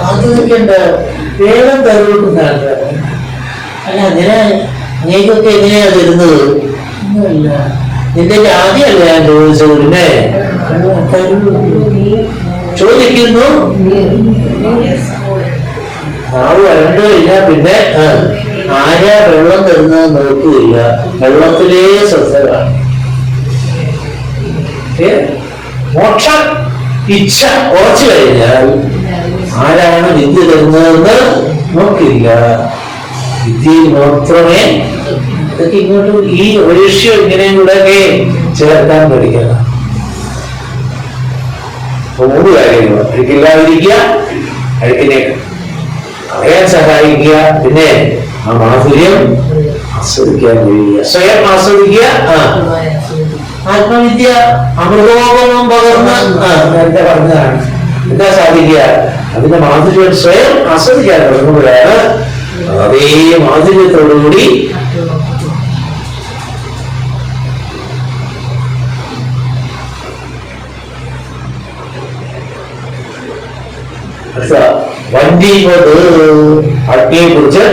അത് വേഗം തരുന്നുണ്ട്. അല്ല, അങ്ങനെ അങ്ങേക്കൊക്കെ എങ്ങനെയാ തരുന്നത്? നിന്റെ ജാതിയല്ല ഞാൻ ചോദിച്ചത്. പിന്നെ ചോദിക്കുന്നു, നാവ് വരണ്ടില്ല. പിന്നെ ആരാ വെള്ളം തരുന്നത് നോക്കുകയില്ല, വെള്ളത്തിലേ ശ്രദ്ധയാണ്. മോക്ഷ ഇച്ഛ ഉറച്ചു കഴിഞ്ഞാൽ ആരാണ് വിദ്യ തരുന്നതെന്ന് നോക്കില്ല. വിദ്യയിൽ മാത്രമേ ഇതൊക്കെ ഇങ്ങോട്ട് ഈ ഒരിഷ്യം ഇങ്ങനെയും കൂടെയൊക്കെ ചേർക്കാൻ പഠിക്കണം. മൂന്ന് കാര്യങ്ങൾ: അഴുക്കില്ലാതിരിക്കുക, അഴുക്കിനെ അറിയാൻ സഹായിക്കുക, പിന്നെ ആ മാധുര്യം ആസ്വദിക്കാൻ കഴിയുക, സ്വയം ആസ്വദിക്കുക. ആത്മവിദ്യ അമൃതോപമം പകർന്ന് നേരത്തെ പറഞ്ഞതാണ്. എന്താ സാധിക്കുക? അതിന്റെ മാധുര്യം സ്വയം ആസ്വദിക്കാൻ തുടങ്ങുമ്പോഴാണ് അതേ മാധുര്യത്തോടുകൂടി വണ്ടി അഗ്നിയെ കുറിച്ച്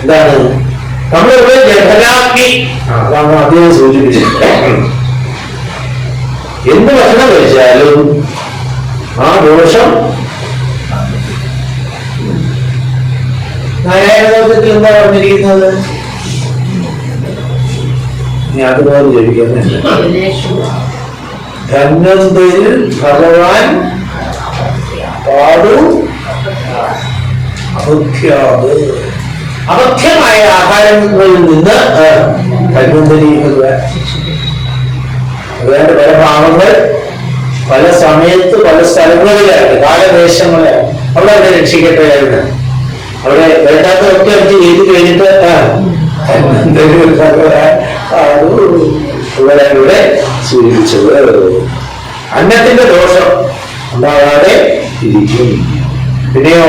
എന്താണ് നമ്മളിവിടെ ജഠരാഗ്നി, അതാണ് അദ്ദേഹം സൂചിപ്പിച്ചത്. എന്ത് ഭക്ഷണം കഴിച്ചാലും ആ ദോഷം നാരായണദോഷത്തിൽ എന്താ പറഞ്ഞിരിക്കുന്നത്? ഞാൻ അതുപോലെ ജപിക്കുന്നില്ല. ധന്വന്തരിൽ ഭഗവാൻ പാടു അപഥ്യമായ ആഹാരങ്ങളിൽ നിന്ന് ധന്വന്തരിക്കുക. അതുകൊണ്ട് പല ഭാവങ്ങൾ പല സമയത്ത് പല സ്ഥലങ്ങളിലാണ്, കാലദേശങ്ങളാണ്. അവിടെ അവിടെ രക്ഷിക്കട്ടെയായിരുന്നു. അവിടെ വേണ്ടാത്തതൊക്കെ അവർക്ക് ചെയ്ത് കഴിഞ്ഞിട്ട് ഇവിടെ സൂചിപ്പിച്ചത് അന്നത്തിന്റെ ദോഷം ഉണ്ടാകാതെ ഇരിക്കും. പിന്നെയോ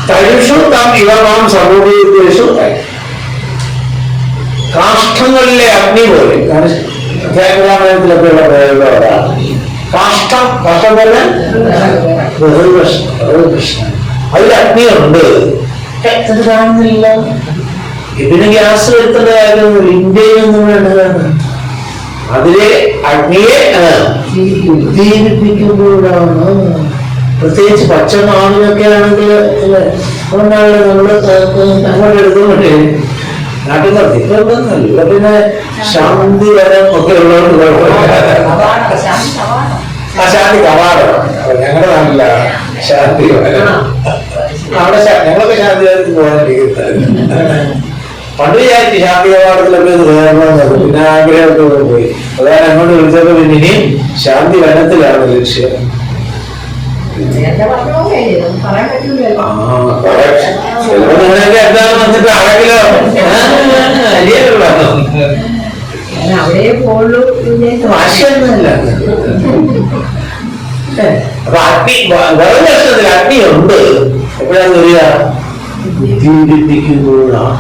തഴുഷു താം ഇവ നാം സമൂഹേഷു, കാഷ്ഠങ്ങളിലെ അഗ്നി പോലെ. അധ്യാത്മരാമായണത്തിലൊക്കെയുള്ള പ്രയോഗം കാഷ്ടം. കാഷ്ടം പോലെ കൃഷ്ണൻ, അതിൽ അഗ്നിയുണ്ട്. അത് കാണുന്നില്ല. ഇതിന് ഗ്യാസ് വരുത്തേണ്ട കാര്യമൊന്നുമില്ല, ഇന്ത്യയിൽ ഒന്നും വേണ്ടതാണ്. അതിലെ അഗ്നിയെ ഉദ്ദീപിപ്പിക്കുമ്പോഴാണ്, പ്രത്യേകിച്ച് പച്ചമാവിനൊക്കെ ആണെങ്കിൽ അതുകൊണ്ടാണ് നമ്മള് എടുത്തുകൊണ്ട് നാട്ടിൽ നിർത്തിക്കൊണ്ടൊന്നുമില്ല. ഇവിടെ പിന്നെ ശാന്തി വരം ഒക്കെ ഉള്ളതുകൊണ്ട് ശാന്തി കവാടം ഞങ്ങളുടെ നാട്ടിലാണ്. ശാന്തി വരം അവിടെ ഞങ്ങളൊക്കെ ശാന്തി വരത്തിൽ പോകാനിരിക്കുന്നത്. പണ്ട് വിചാരിച്ചു ശാന്തി കവാടത്തിലൊക്കെ ഇത് കയറണമെന്നത്, പിന്നെ ആഗ്രഹമൊക്കെ പോയി. അതാണ് അങ്ങോട്ട് വിളിച്ചപ്പോ പിന്നെ ഇനി ശാന്തി വനത്തിലാണ് ലക്ഷ്യം. എന്താണ് വന്നിട്ട് അഴകിലോ ഭാഷയൊന്നുമില്ല. അപ്പൊ അഗ്നി വെറുതെ അഗ്നിയുണ്ട്. എപ്പോഴാണ് വരിക? ബുദ്ധിയിടിപ്പിക്കുമ്പോഴാണ്.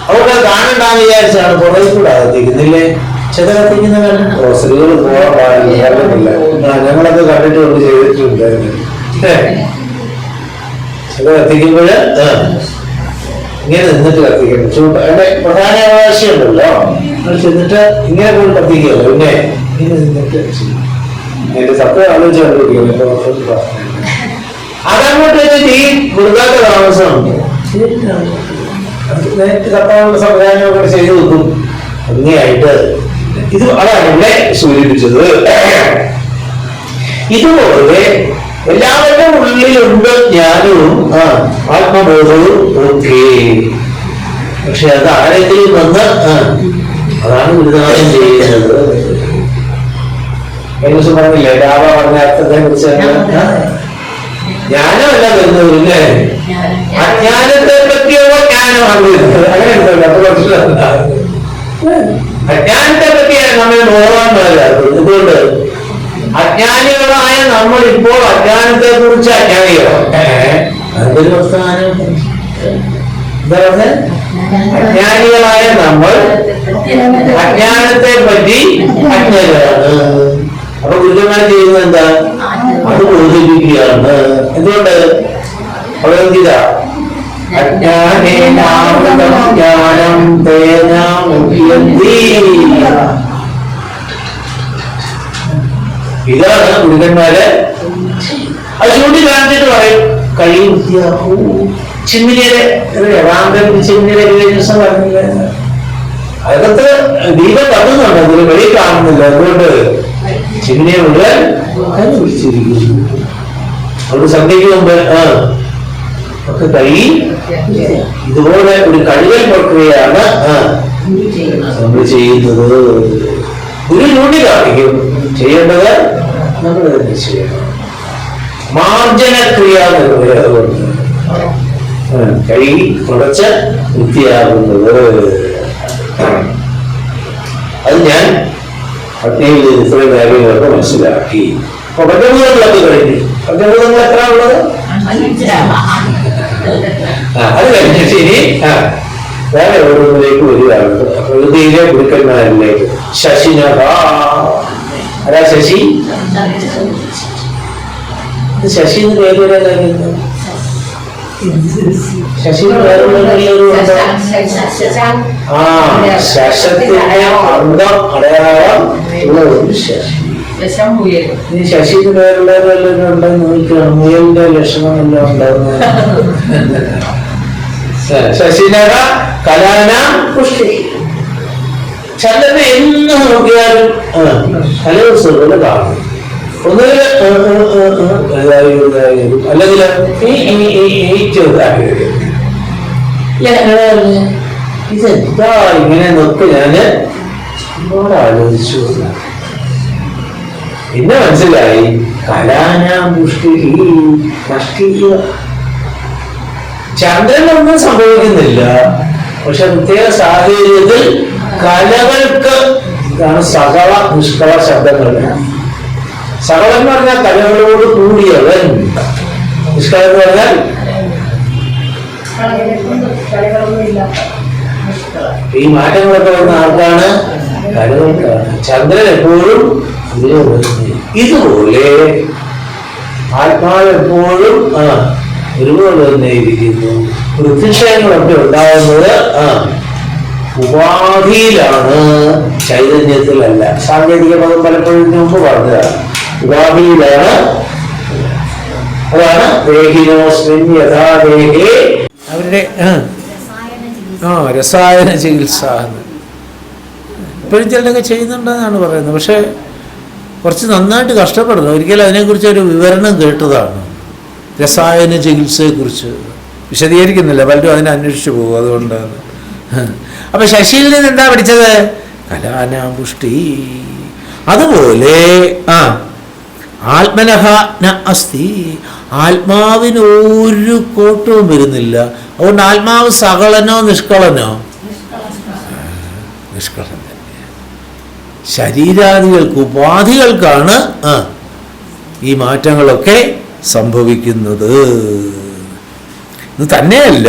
അവിടെ കാണണ്ടാന്ന് വിചാരിച്ചാണ് പുറകെ കൂടെ അകത്തേക്കുന്നില്ലേ? ചില കത്തിക്കുന്ന സ്ത്രീകൾ പോകാൻ പാടില്ല. ഞങ്ങളൊക്കെ കണ്ടിട്ടുണ്ട്, ചെയ്തിട്ടുണ്ടായിരുന്നു. ചില കത്തിക്കുമ്പോഴ് ഇങ്ങനെ നിന്നിട്ട് കത്തിക്കണം. അതിന്റെ പ്രധാന ആവശ്യമുണ്ടല്ലോ, ചെന്നിട്ട് ഇങ്ങനെ പോയി കത്തിക്കുകയല്ലോ, പിന്നെ ഇങ്ങനെ നിന്നിട്ട് എന്റെ സത്യം ആലോചിച്ച് കണ്ടുപിടിക്കുന്നു. അതങ്ങോട്ട് വെച്ചിട്ട് ഈ മൃഗാന്റെ താമസമുണ്ട്. നേരിട്ട് കത്താനുള്ള സംവിധാനമൊക്കെ ചെയ്തു വെക്കും. ഭംഗിയായിട്ട് ഇത് അതാണ് ഇവിടെ സൂചിപ്പിച്ചത്. ഇതുപോലെ എല്ലാവരുടെ ഉള്ളിലുണ്ട് ജ്ഞാനവും ആത്മബോധവും ഒക്കെ. പക്ഷെ അത് ആരെങ്കിലും വന്ന് അതാണ് ഗുരുദാനം ചെയ്യുന്നത്. എന്നുവെച്ച് പറഞ്ഞില്ലേ, രാവ പറഞ്ഞ അർത്ഥത്തെ കുറിച്ച് ജ്ഞാനമല്ല വരുന്നത്, ഇല്ലേ? അജ്ഞാനത്തെ പറ്റിയുള്ള ജ്ഞാനമാണ് വരുന്നത്. അങ്ങനെ ഉണ്ടല്ലോ. അപ്പൊ കുറച്ച് അജ്ഞാനത്തെ പറ്റിയാണ് നമ്മൾ ബോധവാൻ പറയാത്തത്. എന്തുകൊണ്ട്? അജ്ഞാനികളായ നമ്മൾ ഇപ്പോൾ അജ്ഞാനത്തെ കുറിച്ച് അജ്ഞാനികളാണ്. അതൊരു പ്രസ്ഥാനം. എന്താ പറഞ്ഞ? അജ്ഞാനികളായ നമ്മൾ അജ്ഞാനത്തെ പറ്റി അജ്ഞരാണ്. അപ്പൊ ഗുരുക്കന്മാർ ചെയ്യുന്നത് എന്താ? അത് ബോധിപ്പിക്കുകയാണ്. എന്തുകൊണ്ട്? ഭഗവത്ഗീത അജ്ഞാനേനാവൃതം ജ്ഞാനം തേന മുഹ്യന്തി. ഇതാണ് ഗുരുക്കന്മാര് അത് ചൂണ്ടിക്കാണിച്ചിട്ട് പറയും കഴിയും. ചിമ്മിനിയുടെ ചിമ്മിനിയുടെ ദിവസം പറഞ്ഞില്ല, അകത്ത് ദീപം കത്തുന്നുണ്ട്, അതിന് വെളി കാണുന്നില്ല. അതുകൊണ്ട് ചിമ്മിനിയെ മുഴുവൻ പിടിച്ചിരിക്കുന്നു. അവിടെ സന്ധ്യയ്ക്ക് മുമ്പ് ഒക്കെ കഴി ഇതുപോലെ ഒരു കഴുകൽ പ്രക്രിയയാണ് നമ്മൾ ചെയ്യുന്നത്. ഗുരു ചൂണ്ടിക്കാണിക്കും ചെയ്യേണ്ടത് നമ്മൾ തന്നെ ചെയ്യണം. മാർജനക്രിയ അതുകൊണ്ട് കഴുകി കുറച്ച് വൃത്തിയാകുന്നത്. അത് ഞാൻ പത്നിയിൽ ഇത്രയും കാര്യങ്ങളൊക്കെ മനസ്സിലാക്കി. അപ്പൊ പഞ്ചഭൂതങ്ങളൊക്കെ കഴിഞ്ഞു. പഞ്ചഭൂതങ്ങൾ എത്ര ഉള്ളത്? അത് കഴിഞ്ഞിട്ട് ഇനി വേറെ ഓരോന്നിലേക്ക് വരികയാണ്. പ്രകൃതിയിലെ ഗുരുക്കന്മാരിലേക്ക്. ശശിനക അതാ ശശി. ശശി എന്ന് പേര് വരാൻ കഴിയുന്നു. ശശിന് വേറൊരു ശശത്തിന്റെ അന്തം അടയാളം ഉള്ള ഒരു ശശി. ഇനി ശശിന് വേറുള്ളവരെല്ലാം ഉണ്ടെന്ന് നോക്കുകയാണ്. മുയലിന്റെ ലക്ഷണം എല്ലാം ഉണ്ടാകുന്നത്. ശശിനക കലാന പുഷ്ടി. ചന്ദ്രനെ എന്ന് നോക്കിയാലും കലോത്സവങ്ങൾ കാണും. ഒന്നുകിൽ അല്ലെങ്കിൽ ഇതെന്താ ഇങ്ങനെ നോക്കി ഞാന് ഒരുപാട് ആലോചിച്ചു. പിന്നെ മനസ്സിലായി കലാനാം പുഷ്ടി നഷ്ടിക്കുക. ചന്ദ്രനൊന്നും സംഭവിക്കുന്നില്ല, പക്ഷെ പ്രത്യേക സാഹചര്യത്തിൽ കലകൾക്ക് ഇതാണ് സകള നിഷ്കള ശബ്ദങ്ങൾ. സകളൻ എന്ന് പറഞ്ഞാൽ കലകളോട് കൂടിയവൻ, നിഷ്കളൻ എന്ന് പറഞ്ഞാൽ ഈ മാറ്റങ്ങളൊക്കെ വരുന്ന ആർക്കാണ്? കലകൾക്കാണ്. ചന്ദ്രൻ എപ്പോഴും ഇതുപോലെ ആത്മാവ് എപ്പോഴും ഒരുപോലെ തന്നെ ഇരിക്കുന്നു. വൃത്തിക്ഷയങ്ങളൊക്കെ ഉണ്ടാകുന്നത് ഉപാധിയിലാണ്, ചൈതന്യത്തിലല്ല. സാങ്കേതിക പദം പലപ്പോഴും മുമ്പ് പറഞ്ഞതാണ്. ഉപാധിയിലാണ്. അതാണ് ദേഹിനോസ്മിൻ യഥാ ദേഹേ. അവരുടെ രസായന ചികിത്സ ഇപ്പോഴും ചിലരൊക്കെ ചെയ്യുന്നുണ്ടെന്നാണ് പറയുന്നത്. പക്ഷെ കുറച്ച് നന്നായിട്ട് കഷ്ടപ്പെടുന്നു. ഒരിക്കലും അതിനെക്കുറിച്ച് ഒരു വിവരണം കേട്ടതാണ്, രസായന ചികിത്സയെക്കുറിച്ച്. വിശദീകരിക്കുന്നില്ല, പലരും അതിനെ അന്വേഷിച്ചു പോകും. അതുകൊണ്ടാണ്. അപ്പൊ ശശിയിൽ നിന്ന് എന്താ പഠിച്ചത്? കലാനാപുഷ്ടി. അതുപോലെ ആത്മനഹ ന അസ്തി. ആത്മാവിന് ഒരു കോട്ടവും വരുന്നില്ല. അതുകൊണ്ട് ആത്മാവ് സകളനോ നിഷ്കളനോ? നിഷ്കളൻ തന്നെ. ശരീരാദികൾക്ക് ഉപാധികൾക്കാണ് ഈ മാറ്റങ്ങളൊക്കെ സംഭവിക്കുന്നത്. ഇത് തന്നെയല്ല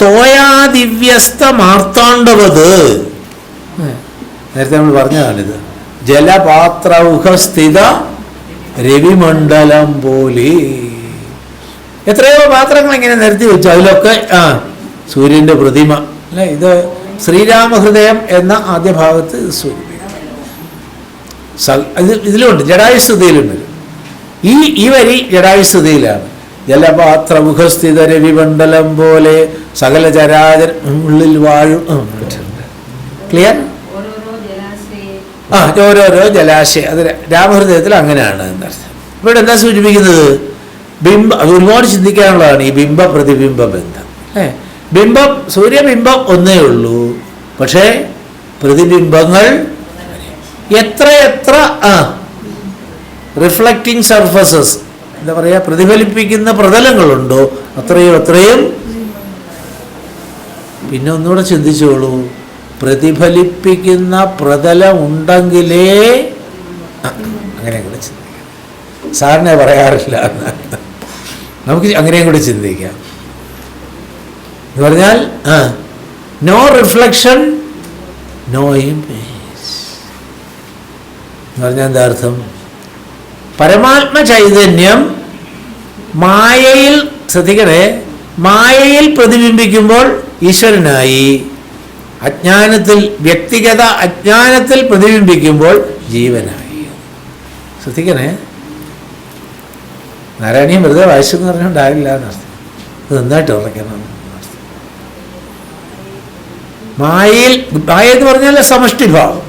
തോയാദിവ്യസ്ത മാർത്താണ്ഡവത്. നേരത്തെ നമ്മൾ പറഞ്ഞതാണിത്. ജലപാത്രൗഹസ്ഥിത രവിമണ്ഡലം പോലെ. എത്രയോ പാത്രങ്ങൾ ഇങ്ങനെ നിരത്തി വെച്ചു. അതിലൊക്കെ സൂര്യന്റെ പ്രതിമ അല്ലെ. ഇത് ശ്രീരാമഹൃദയം എന്ന ആദ്യ ഭാഗത്ത് സൂര്യൻ ഇതിലുണ്ട്, ജടായുസ്തുതിയിലുണ്ട്. ഈ വരി ജടായുസ്തുതിയിലാണ്. ജലപാത്ര മുഖസ്ഥിത രവിമണ്ഡലം പോലെ സകല ചരാചര ഉള്ളിൽ വാഴും. ക്ലിയർ? ഓരോരോ ജലാശയം. അത് രാമഹൃദയത്തിൽ അങ്ങനെയാണ് എന്നർത്ഥം. ഇവിടെ എന്താ സൂചിപ്പിക്കുന്നത്? അത് ഒരുപാട് ചിന്തിക്കാനുള്ളതാണ് ഈ ബിംബ പ്രതിബിംബ ബന്ധം. ബിംബം, സൂര്യബിംബം ഒന്നേ ഉള്ളൂ, പക്ഷേ പ്രതിബിംബങ്ങൾ എത്ര റിഫ്ലക്റ്റിംഗ് സർഫസസ്, എന്താ പറയുക, പ്രതിഫലിപ്പിക്കുന്ന പ്രതലങ്ങളുണ്ടോ അത്രയും. പിന്നെ ഒന്നുകൂടെ ചിന്തിച്ചോളൂ, പ്രതിഫലിപ്പിക്കുന്ന പ്രതലം ഉണ്ടെങ്കിലേ അങ്ങനെയും കൂടെ ചിന്തിക്കാം. സാറിനെ പറയാറില്ല, നമുക്ക് അങ്ങനെയും കൂടെ ചിന്തിക്കാം. എന്ന് പറഞ്ഞാൽ നോ റിഫ്ലക്ഷൻ നോ ഇമേജ് എന്ന് പറഞ്ഞാൽ എന്താ അർത്ഥം? പരമാത്മ ചൈതന്യം മായയിൽ, ശ്രദ്ധിക്കണേ, മായയിൽ പ്രതിബിംബിക്കുമ്പോൾ ഈശ്വരനായി, അജ്ഞാനത്തിൽ വ്യക്തിഗത അജ്ഞാനത്തിൽ പ്രതിബിംബിക്കുമ്പോൾ ജീവനായി. ശ്രദ്ധിക്കണേ, നാരായണീയം വെറുതെ വായിച്ചെന്ന് പറഞ്ഞുകൊണ്ടാകില്ല എന്നർത്ഥം. ഇത് നന്നായിട്ട് ഉറയ്ക്കണം. മായയിൽ, മായ എന്ന് പറഞ്ഞാൽ സമഷ്ടിഭാവം,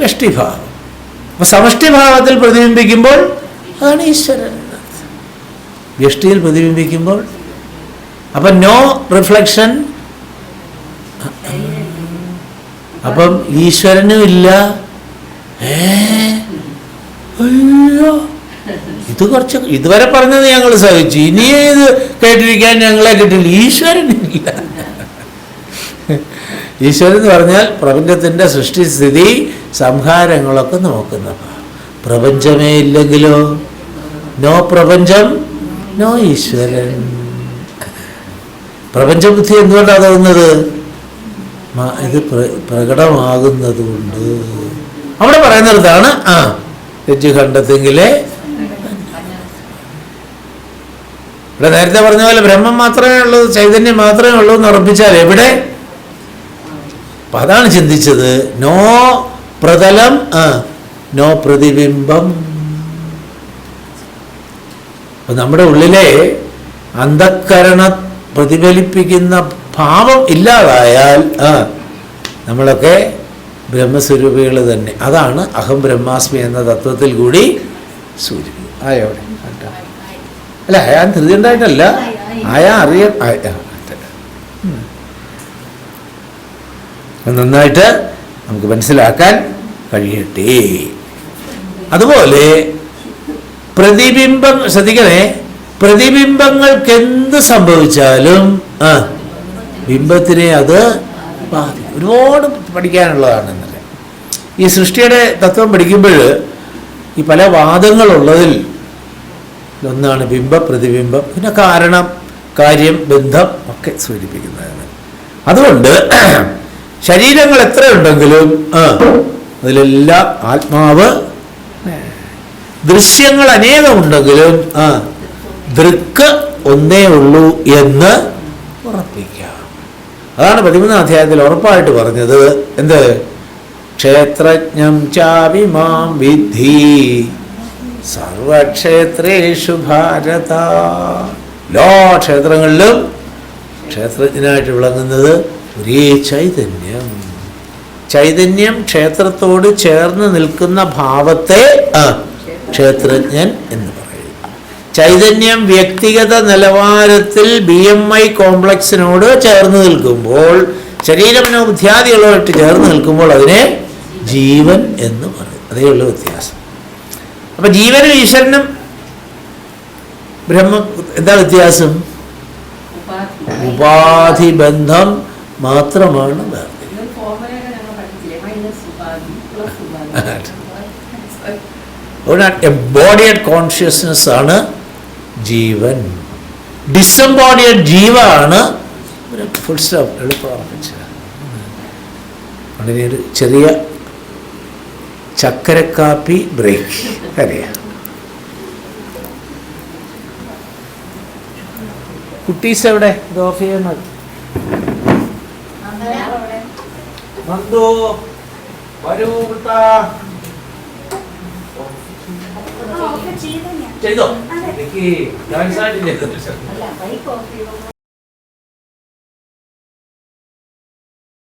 വ്യഷ്ടിഭാവം. അപ്പൊ സമഷ്ടിഭാവത്തിൽ പ്രതിബിംബിക്കുമ്പോൾ അതാണ് ഈശ്വരൻ. വ്യഷ്ടിയിൽ പ്രതിബിംബിക്കുമ്പോൾ അപ്പം നോ റിഫ്ലക്ഷൻ. അപ്പം ഈശ്വരനും ഇല്ല. അയ്യോ, ഇത് കുറച്ച് ഇതുവരെ പറഞ്ഞത് ഞങ്ങൾ സഹിച്ചു, ഇനി ഇത് കേട്ടിരിക്കാൻ ഞങ്ങളെ കിട്ടില്ല. ഈശ്വരനില്ല. ഈശ്വരൻ എന്ന് പറഞ്ഞാൽ പ്രപഞ്ചത്തിൻ്റെ സൃഷ്ടിസ്ഥിതി സംഹാരങ്ങളൊക്കെ നോക്കുന്ന പ്രപഞ്ചമേ ഇല്ലെങ്കിലോ നോ പ്രപഞ്ചം നോ ഈശ്വരൻ. പ്രപഞ്ചബുദ്ധി എന്തുകൊണ്ടാണ് തോന്നുന്നത്? ഇത് പ്രകടമാകുന്നത് കൊണ്ട്. അവിടെ പറയുന്നിടത്താണ് രജ്ജു കണ്ടെത്തെങ്കിലേ. ഇവിടെ നേരത്തെ പറഞ്ഞ പോലെ ബ്രഹ്മം മാത്രമേ ഉള്ളൂ, ചൈതന്യം മാത്രമേ ഉള്ളൂ എന്ന് ഉറപ്പിച്ചാൽ എവിടെ? അപ്പൊ അതാണ് ചിന്തിച്ചത്. നോ പ്രതലം നോ പ്രതിബിംബം. അപ്പൊ നമ്മുടെ ഉള്ളിലെ അന്ധക്കരണ പ്രതിഫലിപ്പിക്കുന്ന ഭാവം ഇല്ലാതായാൽ നമ്മളൊക്കെ ബ്രഹ്മസ്വരൂപികൾ തന്നെ. അതാണ് അഹം ബ്രഹ്മാസ്മി എന്ന തത്വത്തിൽ കൂടി സൂചിപ്പിക്കും. ആയോടെ അല്ല, ആയാൻ ധൃതി ഉണ്ടായിട്ടല്ല, ആയാ അറിയാൻ നന്നായിട്ട് നമുക്ക് മനസ്സിലാക്കാൻ കഴിയട്ടെ. അതുപോലെ പ്രതിബിംബം, ശ്രദ്ധിക്കണേ, പ്രതിബിംബങ്ങൾക്ക് എന്ത് സംഭവിച്ചാലും ബിംബത്തിനെ അത് ബാധിക്കും. ഒരുപാട് പഠിക്കാനുള്ളതാണ് എന്നല്ല. ഈ സൃഷ്ടിയുടെ തത്വം പഠിക്കുമ്പോൾ ഈ പല വാദങ്ങളുള്ളതിൽ ഒന്നാണ് ബിംബ പ്രതിബിംബം. പിന്നെ കാരണം, കാര്യം, ബന്ധം ഒക്കെ സൂചിപ്പിക്കുന്നതാണ്. അതുകൊണ്ട് ശരീരങ്ങൾ എത്രയുണ്ടെങ്കിലും അതിലെല്ലാം ആത്മാവ്, ദൃശ്യങ്ങൾ അനേകമുണ്ടെങ്കിലും ദൃക്ക് ഒന്നേ ഉള്ളൂ എന്ന് ഉറപ്പിക്കാം. അതാണ് 13-ാം അധ്യായത്തിൽ ഉറപ്പായിട്ട് പറഞ്ഞത്. എന്ത്? ക്ഷേത്രജ്ഞം ചാവിമാം വിദ്ധി സർവക്ഷേത്രേഷു ഭാരത. എല്ലാ ക്ഷേത്രങ്ങളിലും ക്ഷേത്രജ്ഞനായിട്ട് വിളങ്ങുന്നത് ഒരേ ചൈതന്യം. ചൈതന്യം ക്ഷേത്രത്തോട് ചേർന്ന് നിൽക്കുന്ന ഭാവത്തെ ക്ഷേത്രജ്ഞൻ എന്ന് പറയും. ചൈതന്യം വ്യക്തിഗത നിലവാരത്തിൽ BMI കോംപ്ലക്സിനോട് ചേർന്ന് നിൽക്കുമ്പോൾ, ശരീരമനോബുദ്ധ്യാദികളോട്ട് ചേർന്ന് നിൽക്കുമ്പോൾ അതിനെ ജീവൻ എന്ന് പറയും. അതേ ഉള്ള വ്യത്യാസം. അപ്പൊ ജീവനും ഈശ്വരനും ബ്രഹ്മ എന്താ വ്യത്യാസം? ഉപാധി ബന്ധം മാത്രമാണ് വേർതിരിവ്. എംബോഡിയഡ് കോൺഷ്യസ്നെസ് ആണ് ജീവൻ. ഡിസംബോഡിയഡ് ജീവാണ് ഫുൾ സ്റ്റോപ്പ്. എളുപ്പമാണ്. വളരെ ഒരു ചെറിയ ചക്കരക്കാപ്പി ബ്രേക്ക് അറിയാം. കുട്ടീസ് എവിടെ? ഇത് ഓഫ് ചെയ്യുന്നത് നന്ദു വരൂ. ചെയ്തോ? എനിക്ക്